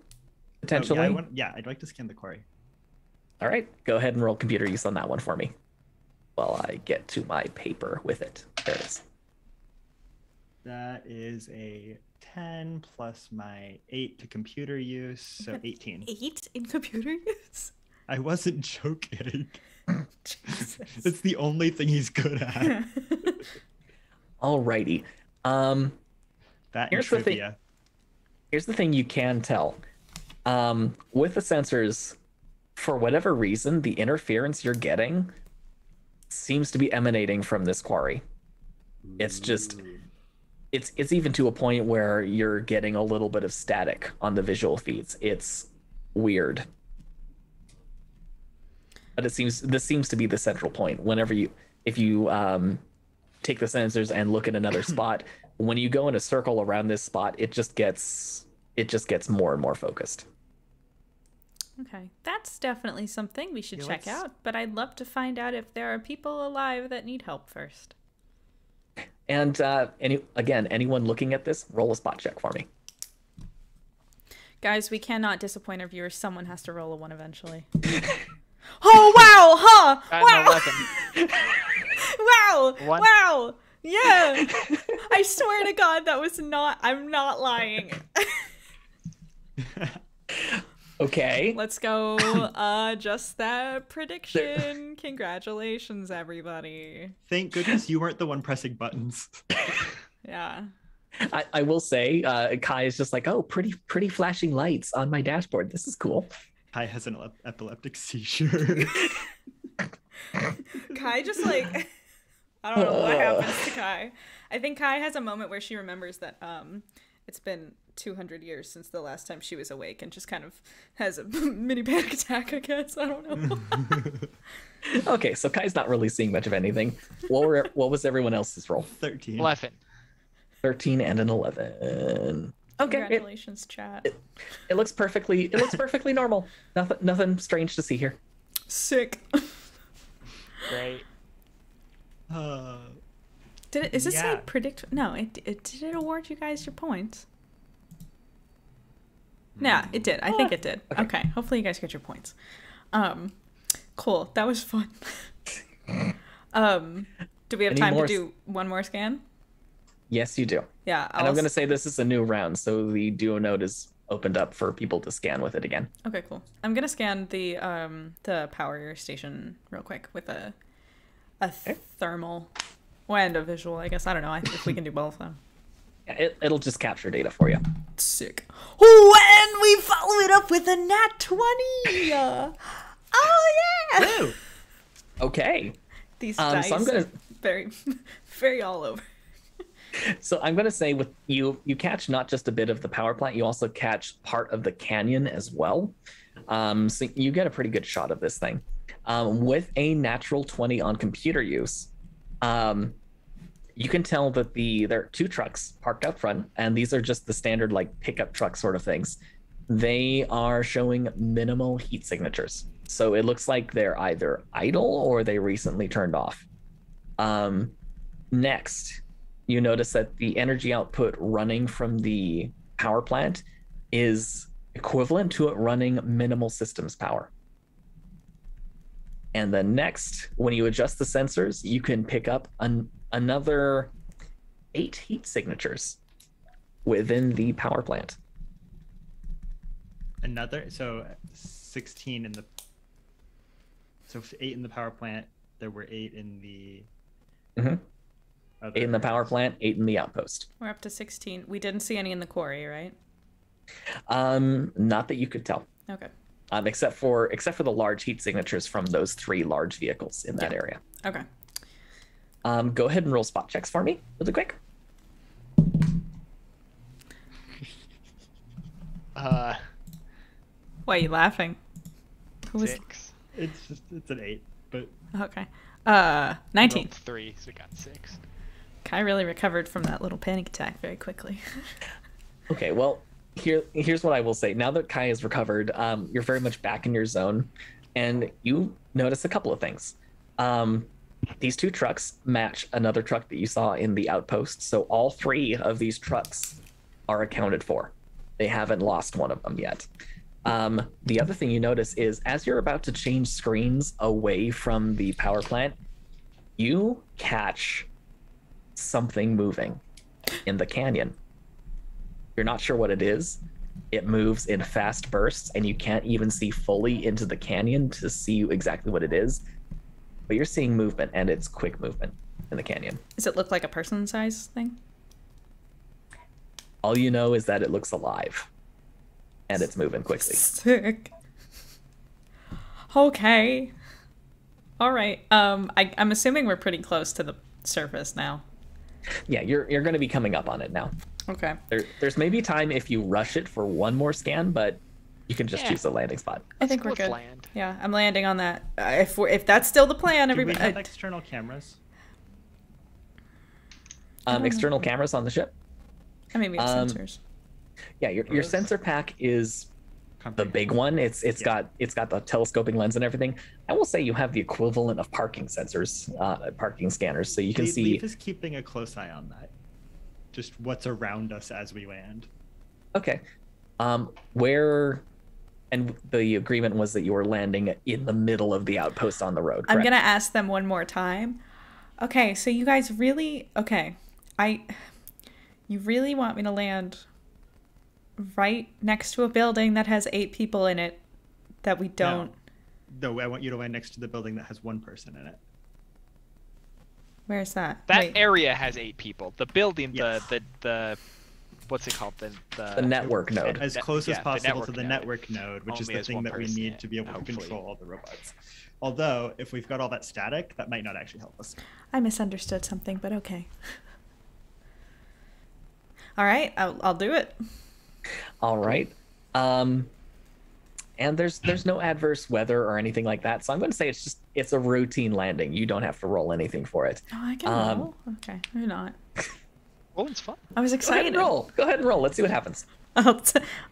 Speaker 2: potentially.
Speaker 4: I'd like to scan the quarry.
Speaker 2: All right, go ahead and roll computer use on that one for me while I get to my paper with it. There it is.
Speaker 4: That is a 10 plus my 8 to computer use, so 18.
Speaker 1: 8 in computer use.
Speaker 4: I wasn't joking.
Speaker 1: Jesus.
Speaker 4: It's the only thing he's good at.
Speaker 2: Alrighty.
Speaker 4: That and
Speaker 2: Here's the thing.
Speaker 4: trivia.
Speaker 2: Here's the thing you can tell. With the sensors for whatever reason, the interference you're getting seems to be emanating from this quarry. It's just, it's even to a point where you're getting a little bit of static on the visual feeds. It's weird. But this seems to be the central point. If you take the sensors and look at another spot, when you go in a circle around this spot, it just gets more and more focused.
Speaker 1: Okay, that's definitely something we should check out, but I'd love to find out if there are people alive that need help first.
Speaker 2: And anyone looking at this, roll a spot check for me.
Speaker 1: Guys, we cannot disappoint our viewers. Someone has to roll a 1 eventually. Oh, wow, huh? Wow. Wow.
Speaker 3: One.
Speaker 1: Wow. Yeah. I swear to God, I'm not lying.
Speaker 2: Okay.
Speaker 1: Let's go. Just that prediction. Congratulations, everybody.
Speaker 4: Thank goodness you weren't the one pressing buttons.
Speaker 1: Yeah.
Speaker 2: I will say, Kai is just like, oh, pretty flashing lights on my dashboard. This is cool.
Speaker 4: Kai has an epileptic seizure.
Speaker 1: Kai just like, I don't know what happens to Kai. I think Kai has a moment where she remembers that it's been 200 years since the last time she was awake and just kind of has a mini panic attack, I guess. I don't know.
Speaker 2: Okay, so Kai's not really seeing much of anything. What was everyone else's roll?
Speaker 4: 13.
Speaker 3: 11.
Speaker 2: 13 and an 11. Okay.
Speaker 1: Congratulations, chat.
Speaker 2: It looks perfectly normal. Nothing strange to see here.
Speaker 1: Sick.
Speaker 3: Great.
Speaker 1: Is this like predict? No, did it award you guys your points? Yeah, it did. I think it did. Okay. Hopefully you guys get your points. Cool. That was fun. Do we have time to do one more scan?
Speaker 2: Yes, you do.
Speaker 1: Yeah.
Speaker 2: And I'm going to say this is a new round, so the duo node is opened up for people to scan with it again.
Speaker 1: Okay, cool. I'm going to scan the power station real quick with a thermal and a visual, I guess. I don't know if we can do both of them.
Speaker 2: Yeah, it'll just capture data for you.
Speaker 1: Sick. Oh, and we follow it up with a nat 20. Oh, yeah.
Speaker 2: Woo. Okay.
Speaker 1: These dice
Speaker 2: so I'm gonna...
Speaker 1: are very, very all over.
Speaker 2: So I'm going to say with you catch not just a bit of the power plant, you also catch part of the canyon as well. So you get a pretty good shot of this thing. With a natural 20 on computer use, you can tell that there are 2 trucks parked out front, and these are just the standard like pickup truck sort of things. They are showing minimal heat signatures. So it looks like they're either idle or they recently turned off. Next, you notice that the energy output running from the power plant is equivalent to it running minimal systems power. And then next, when you adjust the sensors, you can pick up another 8 heat signatures within the power plant.
Speaker 4: So 16 in the... So 8 in the power plant, there were 8 in the...
Speaker 2: Mm-hmm. 8 in the power plant, 8 in the outpost.
Speaker 1: We're up to 16. We didn't see any in the quarry, right?
Speaker 2: Not that you could tell.
Speaker 1: Okay.
Speaker 2: Except for the large heat signatures from those 3 large vehicles in that area.
Speaker 1: Okay.
Speaker 2: Go ahead and roll spot checks for me, really quick.
Speaker 1: Why are you laughing? Who was
Speaker 3: 6.
Speaker 4: It's an 8, but
Speaker 1: okay. 19.
Speaker 3: 3, so we got 6.
Speaker 1: Kai really recovered from that little panic attack very quickly.
Speaker 2: Okay, well, here's what I will say. Now that Kai has recovered, you're very much back in your zone, and you notice a couple of things. These 2 trucks match another truck that you saw in the outpost, so all 3 of these trucks are accounted for. They haven't lost one of them yet. The other thing you notice is as you're about to change screens away from the power plant, you catch something moving in the canyon. You're not sure what it is. It moves in fast bursts, and you can't even see fully into the canyon to see exactly what it is. But you're seeing movement, and it's quick movement in the canyon.
Speaker 1: Does it look like a person-size thing?
Speaker 2: All you know is that it looks alive, and it's moving quickly.
Speaker 1: Sick. Okay. All right. I'm assuming we're pretty close to the surface now.
Speaker 2: Yeah, you're going to be coming up on it now.
Speaker 1: Okay.
Speaker 2: There's maybe time if you rush it for one more scan, but you can just choose a landing spot.
Speaker 1: I think we're
Speaker 3: Let's
Speaker 1: good.
Speaker 3: land.
Speaker 1: Yeah, I'm landing on that. If that's still the plan,
Speaker 4: Do
Speaker 1: everybody.
Speaker 4: we have external cameras?
Speaker 2: External cameras on the ship.
Speaker 1: Maybe it's sensors.
Speaker 2: Yeah, your sensor pack is the big one. It's got the telescoping lens and everything. I will say you have the equivalent of parking sensors, parking scanners, so you can see.
Speaker 4: Leaf is keeping a close eye on that. Just what's around us as we land.
Speaker 2: Okay. Where, and the agreement was that you were landing in the middle of the outpost on the road. Correct?
Speaker 1: I'm gonna ask them one more time. Okay, so you guys really you really want me to land right next to a building that has 8 people in it that we don't.
Speaker 4: No, I want you to land next to the building that has 1 person in it.
Speaker 1: Where's that?
Speaker 3: That
Speaker 1: Wait.
Speaker 3: area has 8 people. The building,
Speaker 4: Yes.
Speaker 3: the what's it called?
Speaker 2: The network node.
Speaker 4: As close as
Speaker 3: the
Speaker 4: possible to
Speaker 3: network
Speaker 4: the
Speaker 3: node.
Speaker 4: network node, which is
Speaker 3: Only
Speaker 4: the
Speaker 3: as
Speaker 4: thing
Speaker 3: one
Speaker 4: that we
Speaker 3: person,
Speaker 4: need to be able to
Speaker 3: hopefully.
Speaker 4: control all the robots. Although, if we've got all that static, that might not actually help us.
Speaker 1: I misunderstood something, but okay. All right, I'll do it.
Speaker 2: All right. And there's no adverse weather or anything like that, so I'm going to say it's a routine landing. You don't have to roll anything for it.
Speaker 1: Oh, I can roll. Okay, or not.
Speaker 3: Rolling's fun.
Speaker 1: I was
Speaker 2: Go ahead
Speaker 1: excited.
Speaker 2: and roll. Go ahead and roll. Let's see what happens.
Speaker 1: I'll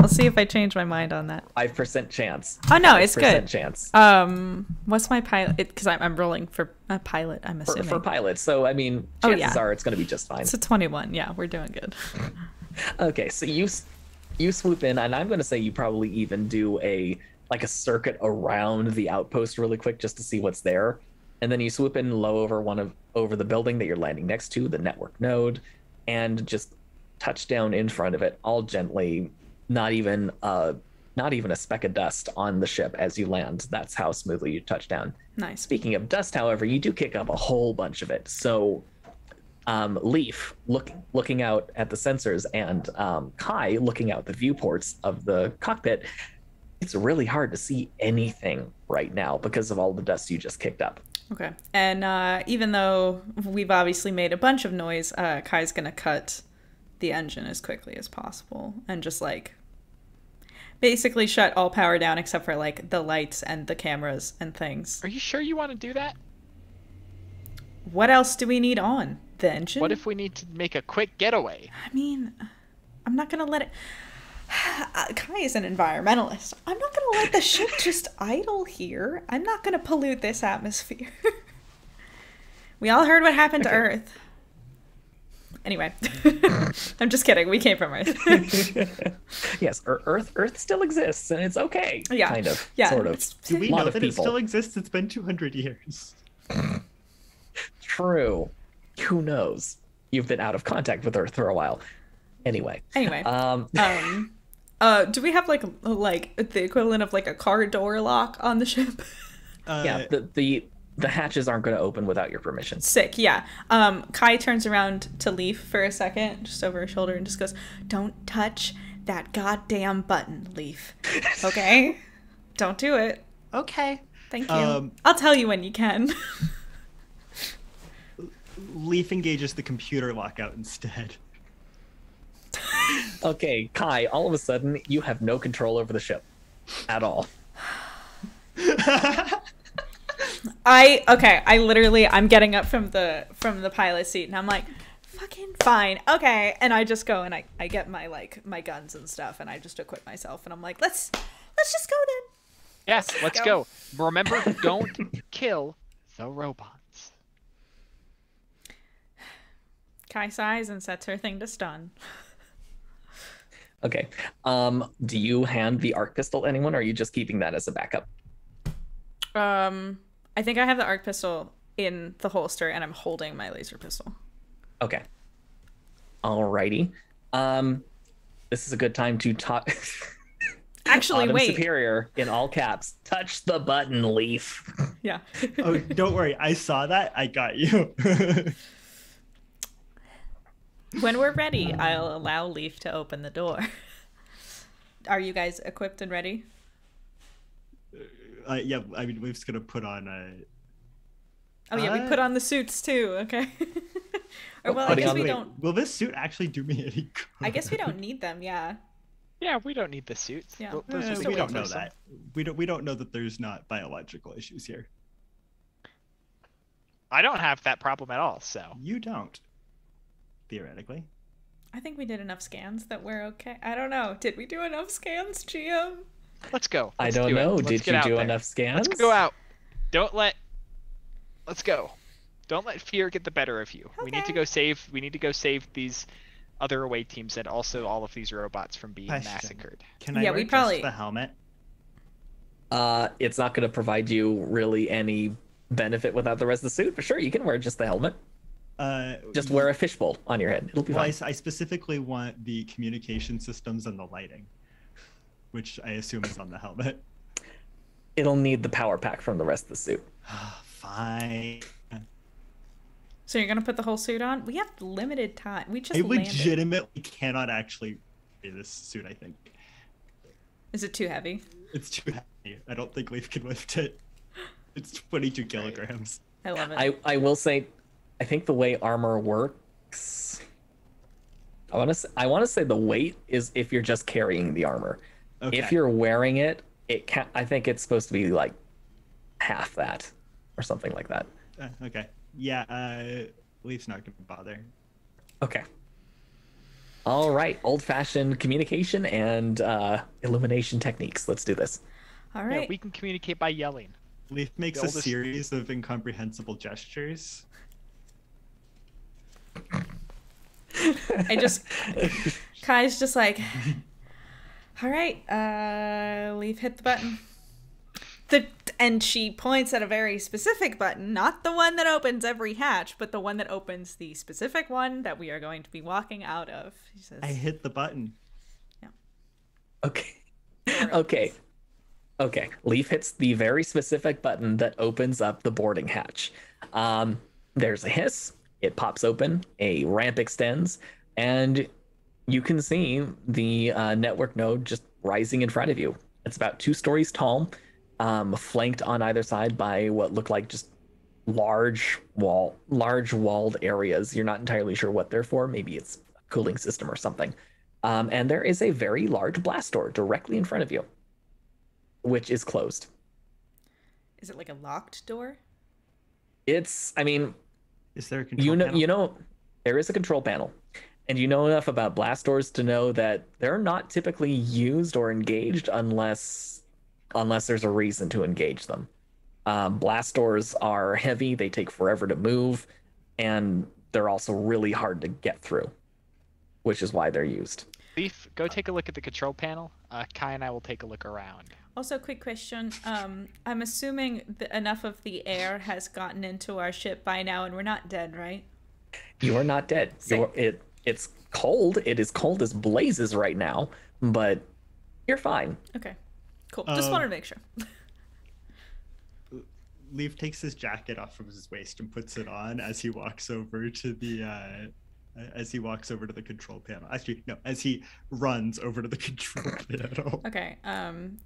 Speaker 1: see if I change my mind on that.
Speaker 2: 5% chance.
Speaker 1: Oh no, it's
Speaker 2: 5%
Speaker 1: good.
Speaker 2: chance.
Speaker 1: What's my pilot? Because I'm rolling for a pilot. I'm assuming
Speaker 2: For pilots, so I mean,
Speaker 1: Oh,
Speaker 2: chances
Speaker 1: yeah.
Speaker 2: are it's going to be just fine.
Speaker 1: it's a 21. Yeah, we're doing good.
Speaker 2: Okay, so you swoop in, and I'm going to say you probably even do a circuit around the outpost really quick just to see what's there, and then you swoop in low over the building that you're landing next to, the network node, and just touch down in front of it, all gently, not even a speck of dust on the ship as you land. That's how smoothly you touch down.
Speaker 1: Nice.
Speaker 2: Speaking of dust, however, you do kick up a whole bunch of it. So, Leaf looking out at the sensors, and Kai looking out the viewports of the cockpit, it's really hard to see anything right now because of all the dust you just kicked up.
Speaker 1: Okay. And even though we've obviously made a bunch of noise, Kai's gonna cut the engine as quickly as possible and just basically shut all power down except for the lights and the cameras and things.
Speaker 3: Are you sure you want to do that?
Speaker 1: What else do we need on? The engine?
Speaker 3: What if we need to make a quick getaway?
Speaker 1: I mean, I'm not gonna let it. Kai is an environmentalist. I'm not gonna let the ship just idle here. I'm not gonna pollute this atmosphere. We all heard what happened to Earth. Anyway, I'm just kidding. We came from Earth.
Speaker 2: Yes, Earth still exists, and it's okay.
Speaker 1: Yeah,
Speaker 2: kind of.
Speaker 1: yeah.
Speaker 2: Sort of.
Speaker 4: Do we
Speaker 2: Lot
Speaker 4: know
Speaker 2: of
Speaker 4: that it
Speaker 2: people.
Speaker 4: still exists? It's been 200 years.
Speaker 2: True. Who knows? You've been out of contact with Earth for a while. Anyway.
Speaker 1: Do we have the equivalent of a car door lock on the ship?
Speaker 2: Yeah, the hatches aren't going to open without your permission.
Speaker 1: Sick, yeah. Kai turns around to Leaf for a second, just over her shoulder, and just goes, "Don't touch that goddamn button, Leaf. Okay? Don't do it.
Speaker 4: Okay.
Speaker 1: Thank you. I'll tell you when you can."
Speaker 4: Leaf engages the computer lockout instead.
Speaker 2: Okay, Kai, all of a sudden, you have no control over the ship. At all.
Speaker 1: I'm getting up from the pilot seat, and I'm like, fucking fine, okay. And I just go and I get my guns and stuff, and I just equip myself, and I'm like, let's just go then.
Speaker 3: Yes, let's go. Remember, don't kill the robots.
Speaker 1: Kai sighs and sets her thing to stun.
Speaker 2: Okay. Do you hand the arc pistol to anyone, or are you just keeping that as a backup?
Speaker 1: I think I have the arc pistol in the holster, and I'm holding my laser pistol.
Speaker 2: Okay. Alrighty. This is a good time to talk.
Speaker 1: Actually,
Speaker 2: Autumn
Speaker 1: wait.
Speaker 2: Superior, in all caps, touch the button, Leaf.
Speaker 1: Yeah.
Speaker 4: Oh, don't worry. I saw that. I got you.
Speaker 1: When we're ready, I'll allow Leaf to open the door. Are you guys equipped and ready?
Speaker 4: Yeah, I mean, Leaf's gonna put on a.
Speaker 1: Oh yeah, we put on the suits too. Okay. Or well, I
Speaker 2: putting
Speaker 1: guess
Speaker 2: on
Speaker 1: we
Speaker 2: the-
Speaker 1: don't.
Speaker 4: Will this suit actually do me any good?
Speaker 1: I guess we don't need them. Yeah.
Speaker 3: Yeah, we don't need the suits.
Speaker 1: Yeah.
Speaker 3: Those are
Speaker 1: Just a
Speaker 4: We
Speaker 1: way
Speaker 4: don't
Speaker 1: to
Speaker 4: know
Speaker 1: do
Speaker 4: that. We don't know that there's not biological issues here.
Speaker 3: I don't have that problem at all, so.
Speaker 4: You don't. Theoretically.
Speaker 1: I think we did enough scans that we're okay. I don't know. Did we do enough scans, GM?
Speaker 3: Let's go.
Speaker 2: I
Speaker 3: Let's
Speaker 2: don't
Speaker 3: do it.
Speaker 2: know.
Speaker 3: Let's
Speaker 2: Did
Speaker 3: get
Speaker 2: you
Speaker 3: out
Speaker 2: do
Speaker 3: there.
Speaker 2: enough scans?
Speaker 3: Let's go out. Let's go. Don't let fear get the better of you. We need to
Speaker 1: Okay.
Speaker 3: go save. We need to go save these other away teams and also all of these robots from being
Speaker 4: Question.
Speaker 3: massacred.
Speaker 4: Can I
Speaker 1: Yeah,
Speaker 4: wear
Speaker 1: we probably-
Speaker 4: just the helmet?
Speaker 2: It's not going to provide you really any benefit without the rest of the suit. But sure, you can wear just the helmet. Just wear a fishbowl on your head. It'll be
Speaker 4: Well,
Speaker 2: fine.
Speaker 4: I specifically want the communication systems and the lighting, which I assume is on the helmet.
Speaker 2: It'll need the power pack from the rest of the suit.
Speaker 4: Fine.
Speaker 1: So you're gonna put the whole suit on? We have limited time. We just
Speaker 4: I
Speaker 1: landed.
Speaker 4: legitimately cannot actually wear this suit, I think.
Speaker 1: Is it too heavy?
Speaker 4: It's too heavy. I don't think Leaf can lift it. It's 22 kilograms.
Speaker 1: I love it.
Speaker 2: I will say, I think the way armor works, I want to say the weight is if you're just carrying the armor.
Speaker 4: Okay.
Speaker 2: If you're wearing it, I think it's supposed to be like half that or something like that.
Speaker 4: Okay. Yeah, Leaf's not gonna bother.
Speaker 2: Okay. All right, old-fashioned communication and illumination techniques. Let's do this.
Speaker 1: All
Speaker 3: Yeah,
Speaker 1: right.
Speaker 3: we can communicate by yelling.
Speaker 4: Leaf makes
Speaker 3: The
Speaker 4: a
Speaker 3: oldest-
Speaker 4: series of incomprehensible gestures.
Speaker 1: I just Kai's just like, all right, Leaf hit the button. And she points at a very specific button, not the one that opens every hatch, but the one that opens the specific one that we are going to be walking out of. She says,
Speaker 4: I hit the button.
Speaker 2: Okay. Okay. Leaf hits the very specific button that opens up the boarding hatch. There's a hiss. It pops open. A ramp extends, and you can see the network node just rising in front of you. It's about 2 stories tall, flanked on either side by what look like just large walled areas. You're not entirely sure what they're for. Maybe it's a cooling system or something. And there is a very large blast door directly in front of you, which is closed.
Speaker 1: is it like a locked door?
Speaker 2: It's, I mean,
Speaker 4: Is there a control panel?
Speaker 2: you know, there is a control panel, and you know enough about blast doors to know that they're not typically used or engaged unless there's a reason to engage them. Blast doors are heavy, they take forever to move, and they're also really hard to get through, which is why they're used.
Speaker 3: Leaf, go take a look at the control panel. Kai and I will take a look around.
Speaker 1: Also, quick question. I'm assuming that enough of the air has gotten into our ship by now, and we're not dead, right?
Speaker 2: You are not dead.
Speaker 1: Sick.
Speaker 2: It's cold. It is cold as blazes right now, but you're fine.
Speaker 1: Okay, cool. Just wanted to make sure.
Speaker 4: Leaf takes his jacket off from his waist and puts it on as he walks over to the control panel. Actually, no, as he runs over to the control panel.
Speaker 1: Okay.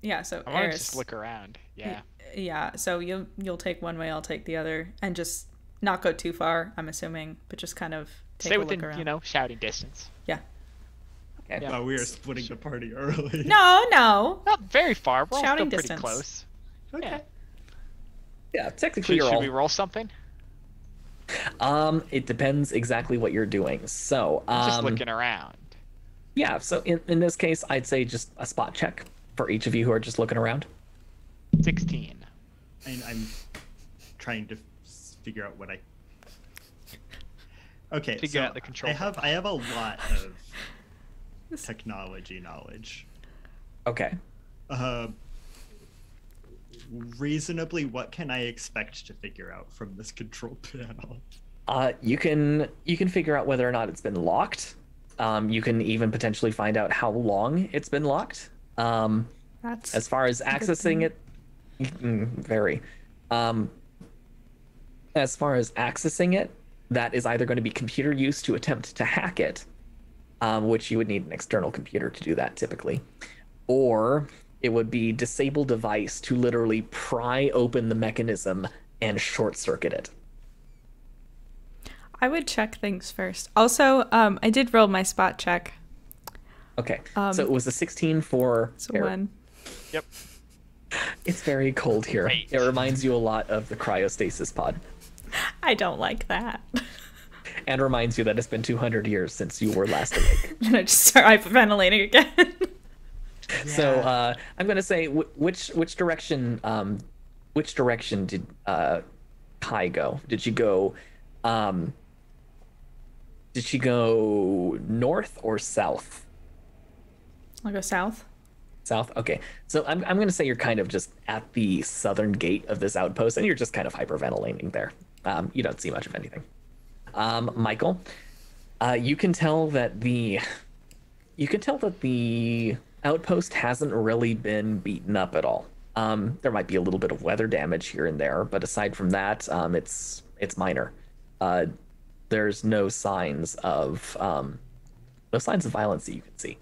Speaker 1: Yeah. So
Speaker 3: I want to
Speaker 1: Eris,
Speaker 3: just look around. Yeah.
Speaker 1: Yeah. So you'll take one way, I'll take the other, and just not go too far. I'm assuming, but just kind of take
Speaker 3: Stay
Speaker 1: a
Speaker 3: within,
Speaker 1: look around.
Speaker 3: shouting distance.
Speaker 1: Yeah.
Speaker 2: Okay.
Speaker 3: Yeah.
Speaker 4: We are splitting the party early.
Speaker 1: No.
Speaker 3: Not very far. We're all
Speaker 1: Shouting
Speaker 3: still pretty
Speaker 1: distance.
Speaker 3: close.
Speaker 4: Okay.
Speaker 3: Yeah.
Speaker 2: Yeah, technically
Speaker 3: Should
Speaker 2: you're all.
Speaker 3: we roll something?
Speaker 2: It depends exactly what you're doing. So,
Speaker 3: Just looking around.
Speaker 2: yeah. So in this case, I'd say just a spot check for each of you who are just looking around.
Speaker 3: 16.
Speaker 4: I'm trying to figure out what I. Okay.
Speaker 3: Figure
Speaker 4: so
Speaker 3: out the control
Speaker 4: I have a lot of technology knowledge.
Speaker 2: Okay.
Speaker 4: Reasonably, what can I expect to figure out from this control panel?
Speaker 2: You can figure out whether or not it's been locked. You can even potentially find out how long it's been locked.
Speaker 1: That's
Speaker 2: As far as accessing it, very. As far as accessing it, that is either going to be computer use to attempt to hack it, which you would need an external computer to do that typically, or it would be disable device to literally pry open the mechanism and short circuit it.
Speaker 1: I would check things first. Also, I did roll my spot check.
Speaker 2: Okay, so it was a 16 for
Speaker 1: So one.
Speaker 3: Yep.
Speaker 2: It's very cold here.
Speaker 3: Great.
Speaker 2: It reminds you a lot of the cryostasis pod.
Speaker 1: I don't like that.
Speaker 2: And reminds you that it's been 200 years since you were last awake.
Speaker 1: And I just start hyperventilating again.
Speaker 2: So I'm gonna say which direction did Kai go? Did she go north or south?
Speaker 1: I'll go south.
Speaker 2: South. Okay. So I'm gonna say you're kind of just at the southern gate of this outpost, and you're just kind of hyperventilating there. You don't see much of anything. Michael, you can tell that the outpost hasn't really been beaten up at all. There might be a little bit of weather damage here and there, but aside from that, it's minor. There's no signs of violence that you can see.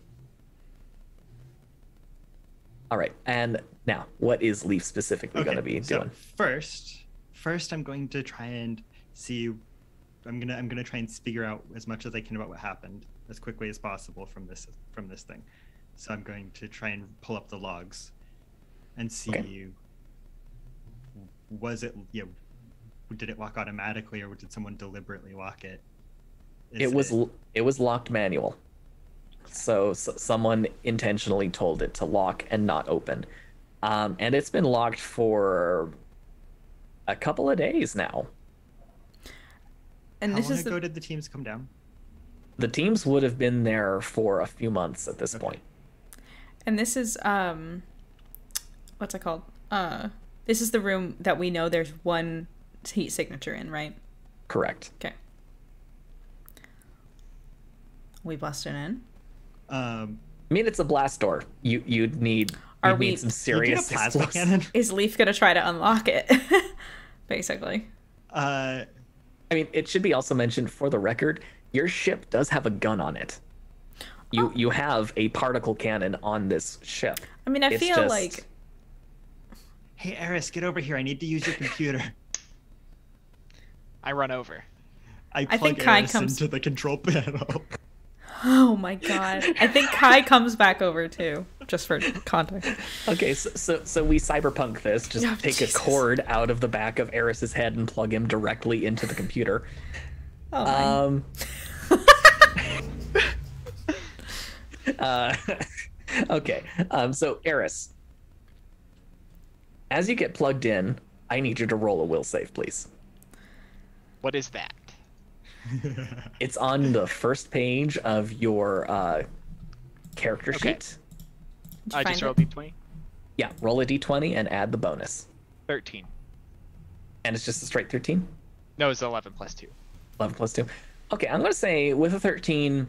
Speaker 2: All right, and now, what is Leaf specifically going to be doing?
Speaker 4: First, I'm going to try and see. I'm gonna try and figure out as much as I can about what happened as quickly as possible from this thing. So I'm going to try and pull up the logs and see.
Speaker 2: Okay.
Speaker 4: Was it did it lock automatically, or did someone deliberately lock it?
Speaker 2: It was locked manual. So someone intentionally told it to lock and not open. And it's been locked for a couple of days now.
Speaker 1: And
Speaker 4: How
Speaker 1: this
Speaker 4: long
Speaker 1: is
Speaker 4: ago did the teams come down?
Speaker 2: The teams would have been there for a few months at this point.
Speaker 1: And this is what's it called? This is the room that we know there's one heat signature in, right?
Speaker 2: Correct.
Speaker 1: Okay. We busted in.
Speaker 2: I mean, it's a blast door. You'd need some serious
Speaker 4: plasma
Speaker 2: explosives.
Speaker 4: cannon?
Speaker 1: Is Leaf gonna try to unlock it? Basically.
Speaker 2: I mean, it should be also mentioned for the record, your ship does have a gun on it. You have a particle cannon on this ship.
Speaker 1: I mean, I
Speaker 2: It's
Speaker 1: feel
Speaker 2: just-
Speaker 1: like
Speaker 4: Hey, Eris, get over here. I need to use your computer.
Speaker 3: I run over.
Speaker 4: I
Speaker 1: think
Speaker 4: plug
Speaker 1: Kai
Speaker 4: Eris
Speaker 1: comes-
Speaker 4: into the control panel.
Speaker 1: oh my god. I think Kai comes back over too, just for context.
Speaker 2: Okay, so we cyberpunk this. Just
Speaker 1: Oh,
Speaker 2: take
Speaker 1: Jesus.
Speaker 2: a cord out of the back of Eris's head and plug him directly into the computer.
Speaker 1: Oh my.
Speaker 2: Okay. So Eris, as you get plugged in, I need you to roll a will save, please.
Speaker 3: What is that?
Speaker 2: It's on the first page of your character
Speaker 3: Okay.
Speaker 2: sheet.
Speaker 1: Did you
Speaker 3: I just
Speaker 1: find
Speaker 3: rolled
Speaker 1: it?
Speaker 3: D20.
Speaker 2: Yeah, roll a d20 and add the bonus.
Speaker 3: 13.
Speaker 2: And it's just a straight 13?
Speaker 3: No, it's 11 plus 2.
Speaker 2: 11 plus 2. Okay, I'm going to say with a 13,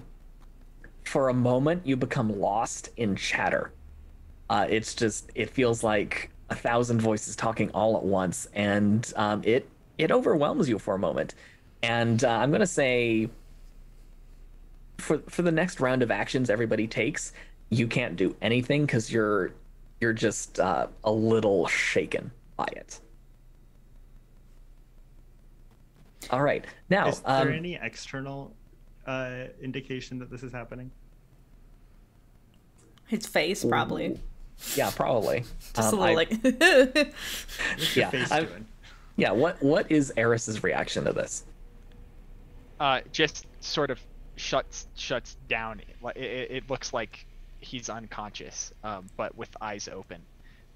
Speaker 2: for a moment, you become lost in chatter. It feels like 1,000 voices talking all at once, and it overwhelms you for a moment. And I'm going to say for the next round of actions everybody takes, you can't do anything because you're just a little shaken by it. All right. Now,
Speaker 4: Is there any external indication that this is happening?
Speaker 1: His face, probably.
Speaker 2: yeah, probably.
Speaker 1: Just a little like.
Speaker 4: What's your
Speaker 2: Yeah,
Speaker 4: face
Speaker 2: I'm-
Speaker 4: doing?
Speaker 2: Yeah, what is Eris's reaction to this?
Speaker 3: Just sort of shuts down. It looks like he's unconscious, but with eyes open.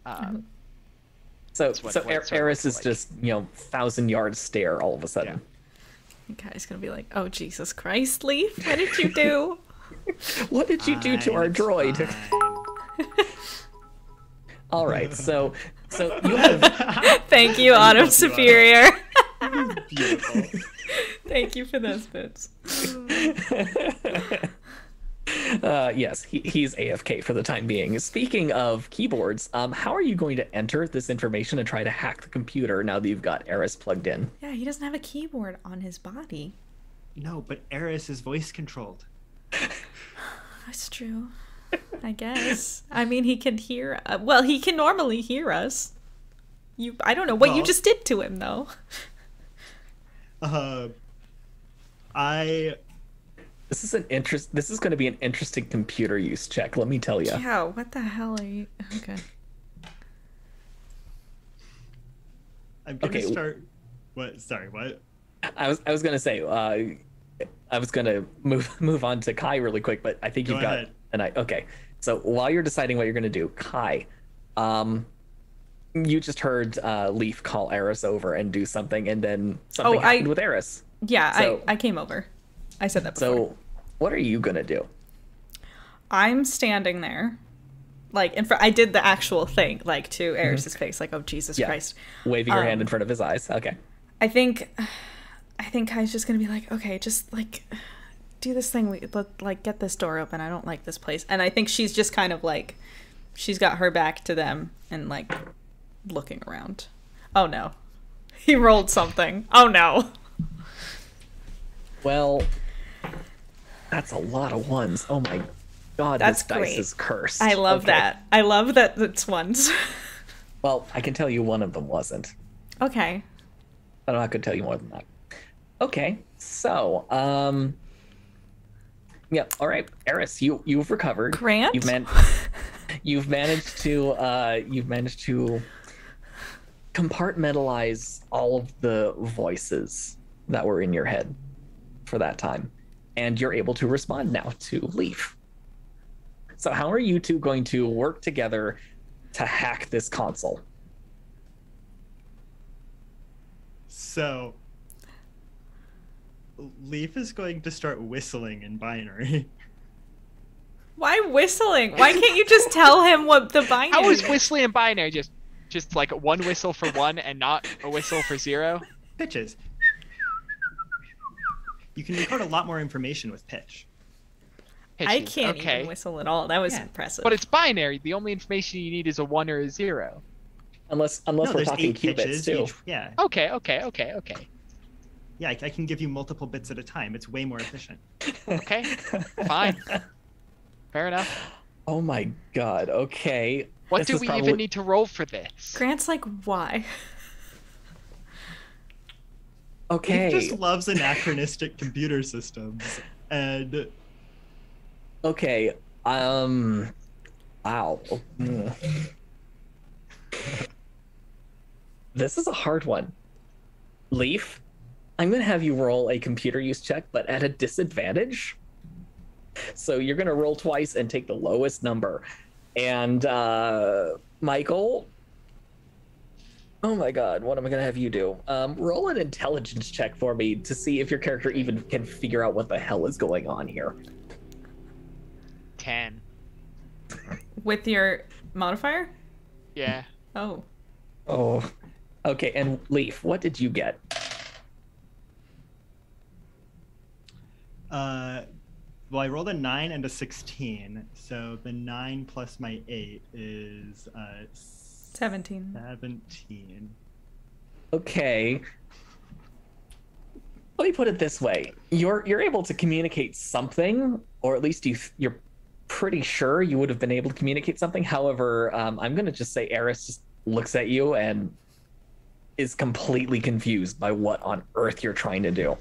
Speaker 2: So
Speaker 3: That's what it sort of
Speaker 2: Eris
Speaker 3: looks
Speaker 2: is
Speaker 3: like.
Speaker 2: just 1,000-yard stare all of a sudden.
Speaker 1: Guy's gonna be like, "Oh Jesus Christ, Leaf! What did you do?"
Speaker 2: What did you do to our
Speaker 4: It's
Speaker 2: droid?
Speaker 4: fine.
Speaker 2: All right, so you have
Speaker 1: Thank you, Autumn
Speaker 4: you,
Speaker 1: Superior.
Speaker 4: Beautiful.
Speaker 1: Thank you for those bits.
Speaker 2: yes, he's AFK for the time being. Speaking of keyboards, how are you going to enter this information and try to hack the computer now that you've got Eris plugged in?
Speaker 1: Yeah, he doesn't have a keyboard on his body.
Speaker 4: No, but Eris is voice controlled.
Speaker 1: That's true. I guess. I mean, he can hear. Well, he can normally hear us. I don't know what you
Speaker 4: Well-
Speaker 1: just did to him, though.
Speaker 2: This is This is going to be an interesting computer use check. Let me tell you.
Speaker 1: Yeah. What the hell are you? Okay.
Speaker 4: I'm gonna
Speaker 2: Okay.
Speaker 4: start. What? Sorry. What?
Speaker 2: I was going to say. I was going to move on to Kai really quick, but I think
Speaker 4: Go
Speaker 2: you've got
Speaker 4: ahead.
Speaker 2: Okay. So while you're deciding what you're going to do, Kai, you just heard Leaf call Eris over and do something, and then something happened with Eris.
Speaker 1: Yeah,
Speaker 2: So-
Speaker 1: I came over. I said that before.
Speaker 2: So, what are you gonna do?
Speaker 1: I'm standing there, like in front. I did the actual thing, like to Eris's face, like, oh Jesus
Speaker 2: Yeah.
Speaker 1: Christ.
Speaker 2: Waving your hand in front of his eyes. Okay.
Speaker 1: I think Kai's just gonna be like, okay, just like do this thing. Like get this door open. I don't like this place. And I think she's just kind of like, she's got her back to them and like looking around. Oh no, he rolled something. Oh no.
Speaker 2: Well, that's a lot of ones. Oh my god,
Speaker 1: That's
Speaker 2: this dice
Speaker 1: great.
Speaker 2: is cursed.
Speaker 1: I love
Speaker 2: Okay.
Speaker 1: that. I love that it's ones.
Speaker 2: Well, I can tell you one of them wasn't.
Speaker 1: Okay.
Speaker 2: But I'm not gonna tell you more than that. Okay, so yeah, all right, Eris, you've recovered.
Speaker 1: Grant?
Speaker 2: You've managed to compartmentalize all of the voices that were in your head for that time, and you're able to respond now to Leaf. So how are you two going to work together to hack this console?
Speaker 4: So, Leaf is going to start whistling in binary.
Speaker 1: Why whistling? Why can't you just tell him what the binary
Speaker 3: How is
Speaker 1: is?
Speaker 3: whistling in binary just like one whistle for one and not a whistle for zero?
Speaker 4: Pitches. You can record a lot more information with pitch.
Speaker 1: I
Speaker 3: Pitches,
Speaker 1: can't
Speaker 3: okay.
Speaker 1: even whistle at all. That was
Speaker 4: Yeah.
Speaker 1: impressive.
Speaker 3: But it's binary. The only information you need is a 1 or a 0.
Speaker 2: Unless
Speaker 4: No,
Speaker 2: we're
Speaker 4: there's
Speaker 2: talking
Speaker 4: 8
Speaker 2: qubits
Speaker 4: pitches.
Speaker 2: too.
Speaker 4: Yeah.
Speaker 3: Okay.
Speaker 4: Yeah, I can give you multiple bits at a time. It's way more efficient.
Speaker 3: Okay. Fine. Fair enough.
Speaker 2: Oh my god. Okay.
Speaker 3: What
Speaker 2: This
Speaker 3: do
Speaker 2: is
Speaker 3: we
Speaker 2: probably-
Speaker 3: even need to roll for this?
Speaker 1: Grant's like, why?
Speaker 2: Okay.
Speaker 4: Leaf just loves anachronistic computer systems. And
Speaker 2: Okay. Wow. This is a hard one. Leaf, I'm going to have you roll a computer use check, but at a disadvantage. So you're going to roll twice and take the lowest number. And Michael, oh my god, what am I going to have you do? Roll an intelligence check for me to see if your character even can figure out what the hell is going on here.
Speaker 3: 10.
Speaker 1: With your modifier?
Speaker 3: Yeah.
Speaker 1: Oh.
Speaker 2: Oh, okay. And Leaf, what did you get?
Speaker 4: well, I rolled a 9 and a 16. So the 9 plus my 8 is
Speaker 1: 17.
Speaker 4: 17.
Speaker 2: Okay. Let me put it this way: you're able to communicate something, or at least you're pretty sure you would have been able to communicate something. However, I'm gonna just say Eris just looks at you and is completely confused by what on earth you're trying to do.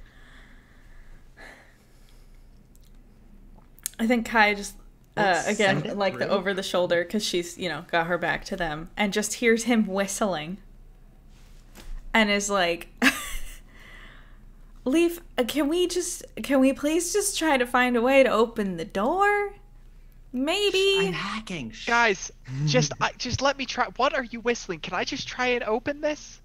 Speaker 1: I think Kai just,
Speaker 4: Send
Speaker 1: again,
Speaker 4: it
Speaker 1: like the
Speaker 4: through.
Speaker 1: over the shoulder, because she's, got her back to them, and just hears him whistling. And is like, Leaf, can we please just try to find a way to open the door? Maybe.
Speaker 4: I'm hacking. Shh.
Speaker 3: Guys, just let me try. What are you whistling? Can I just try and open this?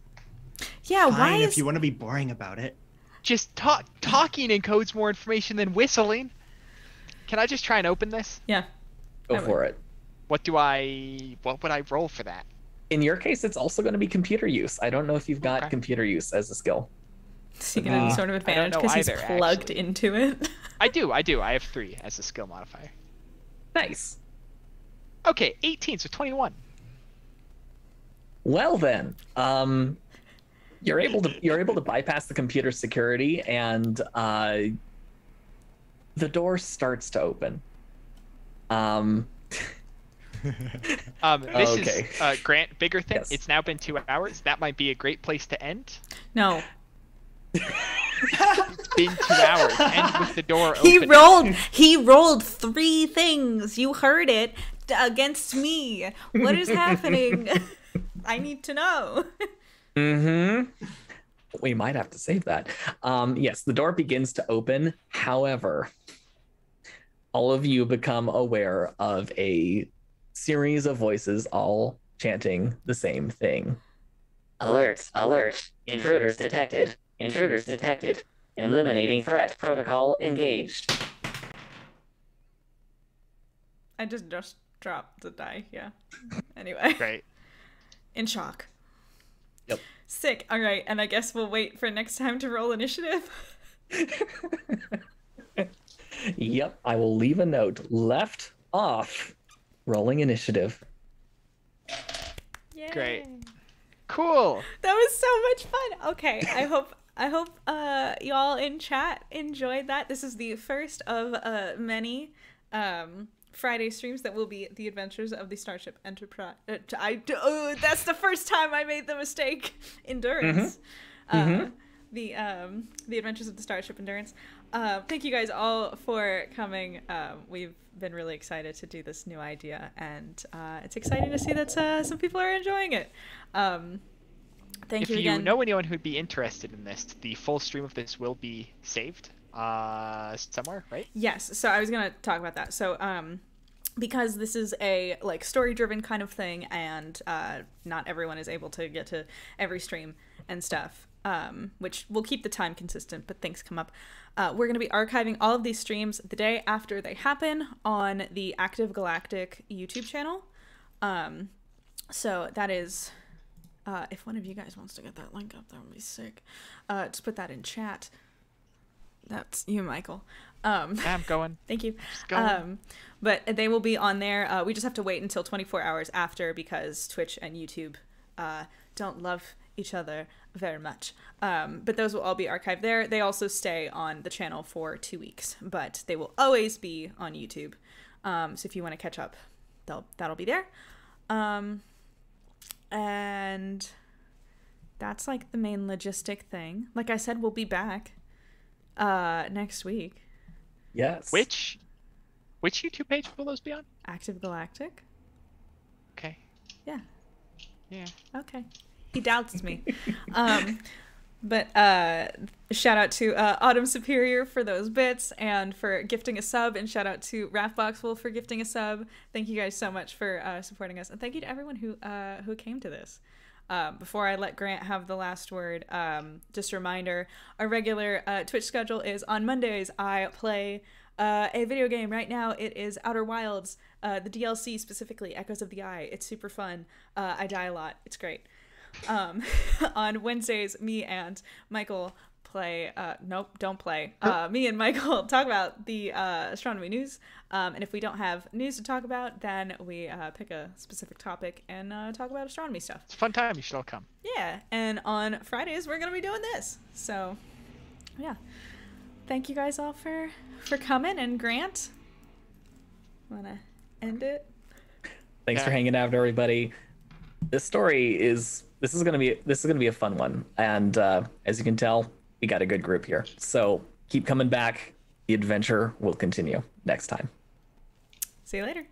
Speaker 1: Yeah, why
Speaker 4: Fine,
Speaker 1: is...
Speaker 4: if you want to be boring about it.
Speaker 3: Just talking encodes more information than whistling. Can I just try and open this?
Speaker 1: Yeah.
Speaker 2: Go
Speaker 1: I
Speaker 2: for it.
Speaker 3: What would I roll for that?
Speaker 2: In your case, it's also going to be computer use. I don't know if you've got
Speaker 3: Okay.
Speaker 2: computer use as a skill.
Speaker 1: Is he gonna have sort of
Speaker 3: I don't
Speaker 1: advantage
Speaker 3: know
Speaker 1: because he's
Speaker 3: either,
Speaker 1: plugged
Speaker 3: actually.
Speaker 1: into it?
Speaker 3: I do. I have 3 as a skill modifier.
Speaker 2: Nice.
Speaker 3: Okay, 18, so 21.
Speaker 2: Well then, you're able to bypass the computer security, and the door starts to open. Um,
Speaker 3: This
Speaker 2: Okay.
Speaker 3: is Grant. Bigger thing.
Speaker 2: Yes.
Speaker 3: It's now been 2 hours. That might be a great place to end.
Speaker 1: No.
Speaker 3: It's been 2 hours. End with the door open.
Speaker 1: He rolled 3 things. You heard it against me. What is happening? I need to know.
Speaker 2: We might have to save that. Yes, the door begins to open. However, all of you become aware of a series of voices all chanting the same thing.
Speaker 5: Alert, alert. Intruders detected. Intruders detected. Eliminating threat protocol engaged.
Speaker 1: I just dropped the die. Yeah. Anyway.
Speaker 3: Right.
Speaker 1: In shock.
Speaker 2: Yep.
Speaker 1: Sick. All right, and I guess we'll wait for next time to roll initiative.
Speaker 2: Yep, I will leave a note. Left off. Rolling initiative.
Speaker 1: Yay.
Speaker 3: Great. Cool.
Speaker 1: That was so much fun. Okay, I hope y'all in chat enjoyed that. This is the first of many Friday streams that will be the adventures of the Starship Enterprise. That's the first time I made the mistake. Endurance. The adventures of the Starship Endurance. Thank you guys all for coming. We've been really excited to do this new idea, and it's exciting to see that some people are enjoying it. Thank you again.
Speaker 3: If you know anyone who'd be interested in this, the full stream of this will be saved somewhere, right?
Speaker 1: Yes. So I was gonna talk about that. So because this is a like story-driven kind of thing, and not everyone is able to get to every stream and stuff. Which will keep the time consistent, but things come up. We're going to be archiving all of these streams the day after they happen on the Active Galactic YouTube channel. So that is, if one of you guys wants to get that link up, that would be sick. Just put that in chat. That's you, Michael.
Speaker 3: I'm going.
Speaker 1: Thank you.
Speaker 3: Just going.
Speaker 1: But they will be on there. We just have to wait until 24 hours after because Twitch and YouTube don't love each other very much. But those will all be archived there. They also stay on the channel for 2 weeks, but they will always be on YouTube. So if you want to catch up, that'll be there. And that's like the main logistic thing. Like I said, we'll be back next week.
Speaker 2: Yes.
Speaker 3: Which YouTube page will those be on?
Speaker 1: Active Galactic.
Speaker 3: Okay.
Speaker 1: Yeah.
Speaker 3: Yeah.
Speaker 1: Okay. He doubts me. But shout out to Autumn Superior for those bits and for gifting a sub, and shout out to Raffboxful for gifting a sub. Thank you guys so much for supporting us, and thank you to everyone who came to this. Before I let Grant have the last word, just a reminder, our regular Twitch schedule is on Mondays. I play a video game right now. It is Outer Wilds, the DLC specifically, Echoes of the Eye. It's super fun. I die a lot. It's great. On Wednesdays, me and Michael play me and Michael talk about the astronomy news, and if we don't have news to talk about, then we pick a specific topic and talk about astronomy stuff.
Speaker 3: It's a fun time. You should all come.
Speaker 1: Yeah, and on Fridays we're gonna be doing this, so yeah, thank you guys all for coming. And Grant, wanna end it?
Speaker 2: Thanks for hanging out, everybody. This is gonna be a fun one, and as you can tell, we got a good group here. So keep coming back. The adventure will continue next time.
Speaker 1: See you later.